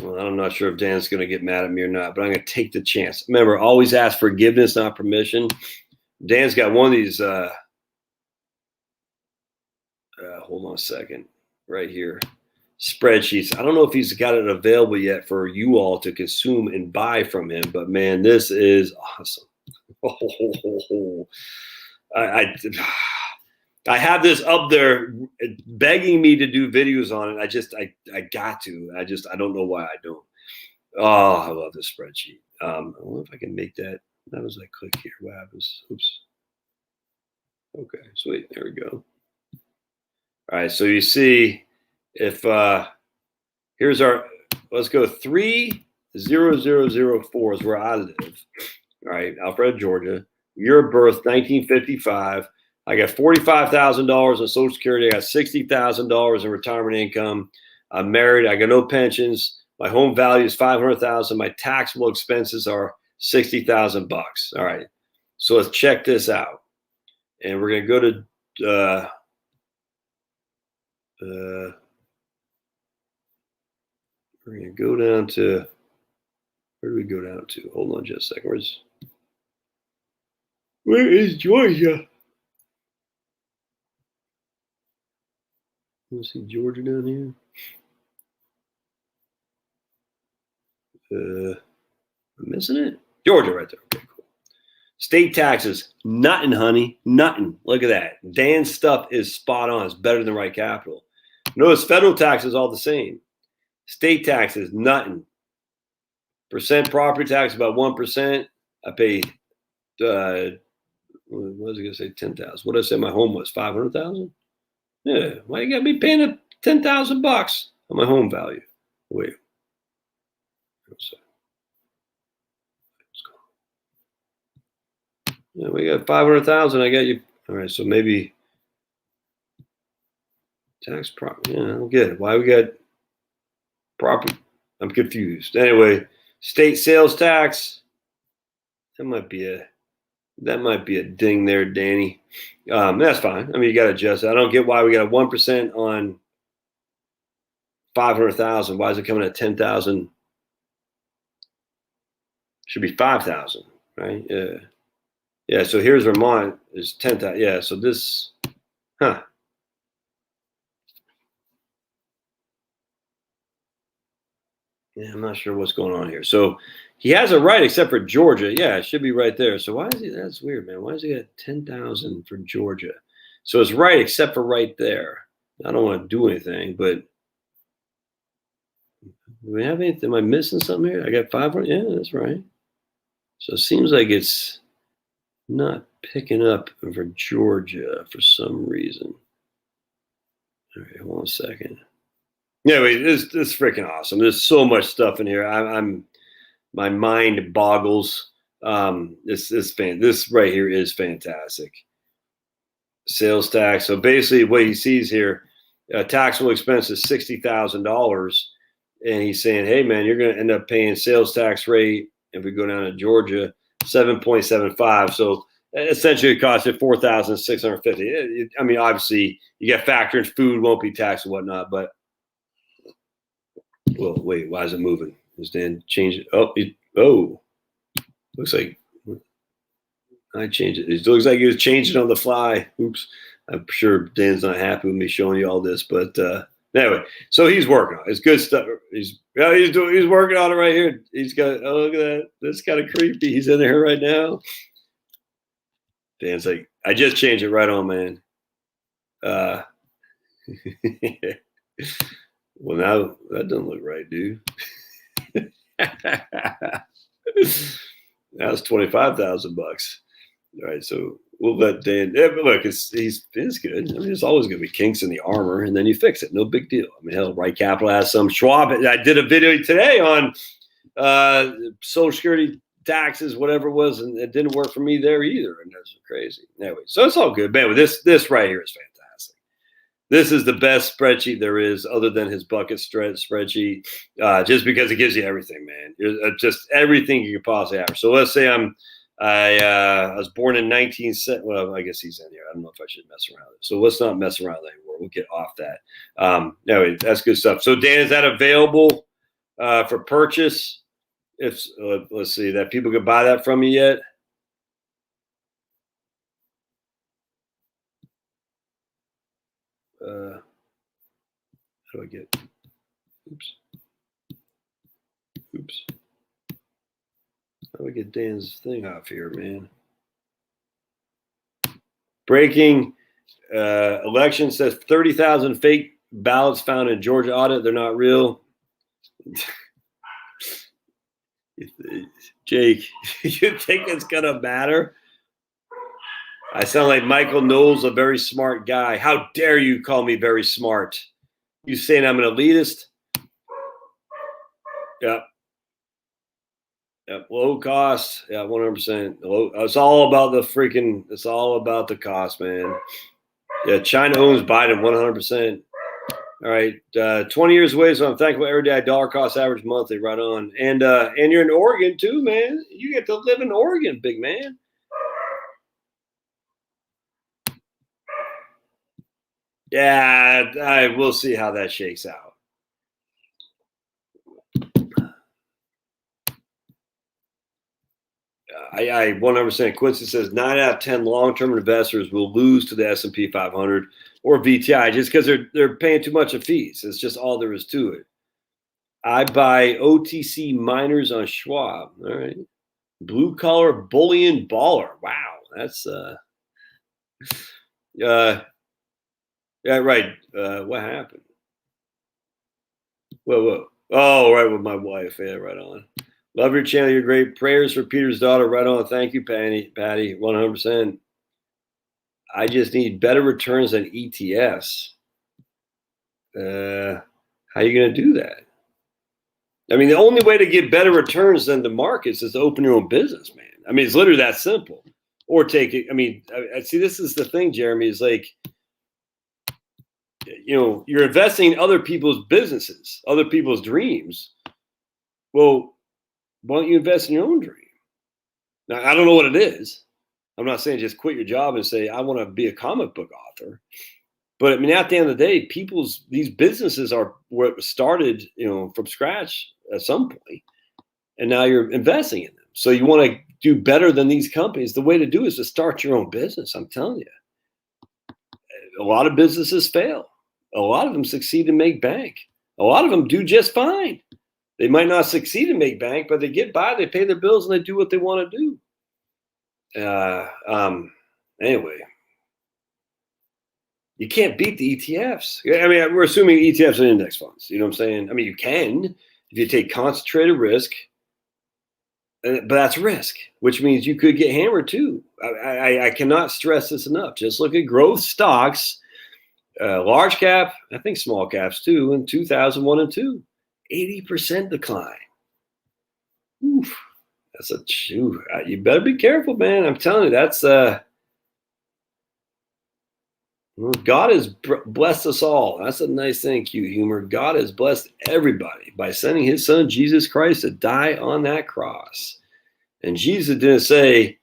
Well, I'm not sure if Dan's going to get mad at me or not, but I'm going to take the chance. Remember, always ask forgiveness, not permission. Dan's got one of these. Hold on a second. Right here. Spreadsheets. I don't know if he's got it available yet for you all to consume and buy from him, but man, this is awesome. I have this up there begging me to do videos on it. I got to. I don't know why I don't. Oh, I love this spreadsheet. I don't know if I can make that. That was like click here. What happens? Oops. Okay, sweet. There we go. All right, so you see if here's our, let's go 30004 is where I live. All right, Alpharetta, Georgia. Year of birth, 1955. I got $45,000 in Social Security. I got $60,000 in retirement income. I'm married. I got no pensions. My home value is $500,000. My taxable expenses are $60,000. All right, so let's check this out. And we're gonna go to we're gonna go down to, where do we go down to? Hold on just a second. Where is Georgia? Let's see Georgia down here. I'm missing it. Georgia right there. Okay, cool. State taxes, nothing, honey, nothing. Look at that. Dan's stuff is spot on. It's better than Right Capital. Notice federal taxes all the same. State taxes, nothing. Percent property tax about 1%. I paid. What was I gonna say? 10,000. What did I say my home was? 500,000. Yeah. Why you gotta be paying $10,000 on my home value? Wait. Yeah, we got 500,000. I got you. All right, so maybe tax property. Yeah, I don't get it. Why we got property? I'm confused. Anyway, state sales tax. That might be a ding there, Danny. That's fine. I mean, you got to adjust it. I don't get why we got 1% on 500,000. Why is it coming at 10,000? Should be 5,000, right? Yeah. Yeah. So here's Vermont is 10,000. Yeah. So this, huh? Yeah, I'm not sure what's going on here. So he has it right except for Georgia. Yeah, it should be right there. So why is he? That's weird, man. Why is he at 10,000 for Georgia? So it's right except for right there. I don't want to do anything, but do we have anything? Am I missing something here? I got 500. Yeah, that's right. So it seems like it's not picking up for Georgia for some reason. All right, hold on a second. Anyway, this is freaking awesome. There's so much stuff in here. My mind boggles. This right here is fantastic. Sales tax. So basically, what he sees here, taxable expense is $60,000, and he's saying, "Hey, man, you're going to end up paying sales tax rate if we go down to Georgia 7.75." So essentially, it costs you $4,650. I mean, obviously, you got factoring food won't be taxed and whatnot, but. Well, wait, why is it moving? Is Dan changed it? Oh, looks like I changed it. It looks like he was changing on the fly. Oops. I'm sure Dan's not happy with me showing you all this, but anyway, so he's working on it. It's good stuff. He's working on it right here. He's got, oh, look at that. That's kind of creepy. He's in there right now. Dan's like, I just changed it right on, man. Well, now that doesn't look right, dude. Now it's $25,000. All right, so We'll let Dan. Yeah, but look, he's good. I mean, there's always going to be kinks in the armor, and then you fix it. No big deal. I mean, hell, Right Capital has some. Schwab. I did a video today on Social Security taxes, whatever it was, and it didn't work for me there either, and that's crazy. Anyway, so it's all good, man. This right here is fantastic. This is the best spreadsheet there is, other than his bucket spreadsheet, just because it gives you everything, man. Just everything you could possibly have. So let's say I was born in 1970. Well, I guess he's in here. I don't know if I should mess around with it. So let's not mess around anymore. We'll get off that. Anyway, that's good stuff. So Dan, is that available for purchase? If let's see, that people could buy that from you yet? How do I get? Oops. How do I get Dan's thing off here, man? Breaking election says 30,000 fake ballots found in Georgia audit. They're not real. Jake, you think it's gonna matter? I sound like Michael Knowles, a very smart guy. How dare you call me very smart? You saying I'm an elitist? Yep. Yep. Low cost. Yeah, 100%. It's all about it's all about the cost, man. Yeah, China owns Biden 100%. All right. 20 years away, so I'm thankful every day. Dollar cost average monthly, right on. And you're in Oregon too, man. You get to live in Oregon, big man. Yeah, we'll see how that shakes out. I 100%. Quincy says 9 out of 10 long-term investors will lose to the S&P 500 or VTI just because they're paying too much of fees. It's just all there is to it. I buy OTC miners on Schwab. All right. Blue collar bullion baller. Wow, that's yeah, right. What happened? Whoa. Oh, right, with my wife. Yeah, right on. Love your channel. You're great. Prayers for Peter's daughter. Right on. Thank you, Patty. 100%. I just need better returns than ETFs. How are you going to do that? I mean, the only way to get better returns than the markets is to open your own business, man. I mean, it's literally that simple. Or take it. I mean, I see, this is the thing, Jeremy, is like, you're investing in other people's businesses, other people's dreams. Well, why don't you invest in your own dream? Now, I don't know what it is. I'm not saying just quit your job and say, I want to be a comic book author. But I mean, at the end of the day, these businesses are where it was started, from scratch at some point, and now you're investing in them. So you want to do better than these companies. The way to do it is to start your own business. I'm telling you, a lot of businesses fail. A lot of them succeed and make bank. A lot of them do just fine. They might not succeed and make bank, but they get by, they pay their bills, and they do what they want to do. Anyway, you can't beat the ETFs. I mean, we're assuming ETFs and index funds. You know what I'm saying? I mean, you can if you take concentrated risk, but that's risk, which means you could get hammered too. I cannot stress this enough. Just look at growth stocks, large cap, I think small caps too, in 2001 and 2. 80% decline. Oof, you better be careful, man. I'm telling you, that's God has blessed us all. That's a nice thing, cute humor. God has blessed everybody by sending his son, Jesus Christ, to die on that cross. And Jesus didn't say,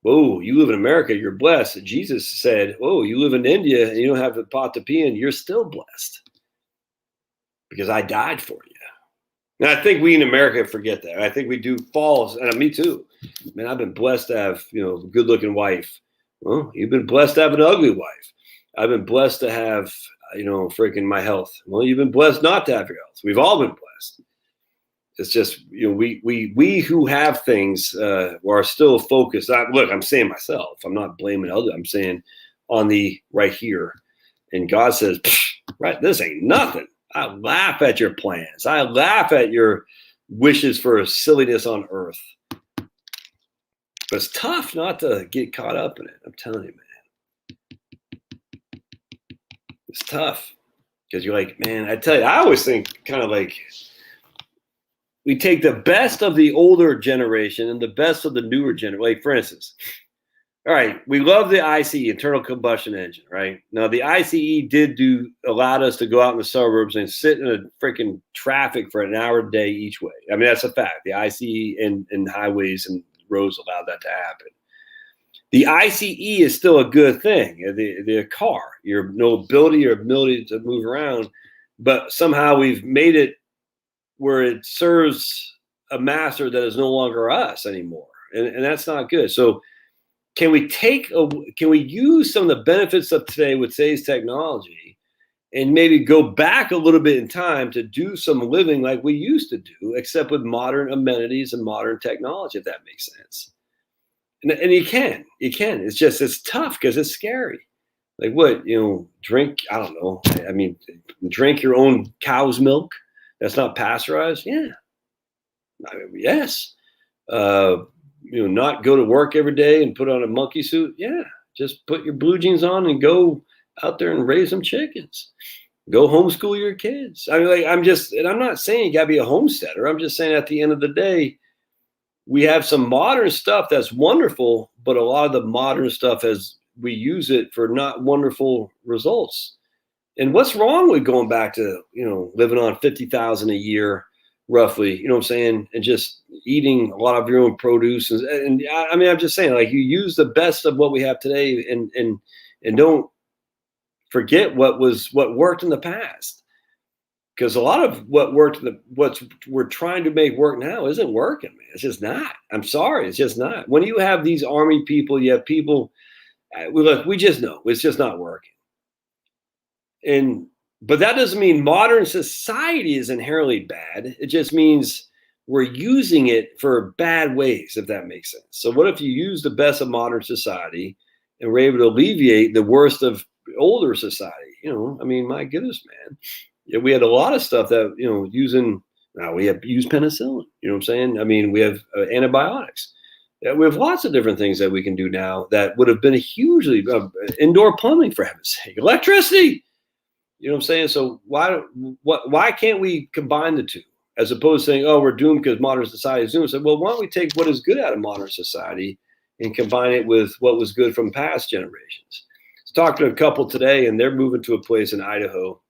whoa, you live in America, you're blessed. Jesus said, whoa, you live in India and you don't have a pot to pee in, you're still blessed because I died for you. And I think we in America forget that. I think we do fall, and me too. Man, I've been blessed to have, a good-looking wife. Well, you've been blessed to have an ugly wife. I've been blessed to have, freaking my health. Well, you've been blessed not to have your health. We've all been blessed. It's just, we who have things are still focused. Look, I'm saying myself. I'm not blaming others. I'm saying on the right here. And God says, right, this ain't nothing. I laugh at your plans. I laugh at your wishes for silliness on earth. But it's tough not to get caught up in it. I'm telling you, man. It's tough because you're like, man, I tell you, I always think kind of like we take the best of the older generation and the best of the newer generation. Like, for instance, all right, we love the ICE, internal combustion engine, right? Now, the ICE allowed us to go out in the suburbs and sit in a freaking traffic for an hour a day each way. I mean, that's a fact. The ICE and highways and roads allowed that to happen. The ICE is still a good thing. The car, your ability to move around, but somehow we've made it where it serves a master that is no longer us anymore, and that's not good. So, can we use some of the benefits of today with today's technology, and maybe go back a little bit in time to do some living like we used to do, except with modern amenities and modern technology, if that makes sense? And you can. It's tough because it's scary. Like what, drink, I don't know. I mean, drink your own cow's milk that's not pasteurized. Yeah. I mean, yes. Not go to work every day and put on a monkey suit. Yeah. Just put your blue jeans on and go out there and raise some chickens. Go homeschool your kids. I mean, I'm not saying you gotta be a homesteader. I'm just saying at the end of the day, we have some modern stuff that's wonderful, but a lot of the modern stuff we use it for not wonderful results. And what's wrong with going back to, living on $50,000 a year, roughly, you know what I'm saying? And just eating a lot of your own produce. And I mean, I'm just saying, like, you use the best of what we have today and don't forget what worked in the past. Because a lot of what worked, what we're trying to make work now isn't working, man. It's just not. I'm sorry. It's just not. When you have these army people, you have people, we just know it's just not working. But that doesn't mean modern society is inherently bad. It just means we're using it for bad ways, if that makes sense. So what if you use the best of modern society and we're able to alleviate the worst of older society? I mean, my goodness, man. Yeah, we had a lot of stuff that, we have used penicillin, you know what I'm saying? I mean, we have antibiotics. Yeah, we have lots of different things that we can do now that would have been a hugely indoor plumbing, for heaven's sake, electricity. You know what I'm saying? So why can't we combine the two as opposed to saying, oh, we're doomed because modern society is doomed? So, well, why don't we take what is good out of modern society and combine it with what was good from past generations? I was talking to a couple today, and they're moving to a place in Idaho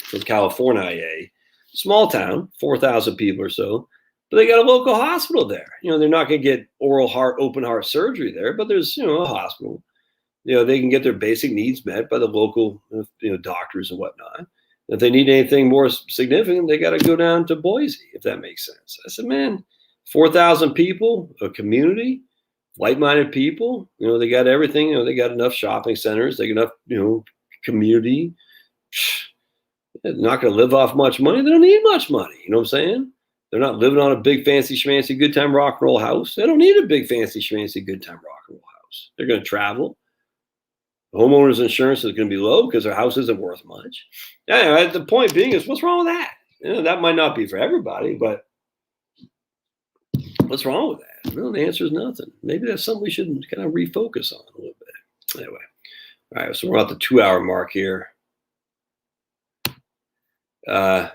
from California, small town, 4,000 people or so, but they got a local hospital there. They're not going to get open heart surgery there, but there's, a hospital. They can get their basic needs met by the local, doctors and whatnot. If they need anything more significant, they got to go down to Boise, if that makes sense. I said, man, 4,000 people, a community, like-minded people, they got everything. They got enough shopping centers, they got enough, community. They're not going to live off much money. They don't need much money. You know what I'm saying? They're not living on a big, fancy, schmancy, good time rock and roll house. They don't need a big, fancy, schmancy, good time rock and roll house. They're going to travel. The homeowner's insurance is going to be low because their house isn't worth much. Yeah, the point being is, what's wrong with that? That might not be for everybody, but what's wrong with that? Well, the answer is nothing. Maybe that's something we should kind of refocus on a little bit. Anyway, all right, so we're at the 2-hour mark here. Not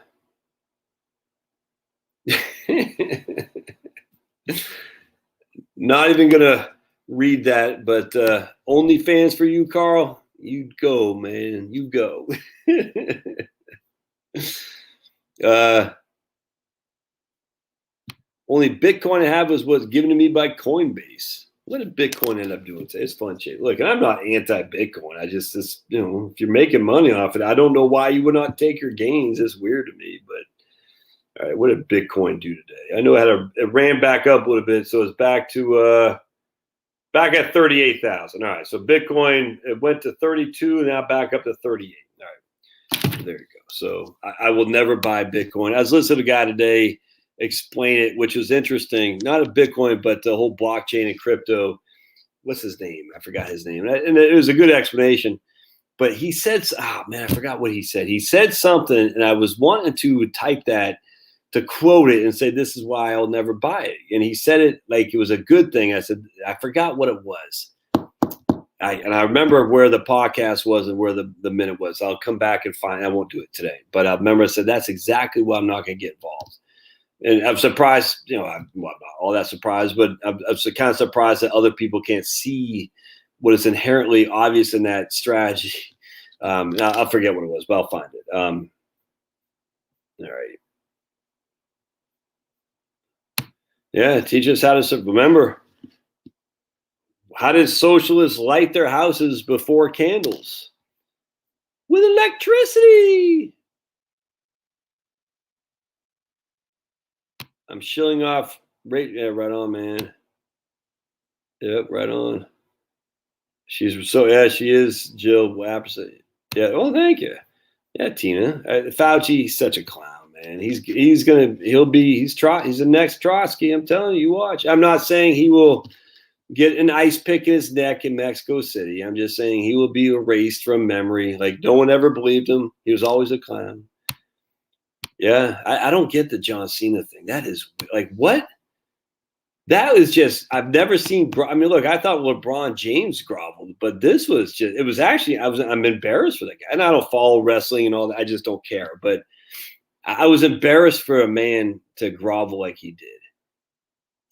even gonna read that, but OnlyFans for you, Carl. You go, man. You go. Only Bitcoin I have was what's given to me by Coinbase. What did Bitcoin end up doing today? It's fun shit. Look, I'm not anti-Bitcoin. I just, if you're making money off it, I don't know why you would not take your gains. It's weird to me, but all right, what did Bitcoin do today? I know it ran back up a little bit, so it's back to back at 38,000. All right, so Bitcoin, it went to 32, now back up to 38. All right, there you go. So I will never buy Bitcoin. I was listening to a guy today explain it, which was interesting. Not a Bitcoin, but the whole blockchain and crypto. What's his name? I forgot his name. And it was a good explanation. But he said, I forgot what he said. He said something, and I was wanting to type that, to quote it and say, this is why I'll never buy it. And he said it like it was a good thing. I said, I forgot what it was. I remember where the podcast was and where the minute was. I'll come back and find, I won't do it today, but I remember I said, that's exactly why I'm not going to get involved. And I'm surprised, I'm not all that surprised, but I'm kind of surprised that other people can't see what is inherently obvious in that strategy. I'll forget what it was, but I'll find it. All right. Yeah, teach us how to remember. How did socialists light their houses before candles? With electricity. I'm shilling off. Right on, man. Yep, right on. She is Jill Apperson. Yeah, well, thank you. Yeah, Tina. Fauci's such a clown, man. He's the next Trotsky. I'm telling you, watch. I'm not saying he will get an ice pick in his neck in Mexico City. I'm just saying he will be erased from memory. Like, no one ever believed him. He was always a clown. Yeah, I don't get the John Cena thing. That is like, what? That was just, I've never seen, I mean, look, I thought LeBron James groveled, but this was just, it was actually, I'm embarrassed for that guy. And I don't follow wrestling and all that. I just don't care. But I was embarrassed for a man to grovel like he did.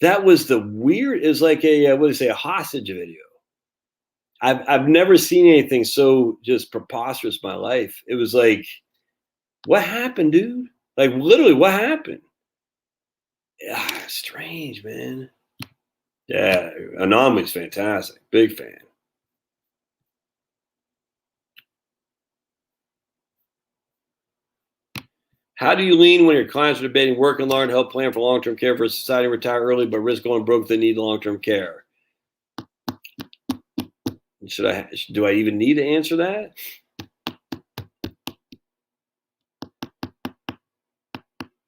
That was the weird, it was like a hostage video. I've never seen anything so just preposterous in my life. It was like, what happened, dude? Like, literally, what happened? Yeah, strange, man. Yeah, Anomaly's fantastic. Big fan. How do you lean when your clients are debating work and learn, help plan for long-term care for society, retire early, but risk going broke if they need long-term care? Do I even need to answer that?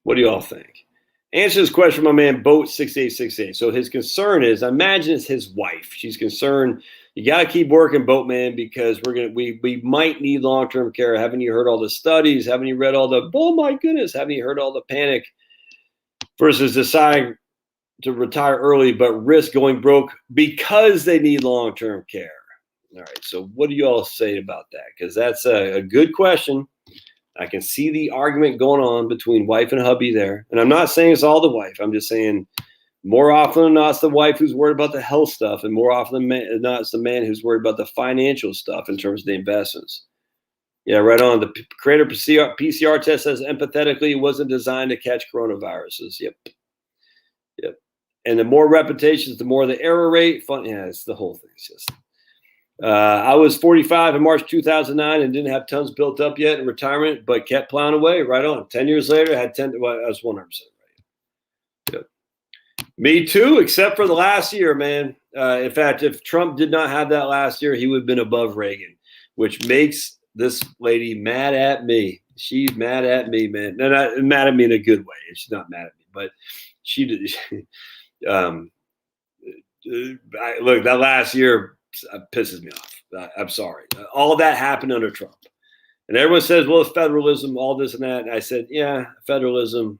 What do you all think? Answer this question, my man, Boat6868. So his concern is, I imagine it's his wife. She's concerned, you got to keep working, Boatman, because we might need long-term care. Haven't you heard all the studies? Haven't you read all the, oh my goodness, haven't you heard all the panic versus deciding to retire early, but risk going broke because they need long-term care? All right, so what do you all say about that? Because that's a good question. I can see the argument going on between wife and hubby there. And I'm not saying it's all the wife. I'm just saying more often than not, it's the wife who's worried about the health stuff. And more often than not, it's the man who's worried about the financial stuff in terms of the investments. Yeah, right on. The creator PCR test says empathetically, it wasn't designed to catch coronaviruses. Yep. And the more repetitions, the more the error rate. Yeah, it's the whole thing. It's just... I was 45 in March 2009 and didn't have tons built up yet in retirement, but kept plowing away. Right on. 10 years later, I had 10. Well, I was 100% right. Yep. Me too, except for the last year, man. In fact, if Trump did not have that last year, he would have been above Reagan, which makes this lady mad at me. She's mad at me, man. No, not mad at me in a good way. She's not mad at me, but she did. Look, that last year pisses me off. I'm sorry. All that happened under Trump. And everyone says, well, it's federalism, all this and that. And I said, yeah, federalism.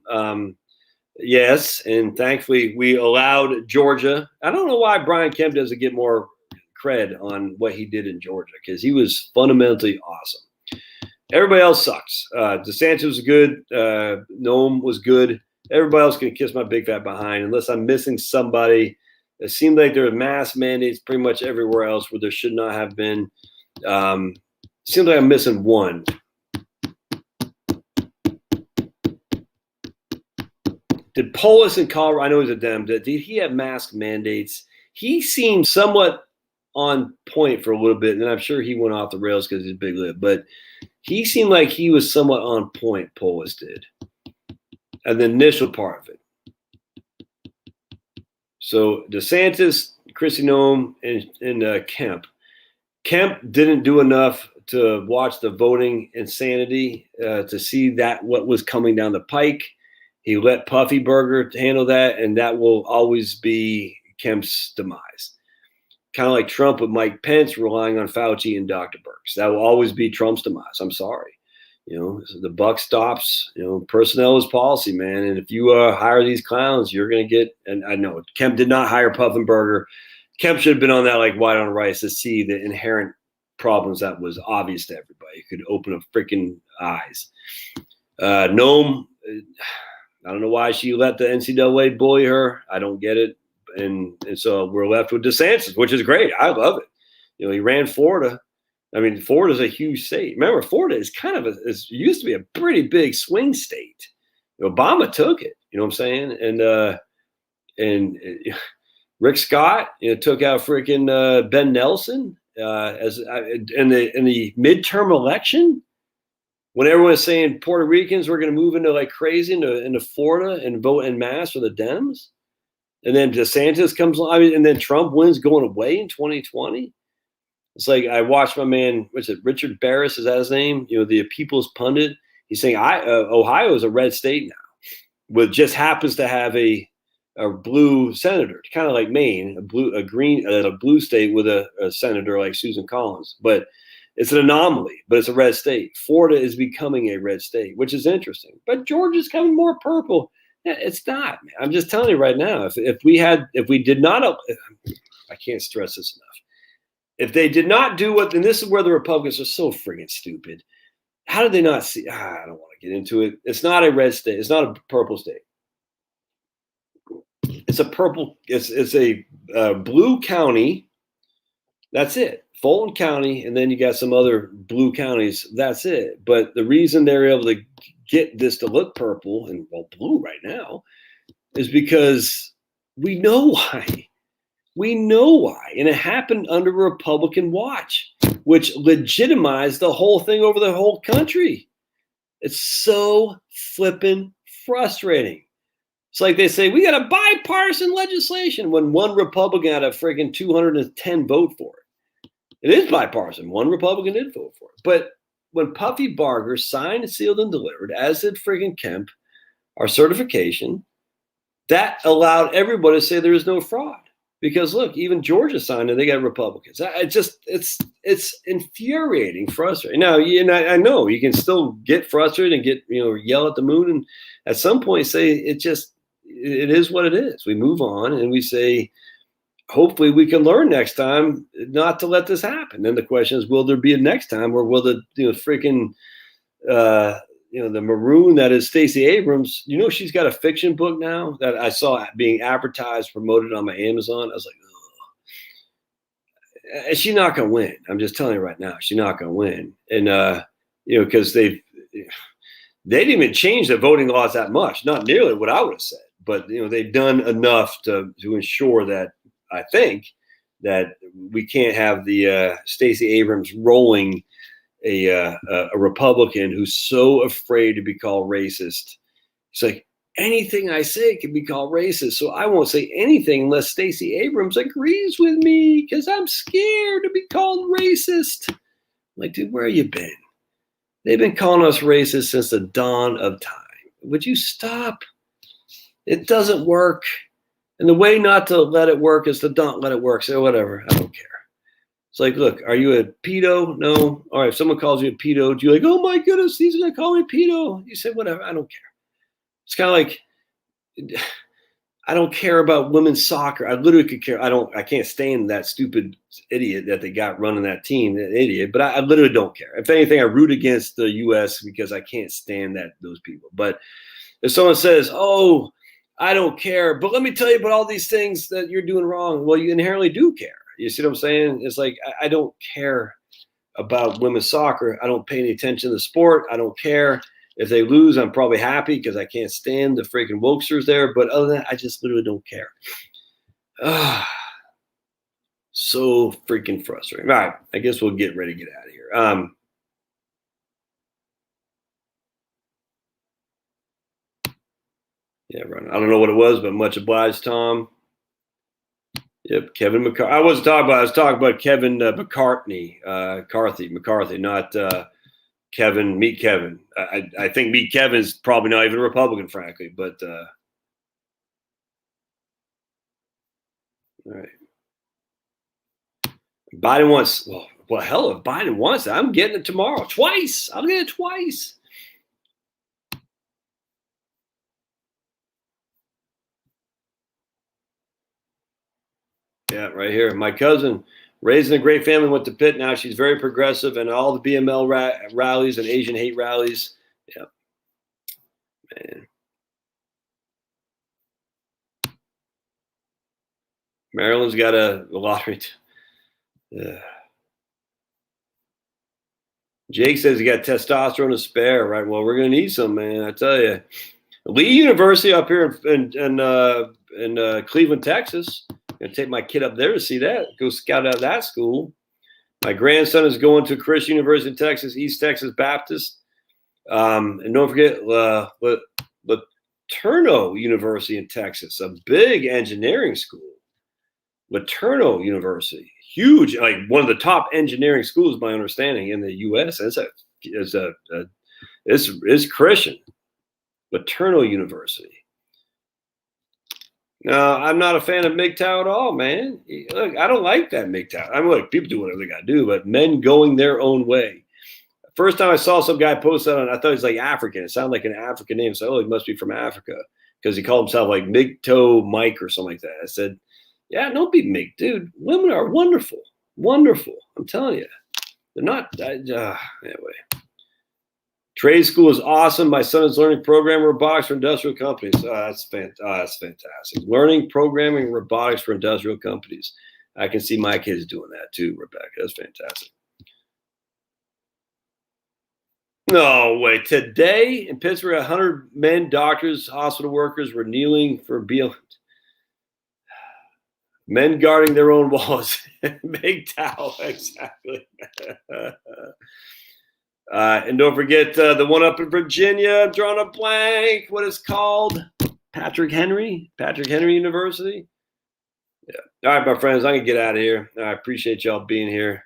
Yes. And thankfully, we allowed Georgia. I don't know why Brian Kemp doesn't get more cred on what he did in Georgia, because he was fundamentally awesome. Everybody else sucks. DeSantis was good. Noem was good. Everybody else can kiss my big fat behind unless I'm missing somebody. It seemed like there were mass mandates pretty much everywhere else where there should not have been. Seems like I'm missing one. Did Polis in Colorado, I know he's a Dem, did he have mask mandates? He seemed somewhat on point for a little bit, and then I'm sure he went off the rails because he's a big lip, but he seemed like he was somewhat on point, Polis did. And the initial part of it. So DeSantis, Kristi Noem, and Kemp. Kemp didn't do enough to watch the voting insanity to see that what was coming down the pike. He let Puffy Burger handle that, and that will always be Kemp's demise. Kind of like Trump with Mike Pence relying on Fauci and Dr. Birx. That will always be Trump's demise. I'm sorry. The buck stops. Personnel is policy, man. And if you hire these clowns, you're going to get. And I know Kemp did not hire Puffenberger. Kemp should have been on that like white on rice to see the inherent problems that was obvious to everybody. It could open up freaking eyes. Noam, I don't know why she let the NCAA bully her. I don't get it. And so we're left with DeSantis, which is great. I love it. He ran Florida. I mean, Florida's a huge state. Remember, Florida is kind of used to be a pretty big swing state. Obama took it. You know what I'm saying? And Rick Scott, took out freaking Ben Nelson in the midterm election when everyone was saying Puerto Ricans were going to move into like crazy into Florida and vote en masse for the Dems. And then DeSantis comes along, and then Trump wins going away in 2020. It's like I watched my man, what's it, Richard Barris, is that his name? The People's Pundit. He's saying Ohio is a red state now, but just happens to have a blue senator, kind of like Maine, a blue state with a senator like Susan Collins. But it's an anomaly, but it's a red state. Florida is becoming a red state, which is interesting. But Georgia's coming more purple. It's not, man. I'm just telling you right now. If we did not, I can't stress this enough. If they did not do and this is where the Republicans are so friggin' stupid. How did they not see? I don't want to get into it. It's not a red state. It's not a purple state. It's a purple. It's a blue county. That's it. Fulton County, and then you got some other blue counties. That's it. But the reason they're able to get this to look purple and blue right now is because we know why. We know why. And it happened under Republican watch, which legitimized the whole thing over the whole country. It's so flippin' frustrating. It's like they say, we got a bipartisan legislation when one Republican had a friggin' 210 vote for it. It is bipartisan. One Republican did vote for it. But when Puffy Barger signed, sealed, and delivered, as did friggin' Kemp, our certification, that allowed everybody to say there is no fraud. Because look, even Georgia signed it; they got Republicans. It's infuriating, frustrating. Now, I know you can still get frustrated and get yell at the moon, and at some point say it is what it is. We move on and we say, hopefully, we can learn next time not to let this happen. Then the question is, will there be a next time, or will the the maroon that is Stacey Abrams, she's got a fiction book now that I saw being advertised, promoted on my Amazon. I was like, oh, she's not going to win. I'm just telling you right now, she's not going to win. And, because they didn't even change the voting laws that much, not nearly what I would have said, but, they've done enough to ensure that I think that we can't have the Stacey Abrams rolling a Republican who's so afraid to be called racist. It's like, anything I say can be called racist, so I won't say anything unless Stacey Abrams agrees with me because I'm scared to be called racist. I'm like, dude, where have you been? They've been calling us racist since the dawn of time. Would you stop? It doesn't work. And the way not to let it work is to don't let it work. Say whatever. I don't care. It's like, look, are you a pedo? No. All right, if someone calls you a pedo, do you like, oh my goodness, these are going to call me a pedo? You say, whatever, I don't care. It's kind of like, I don't care about women's soccer. I literally could care. I can't stand that stupid idiot that they got running that team, that idiot, but I literally don't care. If anything, I root against the U.S. because I can't stand those people. But if someone says, oh, I don't care, but let me tell you about all these things that you're doing wrong. Well, you inherently do care. You see what I'm saying? It's like, I don't care about women's soccer. I don't pay any attention to the sport. I don't care. If they lose, I'm probably happy because I can't stand the freaking wokesters there. But other than that, I just literally don't care. So freaking frustrating. All right, I guess we'll get ready to get out of here. Yeah, Ron, I don't know what it was, but much obliged, Tom. Yep, Kevin McCarthy. I was talking about Kevin McCarthy, not Kevin, Meet Kevin. I think Meet Kevin's probably not even a Republican, frankly, but all right. Biden wants, well, hell, if Biden wants it, I'm getting it tomorrow. Twice. I'll get it twice. Yeah, right here. My cousin, raised in a great family, went to Pitt. Now she's very progressive, and all the BML rallies and Asian hate rallies. Yeah, man. Maryland's got a lottery. Yeah. Jake says he got testosterone to spare. Right. Well, we're gonna need some, man. I tell you. Lee University up here in Cleveland, Texas. Gonna take my kid up there to see that. Go scout out that school. My grandson is going to Christian University in Texas, East Texas Baptist. And don't forget Laterno University in Texas, a big engineering school. Laterno University, huge, like one of the top engineering schools, my understanding, in the U.S. It's Christian. Laterno University. No, I'm not a fan of MGTOW at all, man. Look, I don't like that MGTOW. I mean, look, people do whatever they got to do, but men going their own way. First time I saw some guy post that on, I thought he was like African. It sounded like an African name. So, oh, he must be from Africa because he called himself like MGTOW Mike or something like that. I said, yeah, don't be Mig, dude. Women are wonderful. Wonderful. I'm telling you. They're not, anyway. Trade school is awesome. My son is learning programming robotics for industrial companies. That's fantastic. Learning programming robotics for industrial companies. I can see my kids doing that too, Rebecca. That's fantastic. No way. Today in Pittsburgh, 100 men, doctors, hospital workers were kneeling for men guarding their own walls. MGTOW, exactly. And don't forget the one up in Virginia. I'm drawing a blank. What is called? Patrick Henry University. Yeah. All right, my friends, I'm gonna get out of here. I appreciate y'all being here.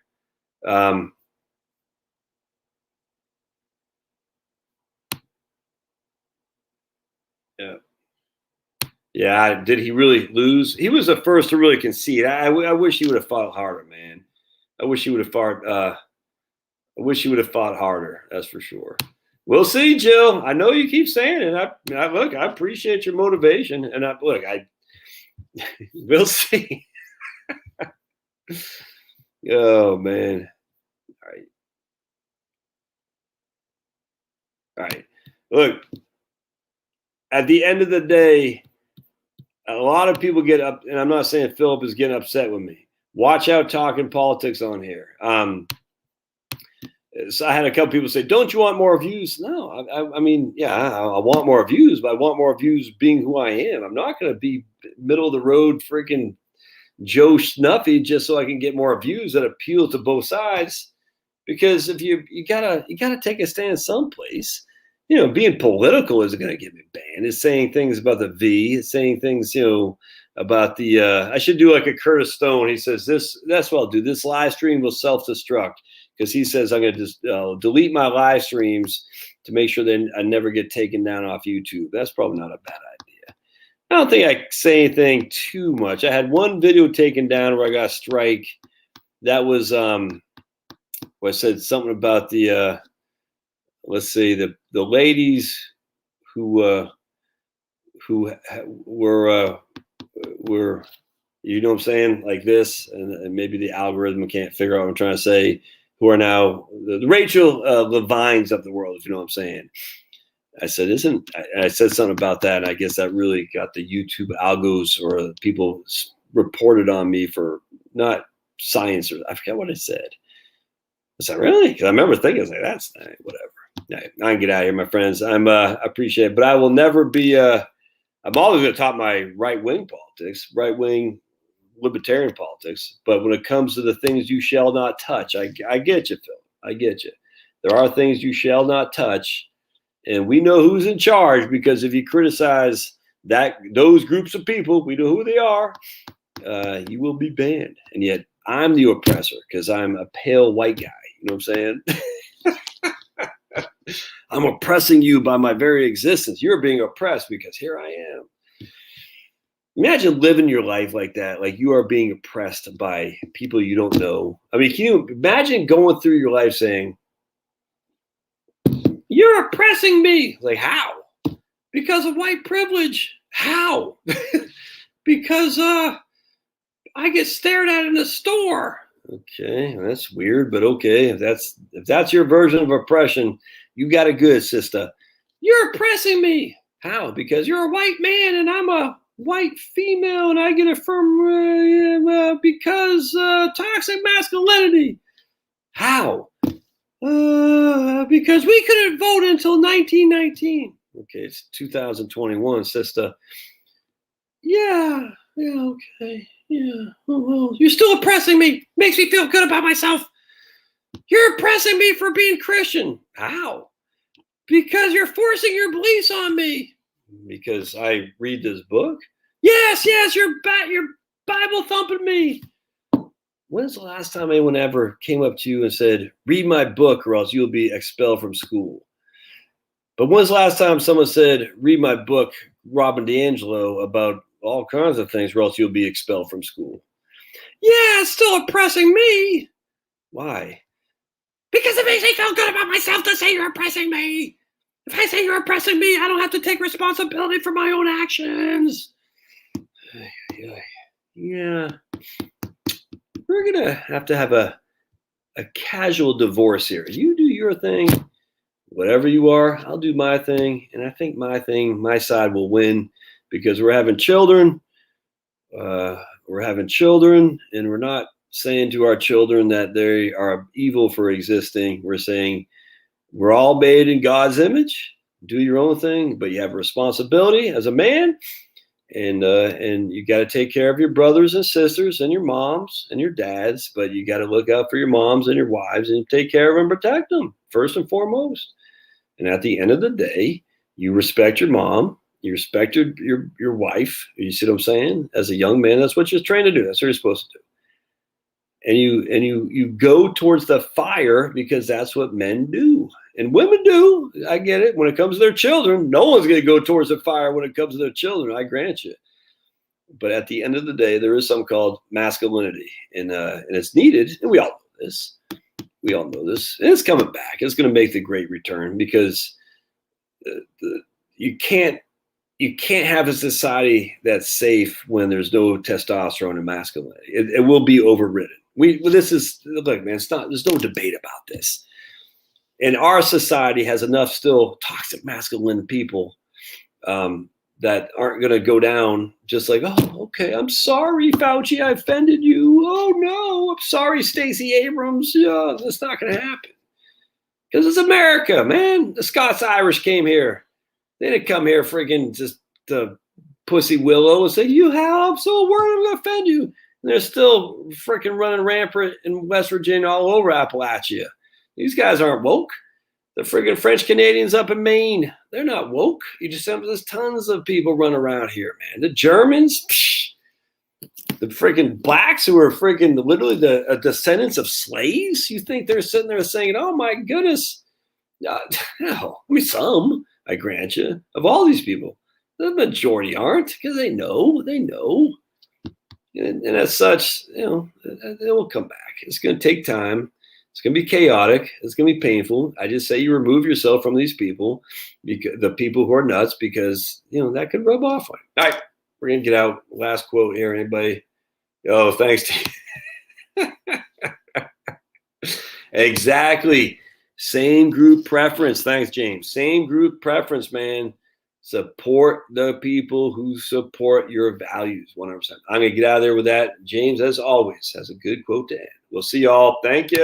Yeah. Did he really lose? He was the first to really concede. I wish he would have fought harder, man. I wish he would have fought. I wish he would have fought harder. That's for sure. We'll see, Jill. I know you keep saying it. I appreciate your motivation, and we'll see. Oh man. All right. Look, at the end of the day, a lot of people get up, and I'm not saying Philip is getting upset with me. Watch out talking politics on here. So I had a couple people say, don't you want more views? No, I mean, yeah, I want more views, but I want more views being who I am. I'm not going to be middle of the road freaking Joe Snuffy just so I can get more views that appeal to both sides. Because if you gotta take a stand someplace. You know, being political isn't going to get me banned. It's saying things about the V. It's saying things, about the. I should do like a Curtis Stone. He says this. That's what I'll do. This live stream will self-destruct because he says I'm going to just delete my live streams to make sure that I never get taken down off YouTube. That's probably not a bad idea. I don't think I say anything too much. I had one video taken down where I got a strike. That was where I said something about the. Let's see, the ladies who were you know what I'm saying, like this, and maybe the algorithm can't figure out what I'm trying to say, who are now the Rachel Levines of the world, if you know what I'm saying. I said, I said something about that, and I guess that really got the YouTube algos or people reported on me for not science, or I forget what I said. I said, really? Because I remember thinking, I was like, that's whatever. I can get out of here, my friends. I appreciate it, but I will never be. I'm always going to talk my right-wing politics, right-wing libertarian politics. But when it comes to the things you shall not touch, I get you, Phil. I get you. There are things you shall not touch, and we know who's in charge because if you criticize those groups of people, we know who they are. You will be banned, and yet I'm the oppressor because I'm a pale white guy. You know what I'm saying? I'm oppressing you by my very existence. You're being oppressed because here I am. Imagine living your life like that, like you are being oppressed by people you don't know. I mean, can you imagine going through your life saying, you're oppressing me? Like, how? Because of white privilege. How? Because I get stared at in the store. Okay, that's weird, but okay. If that's your version of oppression, you got it good, sister. You're oppressing me. How? Because you're a white man and I'm a white female, and I get it from because toxic masculinity. How? Because we couldn't vote until 1919. Okay, it's 2021, sister. Yeah, okay. Yeah, well, you're still oppressing me. Makes me feel good about myself. You're oppressing me for being Christian. How? Because you're forcing your beliefs on me. Because I read this book? Yes, you're Bible thumping me. When's the last time anyone ever came up to you and said, read my book or else you'll be expelled from school? But when's the last time someone said, read my book, Robin DiAngelo, about all kinds of things or else you'll be expelled from school? Yeah, it's still oppressing me. Why? Because it makes me feel good about myself to say you're oppressing me. If I say you're oppressing me, I don't have to take responsibility for my own actions. Yeah. We're going to have a casual divorce here. You do your thing. Whatever you are, I'll do my thing. And I think my side will win because we're having children. And we're not saying to our children that they are evil for existing. We're saying we're all made in God's image. Do your own thing, but you have a responsibility as a man. And you got to take care of your brothers and sisters and your moms and your dads, but you got to look out for your moms and your wives and take care of them, protect them first and foremost. And at the end of the day, you respect your mom, you respect your wife. You see what I'm saying? As a young man, that's what you're trained to do. That's what you're supposed to do. And you go towards the fire because that's what men do. And women do. I get it. When it comes to their children, no one's going to go towards the fire when it comes to their children. I grant you. But at the end of the day, there is something called masculinity, and it's needed. And we all know this. And it's coming back. It's going to make the great return because you can't have a society that's safe when there's no testosterone and masculinity. It will be overridden. Look, man, there's no debate about this. And our society has enough still toxic masculine people that aren't going to go down just like, oh, okay, I'm sorry, Fauci, I offended you. Oh, no, I'm sorry, Stacey Abrams. Yeah, that's not going to happen. Because it's America, man. The Scots-Irish came here. They didn't come here freaking just to pussy willow and say, I'm so worried I'm going to offend you. And they're still freaking running rampant in West Virginia all over Appalachia. These guys aren't woke. The friggin' French Canadians up in Maine, they're not woke. There's tons of people running around here, man. The Germans, the friggin' blacks who are friggin' literally the descendants of slaves. You think they're sitting there saying, oh my goodness. Some, I grant you, of all these people. The majority aren't because they know. And as such, it will come back. It's going to take time. It's going to be chaotic. It's going to be painful. I just say you remove yourself from these people, the people who are nuts, because, that could rub off on you. All right, we're going to get out. Last quote here. Anybody? Oh, thanks to you. Exactly. Same group preference. Thanks, James. Same group preference, man. Support the people who support your values 100%. I'm going to get out of there with that. James, as always, has a good quote to end. We'll see y'all. Thank you.